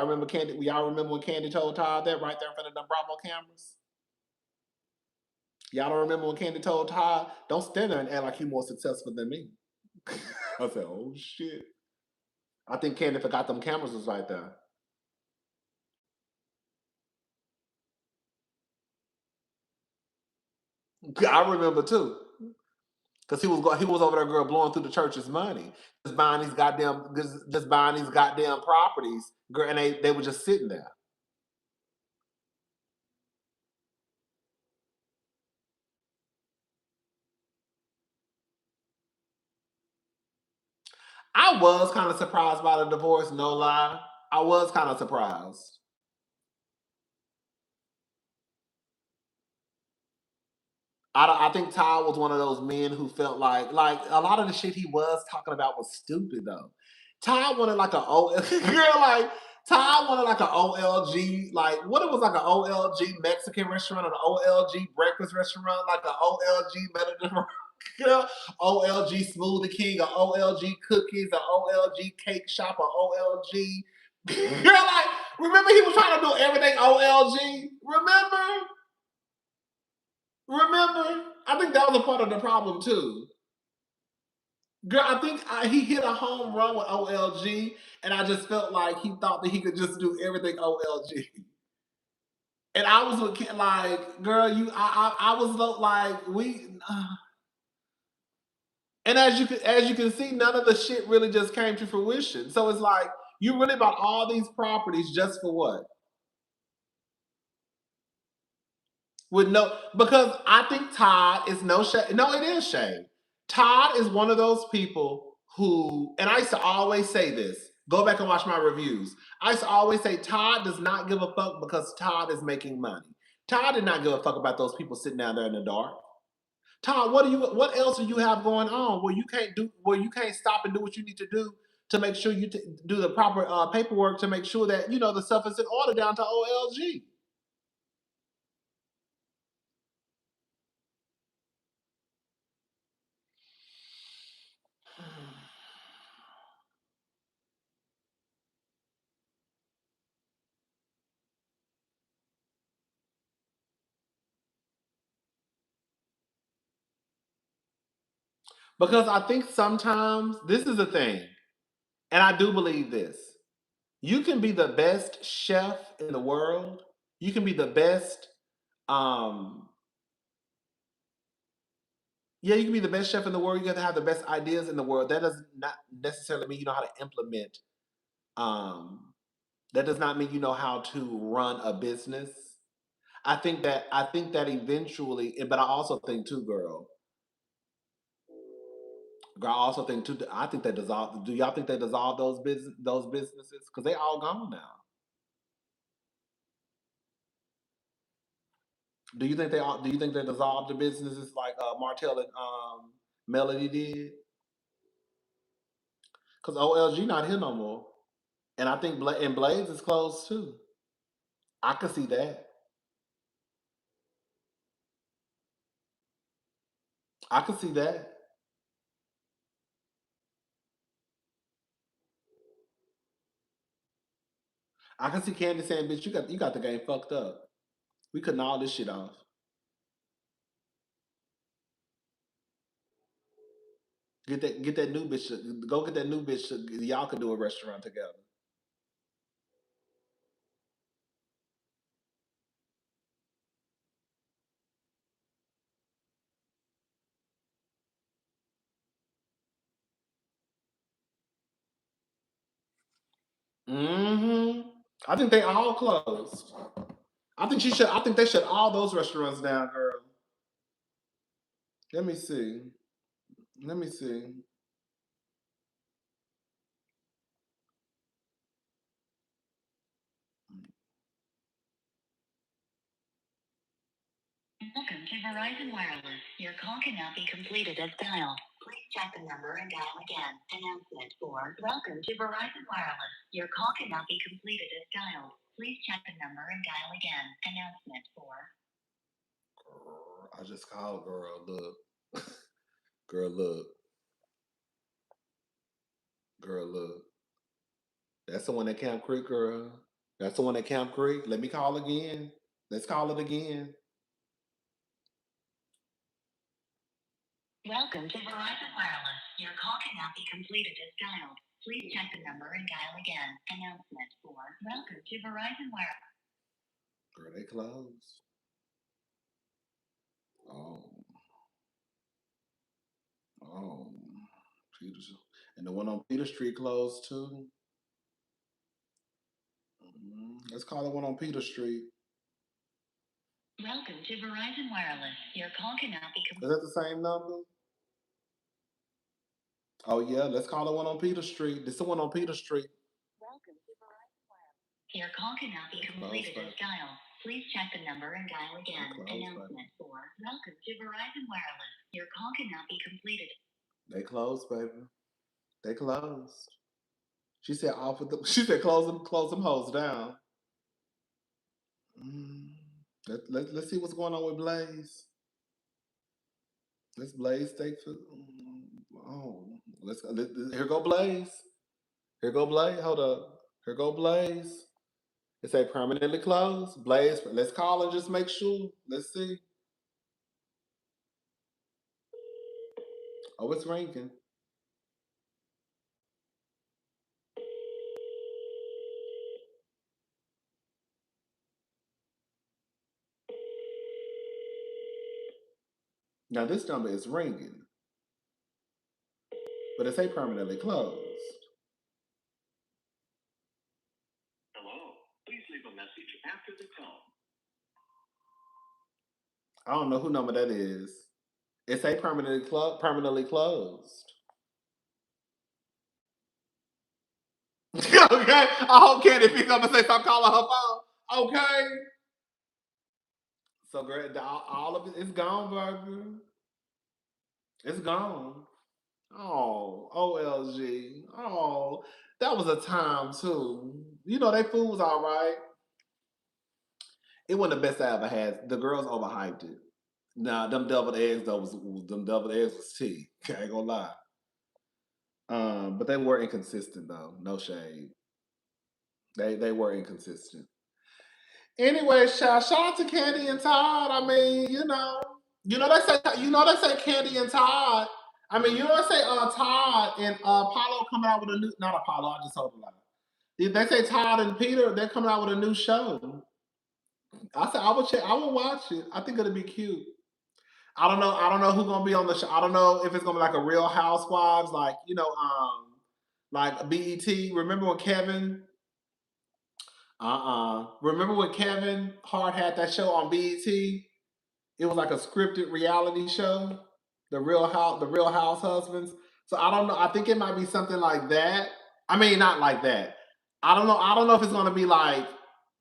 S1: remember Kandi? Y'all remember when Kandi told Todd that right there in front of the Bravo cameras? Y'all don't remember when Kandi told Todd, don't stand there and act like you're more successful than me? I said, oh shit. I think Kandi forgot them cameras was right there. I remember too. Cause he was over there, girl, blowing through the church's money, just buying these goddamn properties, girl, and they were just sitting there. I was kind of surprised by the divorce, no lie. I was kind of surprised. I think Ty was one of those men who felt like a lot of the shit he was talking about was stupid though. Ty wanted like a O girl like Ty wanted like an OLG like what it was like an OLG Mexican restaurant or an OLG breakfast restaurant like an OLG Mediterranean girl OLG Smoothie King or OLG cookies or OLG cake shop or OLG girl like remember he was trying to do everything OLG remember. Remember? I think that was a part of the problem too. Girl, I think he hit a home run with OLG, and I just felt like he thought that he could just do everything OLG. And I was like, girl, I was like, and as you can see, none of the shit really just came to fruition. So it's like you really bought all these properties just for what? With no, because I think Todd is no shade. No, it is shade. Todd is one of those people who, and I used to always say this. Go back and watch my reviews. I used to always say Todd does not give a fuck because Todd is making money. Todd did not give a fuck about those people sitting down there in the dark. Tom, what else do you have going on where you can't stop and do what you need to do to make sure you do the proper paperwork to make sure that the stuff is in order down to OLG. Because I think sometimes this is the thing, and I do believe this. You can be the best chef in the world. You can be the best um yeah, you can be the best chef in the world. You got to have the best ideas in the world. That does not necessarily mean you know how to implement. Um, that does not mean you know how to run a business. I think that eventually, but I also think too, girl, I also think too. I think they dissolve. Do y'all think they dissolve those businesses because they all gone now? Do you think they dissolved the businesses like Martell and Melody did? Because OLG not here no more, and I think and Blaze is closed too. I could see that. I could see that. I can see Candy saying, "Bitch, you got the game fucked up. We cutting all this shit off. Get that new bitch. Go get that new bitch. Y'all could do a restaurant together." Hmm. I think they all closed. I think she should. I think they shut all those restaurants down, girl. Let me see. Let me see.
S2: Welcome to Verizon Wireless. Your call cannot be completed as dialed. Please check the number and dial again. Announcement for Welcome to Verizon Wireless. Your call cannot be completed as dialed. Please check the number and dial again. Announcement for
S1: Girl, I just called, girl. Look, girl, look, girl, look. That's the one at Camp Creek, girl. That's the one at Camp Creek. Let me call again. Let's call it again.
S2: Welcome to Verizon Wireless. Your call cannot be completed as dialed. Please check the number and dial again. Announcement for Welcome to Verizon Wireless.
S1: Girl, they closed. Oh, oh, Peter, and the one on Peter Street closed too. Let's call the one on Peter Street.
S2: Welcome to Verizon Wireless. Your call cannot be
S1: Is that the same number? Oh yeah, let's call the one on Peter Street. This is the one on Peter Street.
S2: Welcome to Verizon Wireless. Your call cannot be completed as dialed. Please check the number and dial again. Announcement for Welcome to Verizon Wireless. Your call cannot be completed.
S1: They closed, baby. They closed. She said off with them. She said close them hoes down. Mm. Let's see what's going on with Blaze. Let's Blaze take for. Oh, here go Blaze. Here go Blaze. Hold up. Here go Blaze. It say permanently closed. Blaze. Let's call and just make sure. Let's see. Oh, it's ringing. Now this number is ringing, but it say permanently closed.
S2: Hello. Please leave a message after the tone.
S1: I don't know who number that is. It say permanently closed. Okay. I hope Kandi pick up and say stop calling her phone. Okay. So great. All of it is gone, baby. It's gone. Oh, OLG. Oh, that was a time too. You know, they food was all right. It wasn't the best I ever had. The girls overhyped it. Nah, them deviled eggs though them deviled eggs was tea. I ain't gonna lie. But they were inconsistent though. No shade. They were inconsistent. Anyway, shout out to Kandi and Todd. I mean, they say Kandi and Todd. I mean, they say Todd and Apollo coming out with a new, not Apollo. I just told a lie. They say Todd and Peter, they're coming out with a new show. I said I would check. I will watch it. I think it'll be cute. I don't know. I don't know who's gonna be on the show. I don't know if it's gonna be like a Real Housewives, like like BET. Remember when Kevin? Remember when Kevin Hart had that show on BET? It was like a scripted reality show, the Real House Husbands. So I don't know. I think it might be something like that. I mean, not like that. I don't know. I don't know if it's gonna be like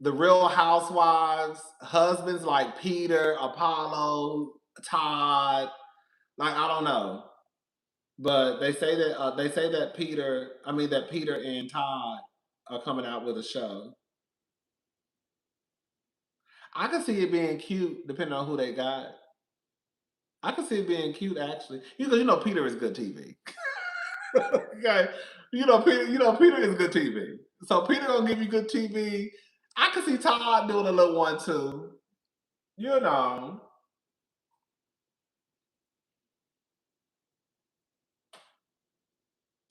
S1: the Real Housewives husbands, like Peter, Apollo, Todd. Like I don't know, but they say that Peter and Todd are coming out with a show. I can see it being cute depending on who they got. I can see it being cute actually. Peter is good TV. Okay. Peter is good TV. So Peter gonna give you good TV. I can see Todd doing a little one too. You know.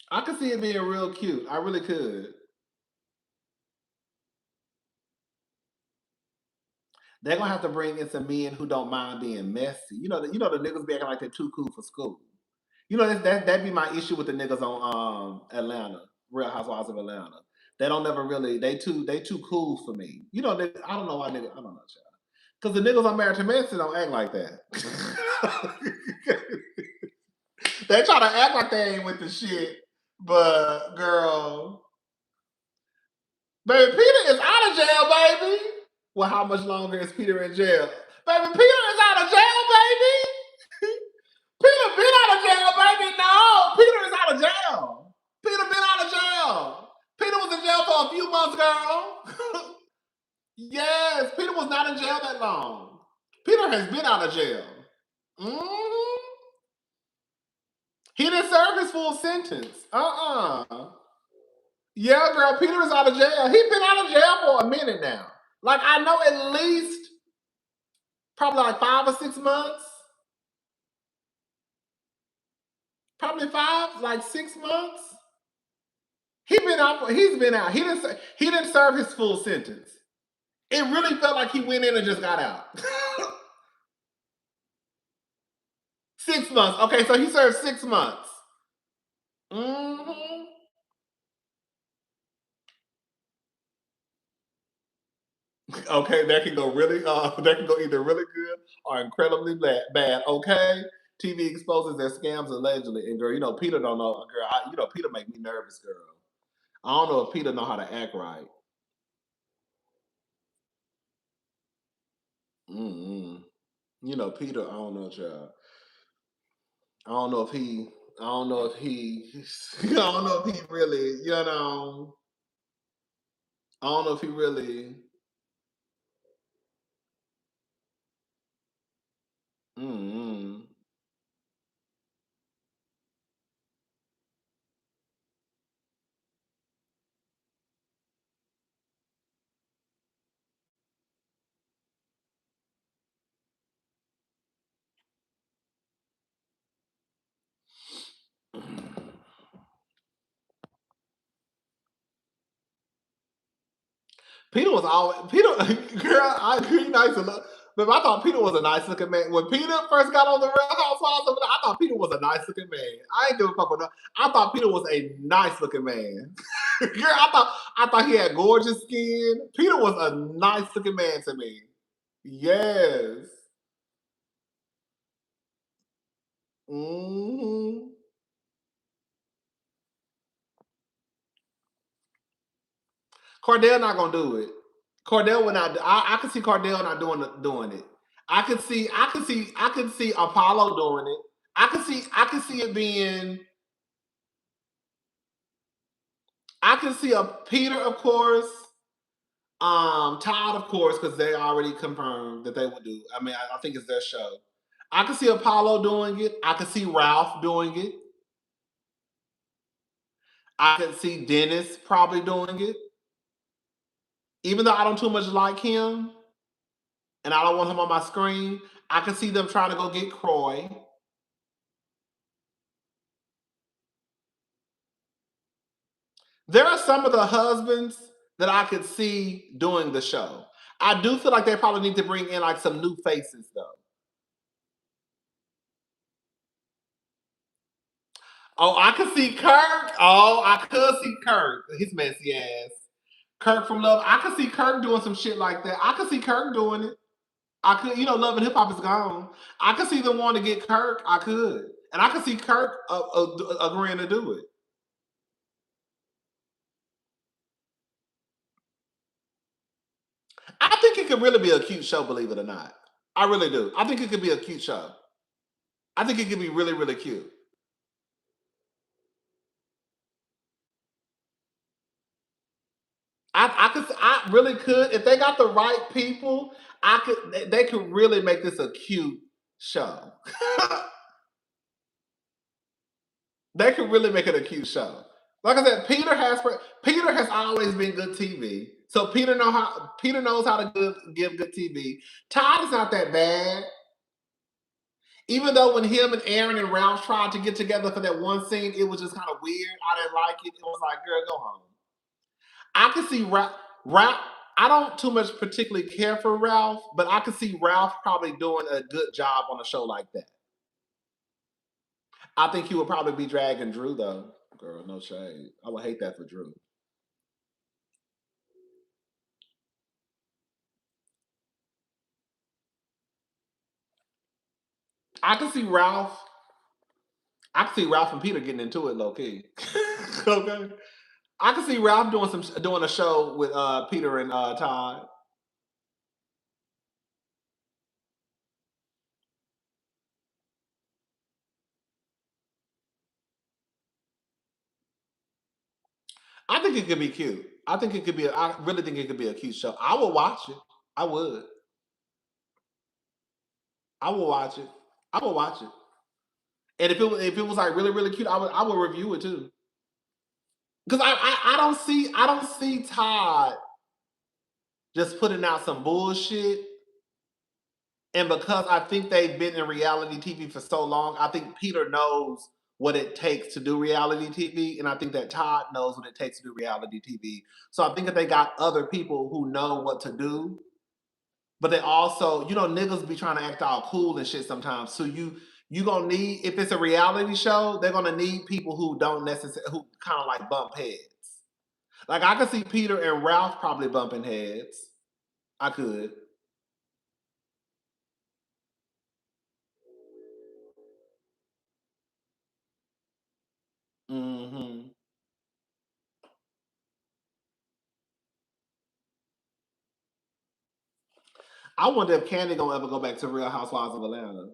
S1: I could see it being real cute. I really could. They're gonna have to bring in some men who don't mind being messy. The niggas be acting like they're too cool for school. That'd be my issue with the niggas on Atlanta, Real Housewives of Atlanta. They don't never really they too cool for me. I don't know why niggas I don't know, child. Because the niggas on Married to Medicine don't act like that. They try to act like they ain't with the shit, but girl, baby, Peter is out of jail, baby. Well, how much longer is Peter in jail? Baby, Peter is out of jail, baby. Peter been out of jail, baby. No, Peter is out of jail. Peter been out of jail. Peter was in jail for a few months, girl. Yes, Peter was not in jail that long. Peter has been out of jail. hmm He didn't serve his full sentence. Yeah, girl, Peter is out of jail. He's been out of jail for a minute now. Like I know at least probably like 5 or 6 months. Probably five, like 6 months. He been out. He's been out. He didn't serve his full sentence. It really felt like he went in and just got out. 6 months. Okay, so he served 6 months. hmm Okay, that can go really. That can go either really good or incredibly bad. Okay, TV exposes their scams allegedly, and girl, Peter don't know. Girl, Peter make me nervous, girl. I don't know if Peter know how to act right. Mm-mm. Peter. I don't know, child. I don't know if he. I don't know if he. I don't know if he really. I don't know if he really. Mm-mm. Peter was always Peter. Girl, he nice to look. But I thought Peter was a nice looking man. When Peter first got on the Real Housewives, I thought Peter was a nice looking man. I ain't give a fuck with that. I thought Peter was a nice looking man. Girl, I thought he had gorgeous skin. Peter was a nice looking man to me. Yes. hmm Cordell not gonna do it. Cordell would not. I could see Cordell not doing it. I could see Apollo doing it. I can see it being. I can see a Peter, of course. Todd, of course, because they already confirmed that they would do. I mean, I think it's their show. I can see Apollo doing it. I can see Ralph doing it. I can see Dennis probably doing it. Even though I don't too much like him and I don't want him on my screen, I can see them trying to go get Croy. There are some of the husbands that I could see doing the show. I do feel like they probably need to bring in like some new faces though. Oh, I could see Kirk. Oh, I could see Kirk. His messy ass. Kirk from Love. I could see Kirk doing some shit like that. I could see Kirk doing it. I could, Love and Hip Hop is gone. I could see them wanting to get Kirk. I could, and I could see Kirk agreeing to do it. I think it could really be a cute show, believe it or not. I really do. I think it could be a cute show. I think it could be really, really cute. I really could. If they got the right people, they could really make this a cute show. They could really make it a cute show. Like I said, Peter has always been good TV. So Peter knows how to give good TV. Todd is not that bad. Even though when him and Aaron and Ralph tried to get together for that one scene, it was just kind of weird. I didn't like it. It was like, girl, go home. I could see Ralph. I don't too much particularly care for Ralph, but I could see Ralph probably doing a good job on a show like that. I think he would probably be dragging Drew though. Girl, no shade. I would hate that for Drew. I can see Ralph. I can see Ralph and Peter getting into it low key. Okay. I can see Ralph doing a show with Peter and Todd. I think it could be cute. I think it could be. I really think it could be a cute show. I would watch it. I would. I would watch it. I would watch it. And if it was like really really cute, I would review it too. Because I don't see Todd just putting out some bullshit. And because I think they've been in reality TV for so long, I think Peter knows what it takes to do reality TV, and I think that Todd knows what it takes to do reality TV. So I think that they got other people who know what to do, but they also, niggas be trying to act all cool and shit sometimes. So you gonna need, if it's a reality show, they're gonna need people who don't necessarily, who kind of like bump heads. Like I could see Peter and Ralph probably bumping heads. I could. Hmm. I wonder if Kandi gonna ever go back to Real Housewives of Atlanta.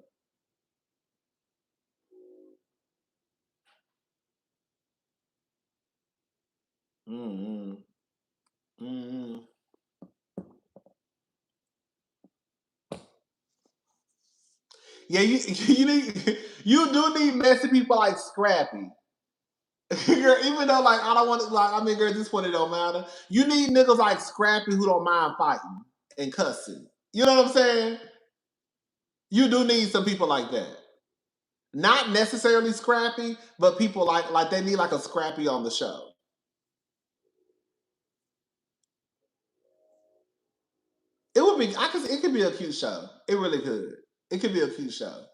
S1: Mm-hmm. Mm-hmm. Yeah, you need, you do need messy people like Scrappy. Girl, even though like I don't want to like, I mean, girl, at this point it don't matter. You need niggas like Scrappy who don't mind fighting and cussing. You know what I'm saying? You do need some people like that. Not necessarily Scrappy, but people like they need like a Scrappy on the show. It would be, it could be a cute show. It really could. It could be a cute show.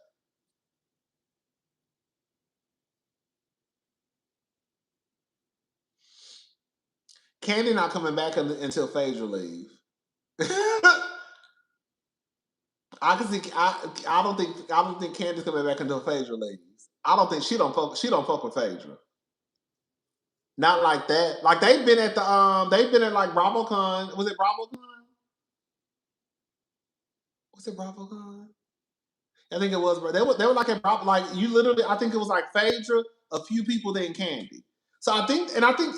S1: Candy not coming back until Phaedra leave. I can see. I don't think Candy's coming back until Phaedra leaves. I don't think she don't fuck with Phaedra. Not like that. Like they've been at the they've been at like BravoCon. Was it BravoCon? Was it BravoCon? I think it was, bro. They were like you literally. I think it was like Phaedra, a few people, then Kandi. So I think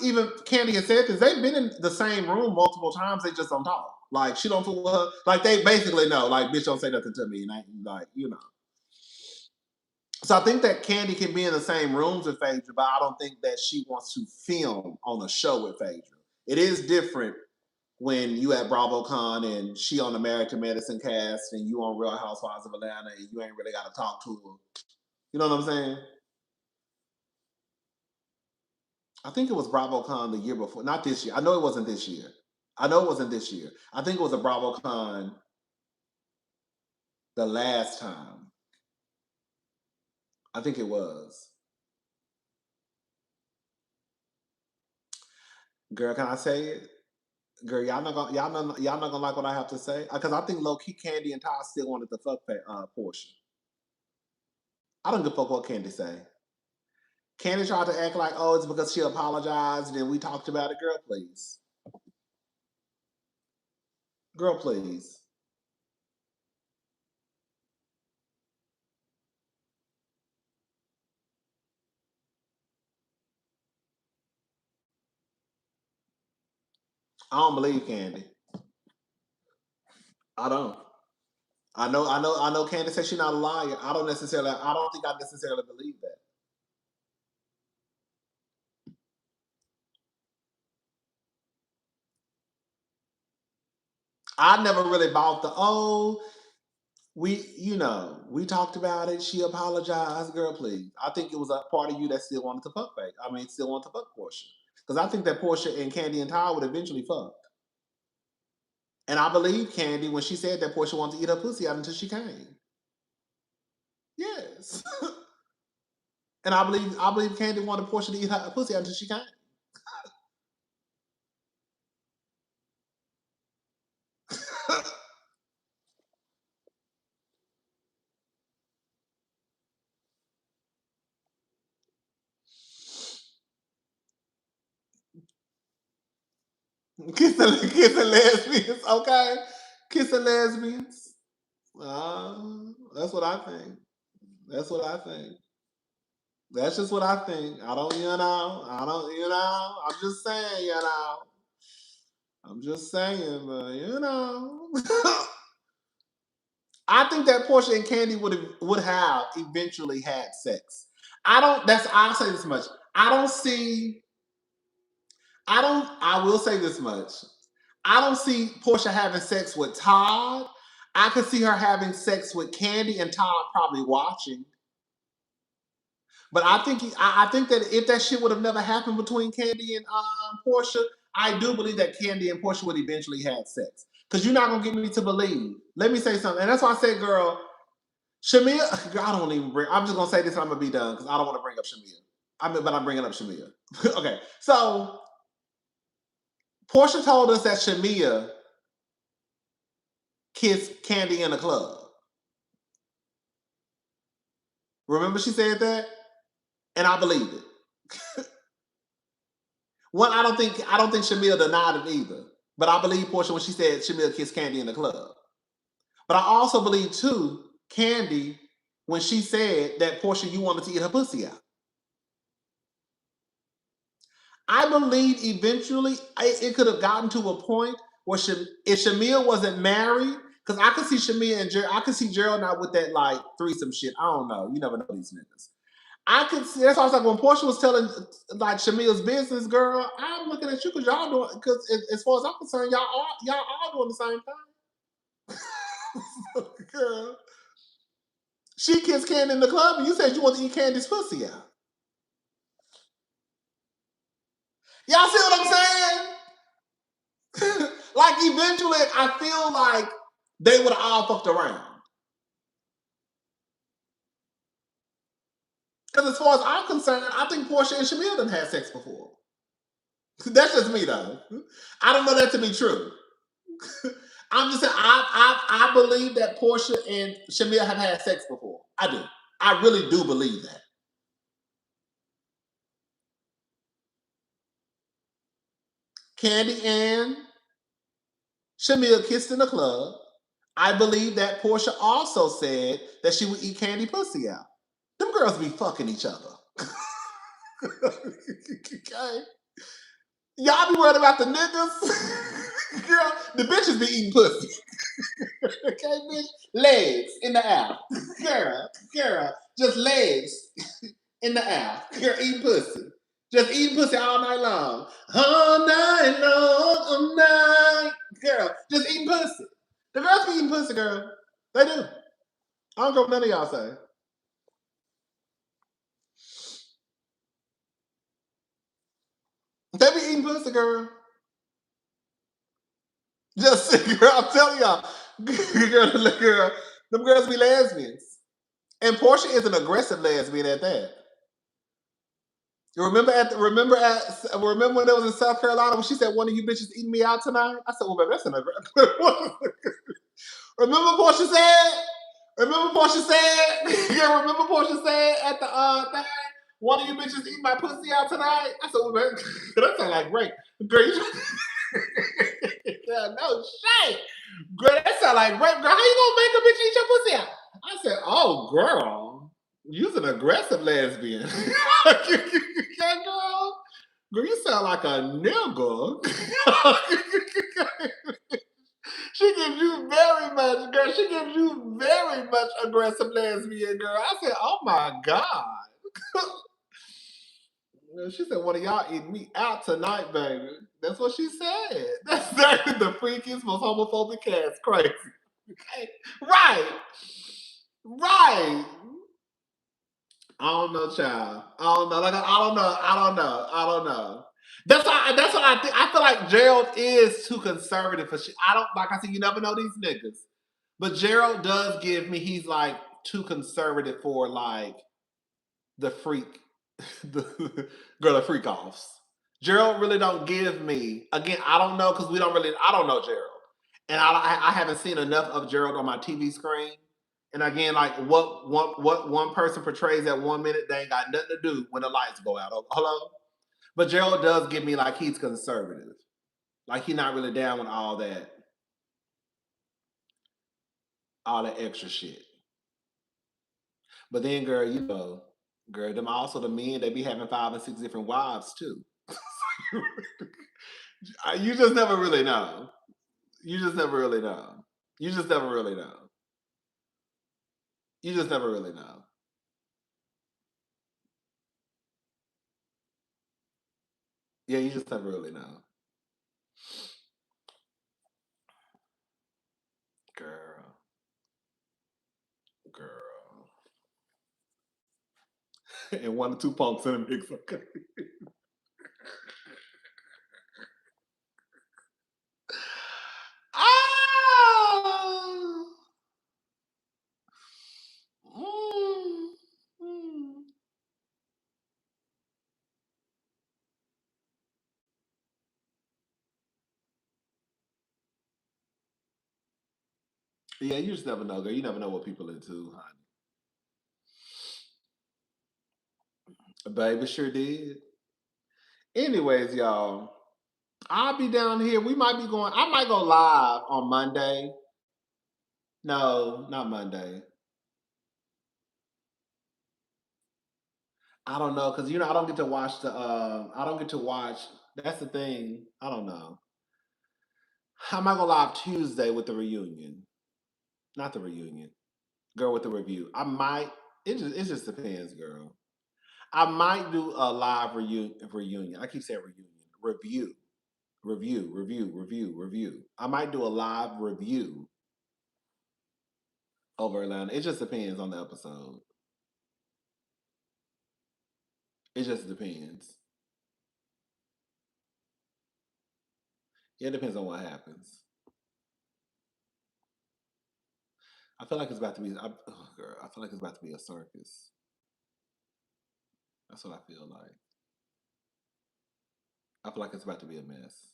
S1: even Kandi has said this. They've been in the same room multiple times. They just don't talk. Like she don't fool with her. Like they basically know. Like bitch, don't say nothing to me. And I like So I think that Kandi can be in the same rooms with Phaedra, but I don't think that she wants to film on a show with Phaedra. It is different when you at BravoCon and she on the Married to Medicine cast and you on Real Housewives of Atlanta and you ain't really got to talk to her. You know what I'm saying? I think it was BravoCon the year before, not this year. I know it wasn't this year. I know it wasn't this year. I think it was a BravoCon the last time. I think it was. Girl, can I say it? Girl, y'all not gonna like what I have to say because I think low key Kandi and Todd still wanted to fuck Portia. I don't give a fuck what Kandi say. Kandi tried to act like, oh, it's because she apologized and then we talked about it. Girl, please. Girl, please. I don't believe Kandi. I don't. I know Kandi says she's not a liar. I don't think I necessarily believe that. I never really bought we talked about it. She apologized. Girl, please. I think it was a part of you that still wanted to fuck back. I mean, still wanted to fuck Portia. Because I think that Portia and Kandi and Ty would eventually fuck. And I believe Kandi when she said that Portia wanted to eat her pussy out until she came. Yes. And I believe Kandi wanted Portia to eat her pussy out until she came. Kissing lesbians, okay? Kissing lesbians. That's what I think. That's what I think. That's just what I think. I don't, I'm just saying, I'm just saying, but I think that Portia and Kandi would have eventually had sex. I'll say this much. I will say this much. I don't see Portia having sex with Todd. I could see her having sex with Kandi and Todd probably watching. But I think that if that shit would have never happened between Kandi and Portia, I do believe that Kandi and Portia would eventually have sex. Because you're not gonna get me to believe. Let me say something, and that's why I said, girl, Shamia. Girl, I don't even bring. I'm just gonna say this, and I'm gonna be done because I don't want to bring up Shamia. But I'm bringing up Shamia. Okay, so Portia told us that Shamia kissed Kandi in the club. Remember she said that? And I believe it. One, I don't think Shamil denied it either. But I believe Portia when she said Shamil kissed Kandi in the club. But I also believe too, Kandi, when she said that Portia, you wanted to eat her pussy out. I believe eventually it could have gotten to a point where if Shamil wasn't married, because I could see Shamil and Gerald, I could see Gerald not with that like threesome shit. I don't know. You never know these niggas. I could see that's why I was like when Portia was telling like Shamil's business, girl, I'm looking at you because y'all doing because as far as I'm concerned, y'all all doing the same thing. Girl. She kissed Kandi in the club and you said you want to eat Candy's pussy out. Y'all see what I'm saying? Like eventually I feel like they would have all fucked around. Because as far as I'm concerned, I think Portia and Shamil done had sex before. That's just me though. I don't know that to be true. I'm just saying I believe that Portia and Shamil have had sex before. I do. I really do believe that. Kandi and Shamil kissed in the club. I believe that Portia also said that she would eat Kandi pussy out. Them girls be fucking each other. Okay. Y'all be worried about the niggas. Girl, the bitches be eating pussy. Okay, bitch? Legs in the air. Girl, just legs in the air. Girl, eating pussy. Just eating pussy all night long. All night long, all night. Girl, just eating pussy. The girls be eating pussy, girl. They do. I don't care what none of y'all say. They be eating pussy, girl. Just girl, I'm telling y'all. Girl, them girls be lesbians. And Portia is an aggressive lesbian at that. Remember when it was in South Carolina when she said one of you bitches eating me out tonight? I said, well, baby, that's an aggressive. Remember Portia said? Remember Portia said? Yeah, remember Portia said at the thing? One of you bitches eating my pussy out tonight? I said, well, baby, that sound like rape. Girl, yeah, no shit. Girl, that sound like rape. Girl, how you gonna make a bitch eat your pussy out? I said, oh, girl, you's an aggressive lesbian. Yeah, girl. Girl, you sound like a nigga. She gives you very much, girl. She gives you very much aggressive lesbian, girl. I said, oh my God. She said, one of y'all eating me out tonight, baby. That's what she said. That's exactly the freakiest, most homophobic ass crazy. Okay? Right. Right. I don't know, child. I don't know. Like I don't know. That's what I think. I feel like Gerald is too conservative for shit. I don't like I said, you never know these niggas. But Gerald does give me he's like too conservative for like the freak the girl the freak offs. Gerald really don't give me again, I don't know because I don't know Gerald. And I haven't seen enough of Gerald on my TV screen. And again, like what one person portrays at 1 minute, they ain't got nothing to do when the lights go out. Hello? But Gerald does give me like he's conservative. Like he's not really down with all that extra shit. But then, girl, girl, them also the men they be having 5 and 6 different wives too. You just never really know. You just never really know. You just never really know. You just never really know. Yeah, you just never really know. Girl. Girl. And 1 or 2 pumps in the mix, okay. Ah! Mm, mm. Yeah, you just never know, girl. You never know what people are into, honey. Baby sure did. Anyways, y'all, I'll be down here. I might go live on Monday. No, not Monday. I don't know, because I don't get to watch I don't get to watch that's the thing. I don't know. I might go live Tuesday with the reunion. Not the reunion. Girl with the review. I might it just depends, girl. I might do a live reunion. I keep saying reunion. Review. Review. I might do a live review over Atlanta. It just depends on the episode. It just depends. Yeah, it depends on what happens. I feel like it's about to be. Girl, I feel like it's about to be a circus. That's what I feel like. I feel like it's about to be a mess.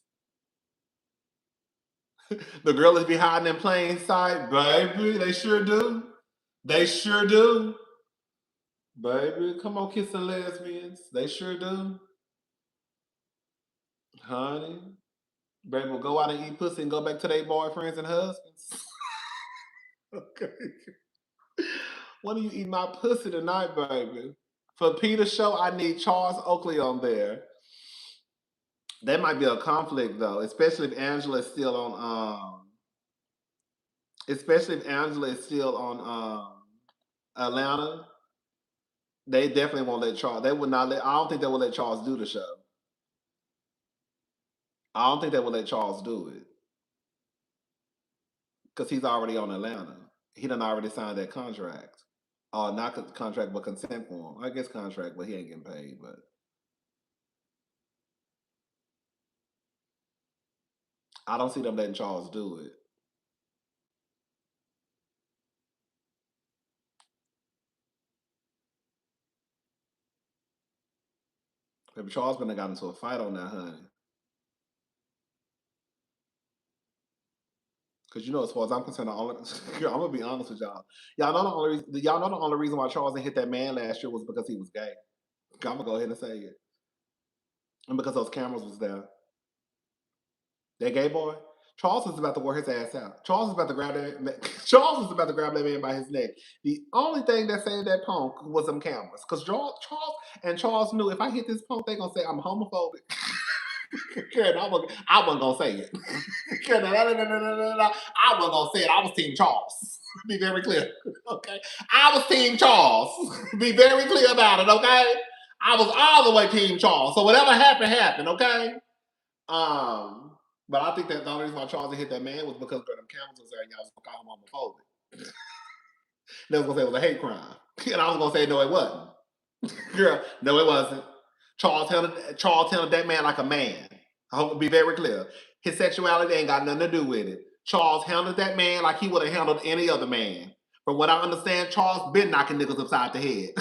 S1: The girl is behind in plain sight, baby. They sure do. They sure do. Baby, come on, kiss the lesbians. They sure do. Honey. Baby will go out and eat pussy and go back to their boyfriends and husbands. Okay. When do you eat my pussy tonight, baby? For Peter's show, I need Charles Oakley on there. That might be a conflict though, especially if Angela is still on especially if Angela is still on Atlanta. They definitely won't let Charles. They would not let. I don't think they will let Charles do the show. I don't think they will let Charles do it because he's already on Atlanta. He done already signed that contract. Not contract, but consent form. I guess contract, but he ain't getting paid. But I don't see them letting Charles do it. Maybe Charles gonna got into a fight on that, honey. Because as far as I'm concerned, I'm gonna be honest with y'all. Y'all know the only reason why Charles didn't hit that man last year was because he was gay. I'm gonna go ahead and say it, and because those cameras was there. That gay boy, Charles is about to wear his ass out. Charles is about to grab that. Charles is about to grab that man by his neck. The only thing that saved that punk was them cameras, because Charles knew if I hit this punk, they gonna say I'm homophobic. Karen, I wasn't gonna say it. Karen, no, I wasn't gonna say it. I was Team Charles. Be very clear. Okay. I was Team Charles. Be very clear about it, okay? I was all the way Team Charles. So whatever happened, happened, okay? Um, but I think that the only reason why Charles hit that man was because them cameras was there and y'all was gonna call him homophobic. They was gonna say it was a hate crime. And I was gonna say no, it wasn't. Girl, no, it wasn't. Charles handled that man like a man. I hope to be very clear. His sexuality ain't got nothing to do with it. Charles handled that man like he would have handled any other man. From what I understand, Charles been knocking niggas upside the head.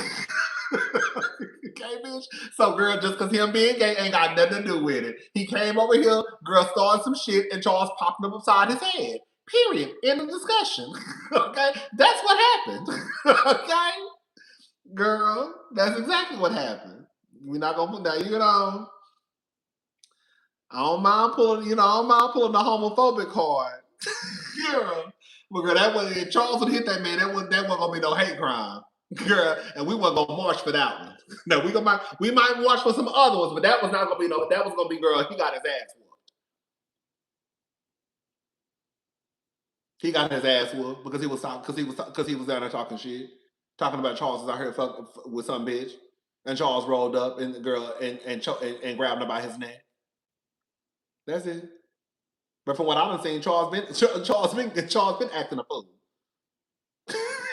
S1: Okay, bitch. So, girl, just because him being gay ain't got nothing to do with it. He came over here, girl started some shit, and Charles popped him upside his head. Period. End of discussion. Okay? That's what happened. Okay? Girl, that's exactly what happened. We're not gonna put that, I don't mind pulling, the homophobic card. Girl. But girl, that was if Charles would hit that man, that wasn't gonna be no hate crime. Girl, and we wasn't gonna march for that one. No, we might march for some other ones, but that was not gonna be that was gonna be girl, he got his ass whooped. He got his ass whooped because he was down there talking shit. Talking about Charles was out here fuck with some bitch. And Charles rolled up and the girl and grabbed him by his neck. That's it. But from what I've seen, Charles been acting a fool.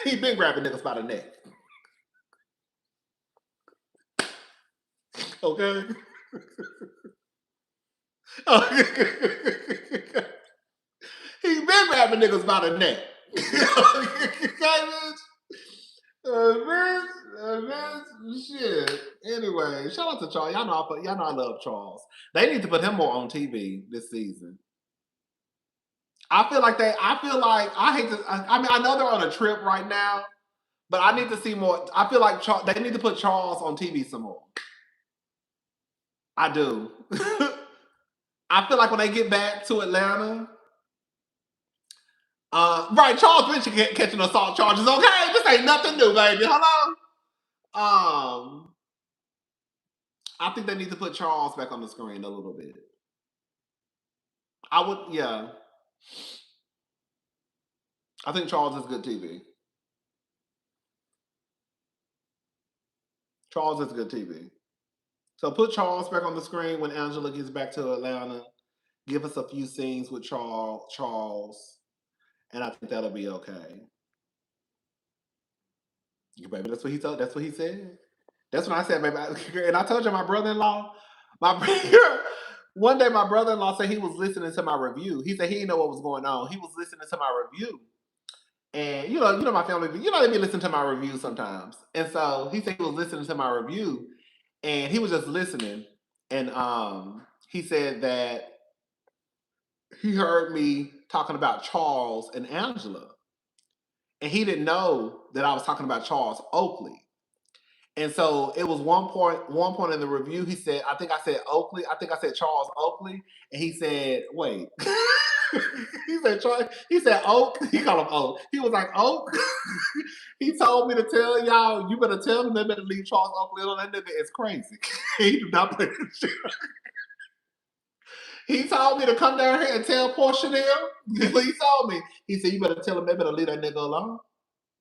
S1: He been grabbing niggas by the neck. Okay. He been grabbing niggas by the neck. Shit. Anyway, shout out to Charles. Y'all know I love Charles. They need to put him more on TV this season. I feel like I hate to. I mean, I know they're on a trip right now, but I need to see more. I feel like they need to put Charles on TV some more. I do. I feel like when they get back to Atlanta, right? Charles been catching assault charges. Okay, this ain't nothing new, baby. Hello. I think they need to put Charles back on the screen a little bit. I would, yeah. I think Charles is good TV. Charles is good TV. So put Charles back on the screen when Angela gets back to Atlanta. Give us a few scenes with Charles, and I think that'll be okay. Baby, that's what he told. That's what he said. That's what I said, baby. And I told you, my brother-in-law, one day my brother-in-law said he was listening to my review. He said he didn't know what was going on. He was listening to my review. And my family, they be listening to my review sometimes. And so he said he was listening to my review and he was just listening. And he said that he heard me talking about Charles and Angela. And he didn't know that I was talking about Charles Oakley. And so it was one point in the review, he said, I think I said Oakley. I think I said Charles Oakley. And he said, wait. He said Oak. He called him Oak. He was like, Oak. He told me to tell y'all, you better tell them they better leave Charles Oakley alone. That nigga is crazy. He do not play this shit. He told me to come down here and tell Portia them. He told me. He said, you better tell them they better leave that nigga alone.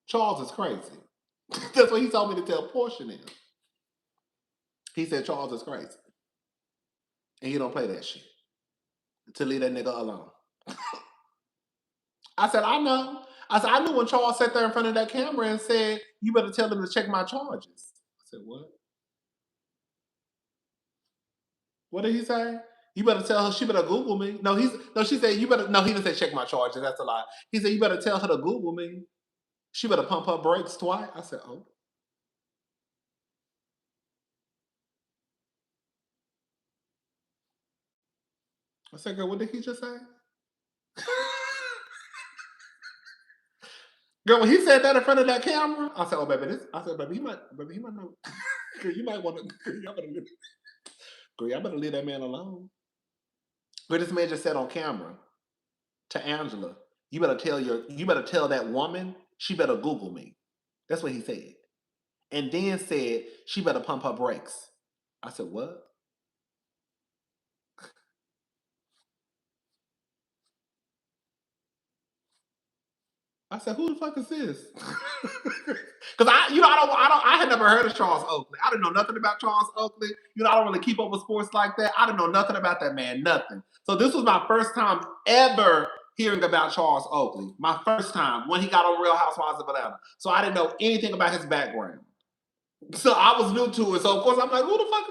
S1: Charles is crazy. That's what he told me to tell Portia them. He said Charles is crazy. And he don't play that shit. To leave that nigga alone. I said, I know. I said, I knew when Charles sat there in front of that camera and said, you better tell them to check my charges. I said, what? What did he say? You better tell her she better Google me. No, she said you better. No, he didn't say check my charges. That's a lie. He said you better tell her to Google me. She better pump her brakes twice. I said, oh. I said, girl, what did he just say? Girl, when he said that in front of that camera, I said, oh, baby, he might know. Girl, you might want to. Girl, y'all better leave that man alone. Girl, this man just said on camera to Angela, you better tell that woman she better Google me. That's what he said. And then said she better pump her brakes. I said, what? I said, who the fuck is this? Because I had never heard of Charles Oakley. I didn't know nothing about Charles Oakley. I don't really keep up with sports like that. I didn't know nothing about that man, nothing. So this was my first time ever hearing about Charles Oakley. My first time when he got on Real Housewives of Atlanta. So I didn't know anything about his background. So I was new to it. So of course I'm like, who the fuck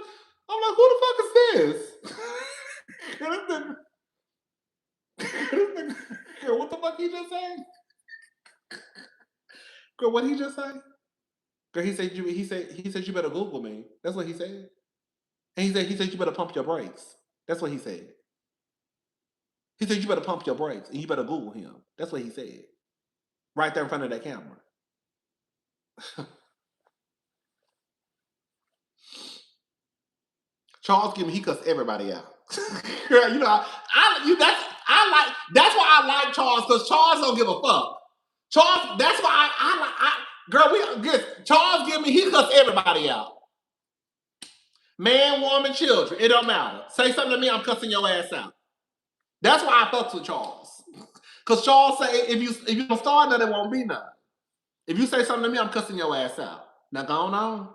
S1: is this? Girl, what the fuck he just say? Girl, what he just say? Girl, he said you better Google me. That's what he said. And he said you better pump your brakes. That's what he said. He said you better pump your brakes and you better Google him. That's what he said. Right there in front of that camera. Charles Gibbon, he cussed everybody out. Girl, that's why I like Charles, because Charles don't give a fuck. Charles, that's why Charles Gibbon, he cussed everybody out. Man, woman, children, it don't matter. Say something to me, I'm cussing your ass out. That's why I fucks with Charles. Because Charles say, if you don't start none, it won't be none. If you say something to me, I'm cussing your ass out. Now go on.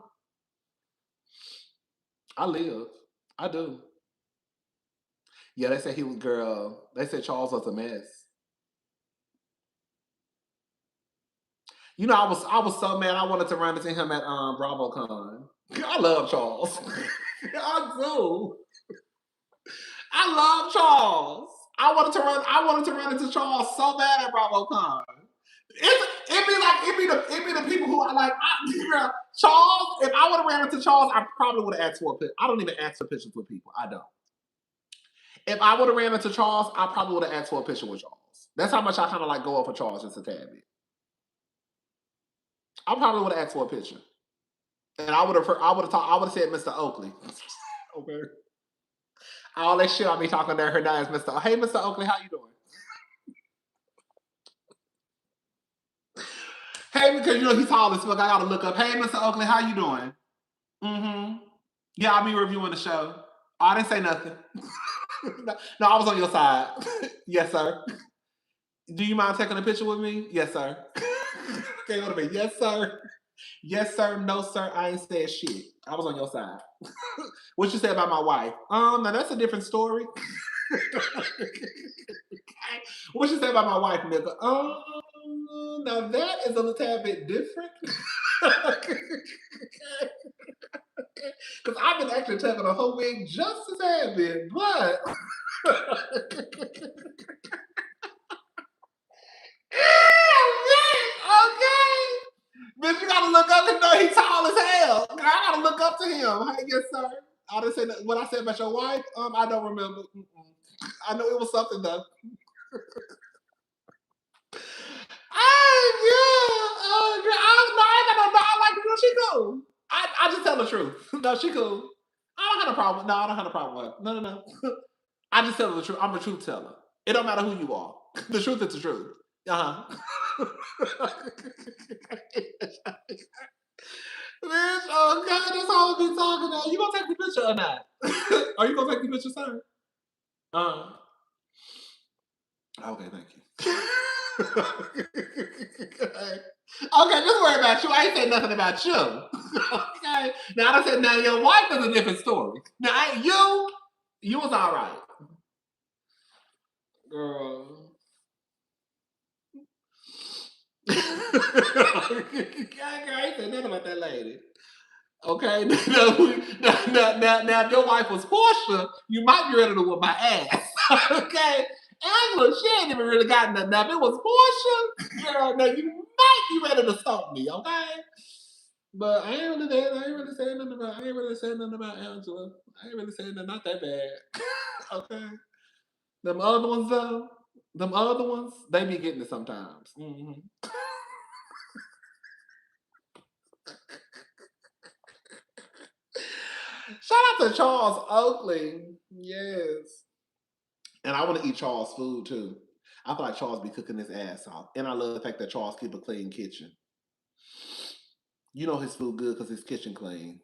S1: I live. I do. Yeah, they said they said Charles was a mess. I was so mad I wanted to run into him at BravoCon. I love Charles. I do. I love Charles. I wanted to run into Charles so bad at BravoCon. It'd be the people who are like, Charles. If I would have ran into Charles, I probably would have asked for a picture. I don't even ask for pictures with people. I don't. If I would have ran into Charles, I probably would have asked for a picture with Charles. That's how much I kind of like go up for Charles just a tad bit. I probably would have asked for a picture, and I would have said Mr. Oakley. Okay. All that shit I'll be talking to her now is Mr. Hey, Mr. Oakley, how you doing? Hey, because he's tall as fuck. I gotta look up. Hey, Mr. Oakley, how you doing? Mm-hmm. Yeah, I'll be reviewing the show. I didn't say nothing. No, I was on your side. Yes, sir. Do you mind taking a picture with me? Yes, sir. Okay, what a minute. Yes, sir. Yes, sir. No, sir. I ain't said shit. I was on your side. What you say about my wife? Now that's a different story. What you say about my wife, nigga? Now that is a little tad bit different. Because I've been actually taking a whole wig just a tad bit, but okay. Bitch, you gotta look up and know he's tall as hell. I gotta look up to him. Hey, yes, sir. I didn't say what I said about your wife. I don't remember. I know it was something though. I like her. She cool. I just tell the truth. No, she cool. I don't have a problem. No, I don't have a problem with her. No. I just tell her the truth. I'm a truth teller. It don't matter who you are. The truth is the truth. Bitch, oh God, that's all we be talking about. You gonna take the picture or not? Are you gonna take the picture, sir? Okay, thank you. Okay, just worry about you. I ain't saying nothing about you. Okay. Now I said now your wife is a different story. Now you was all right. Girl. I ain't saying nothing about that lady. Okay, now if your wife was Portia, you might be ready to whip my ass. Okay, Angela, she ain't even really got nothing. Now if it was Portia, girl, now you might be ready to stomp me. Okay, but I ain't really saying nothing about. I ain't really saying nothing about Angela. I ain't really saying nothing. Not that bad. Okay, them other ones though. Them other ones, they be getting it sometimes. Mm-hmm. Shout out to Charles Oakley. Yes. And I want to eat Charles' food too. I feel like Charles be cooking his ass off. And I love the fact that Charles keep a clean kitchen. You know his food good because his kitchen clean.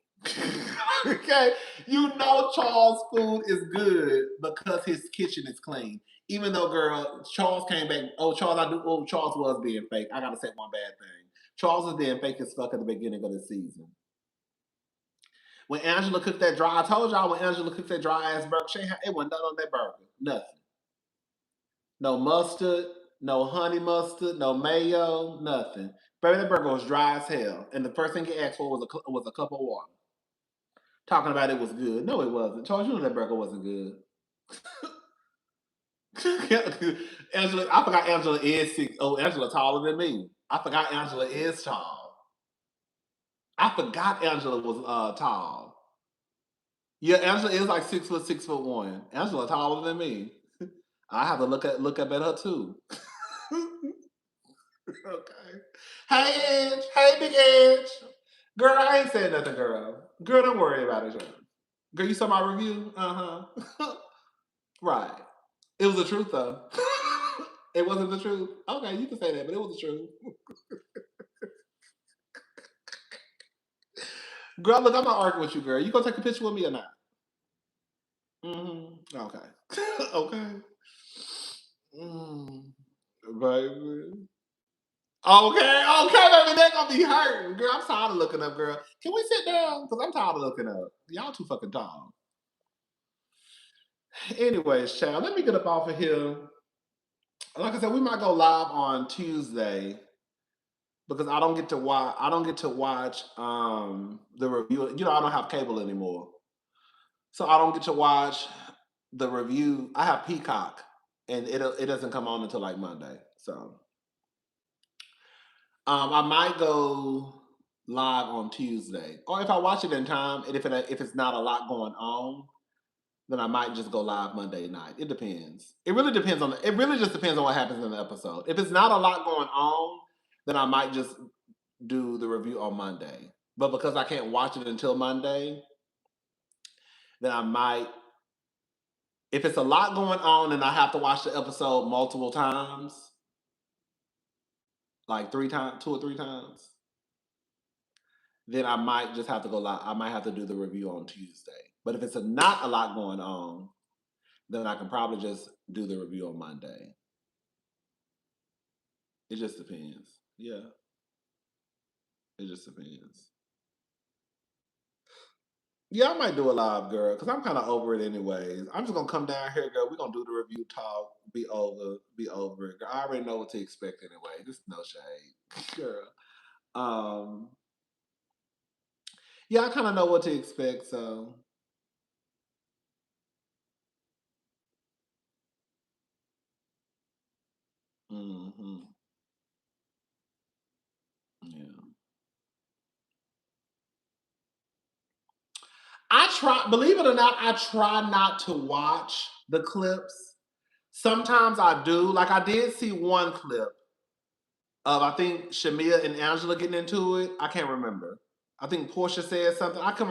S1: Okay? You know Charles' food is good because his kitchen is clean. Even though, girl, Charles came back. Oh, Charles was being fake. I gotta say one bad thing. Charles was being fake as fuck at the beginning of the season. When Angela cooked that dry, I told y'all when Angela cooked that dry ass burger, it wasn't nothing on that burger. Nothing. No mustard, no honey mustard, no mayo, nothing. Baby, that burger was dry as hell. And the first thing he asked for was a cup of water. Talking about it was good. No, it wasn't. Charles, you know that burger wasn't good. Angela, I forgot Angela is 6. Oh, Angela taller than me. I forgot Angela is tall. I forgot Angela was tall. Yeah, Angela is like 6', 6'1". Angela taller than me. I have to look up at her too. Okay. Hey Edge. Hey Big Edge. Girl, I ain't saying nothing, girl. Girl, don't worry about it, girl. Girl, you saw my review? Uh-huh. Right. It was the truth though. It wasn't the truth. Okay, you can say that, but it was the truth. Girl, look, I'm not arguing with you, girl. You gonna take a picture with me or not? Mm-hmm. Okay. Okay. Baby. Okay, baby, they're gonna be hurting. Girl, I'm tired of looking up, girl. Can we sit down? Because I'm tired of looking up. Y'all too fucking tall. Anyways, child, let me get up off of here. Like I said, we might go live on Tuesday because I don't get to watch the review. You know, I don't have cable anymore. So I don't get to watch the review. I have Peacock and it doesn't come on until like Monday. So I might go live on Tuesday, or if I watch it in time, and if it's not a lot going on, then I might just go live Monday night. It depends. It really depends on. It really just depends on what happens in the episode. If it's not a lot going on, then I might just do the review on Monday. But because I can't watch it until Monday, then I might. If it's a lot going on and I have to watch the episode multiple times, like 3 times, 2 or 3 times, then I might just have to go live. I might have to do the review on Tuesday. But if it's not a lot going on, then I can probably just do the review on Monday. It just depends. Yeah. It just depends. Yeah, I might do a live, girl, because I'm kind of over it anyways. I'm just gonna come down here, girl. We're gonna do the review talk, be over it. Girl, I already know what to expect anyway. Just no shade. Girl. Um yeah, I kinda know what to expect, so hmm yeah. Believe it or not, I try not to watch the clips. Sometimes I do. Like I did see one clip of I think Shamia and Angela getting into it. I can't remember. I think Portia said something. I can't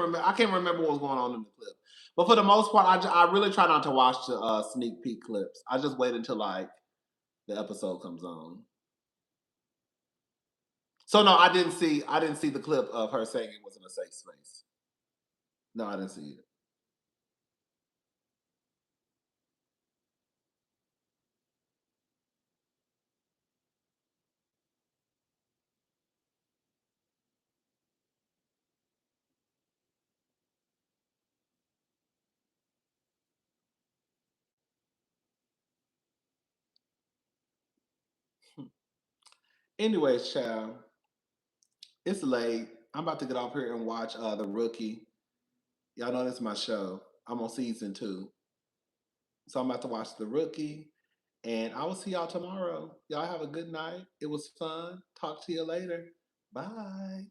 S1: remember what was going on in the clip. But for the most part, I really try not to watch the sneak peek clips. I just wait until like the episode comes on. So no, I didn't see the clip of her saying it wasn't a safe space. No, I didn't see it. Anyways, child, it's late. I'm about to get off here and watch The Rookie. Y'all know this is my show. I'm on season 2. So I'm about to watch The Rookie. And I will see y'all tomorrow. Y'all have a good night. It was fun. Talk to you later. Bye.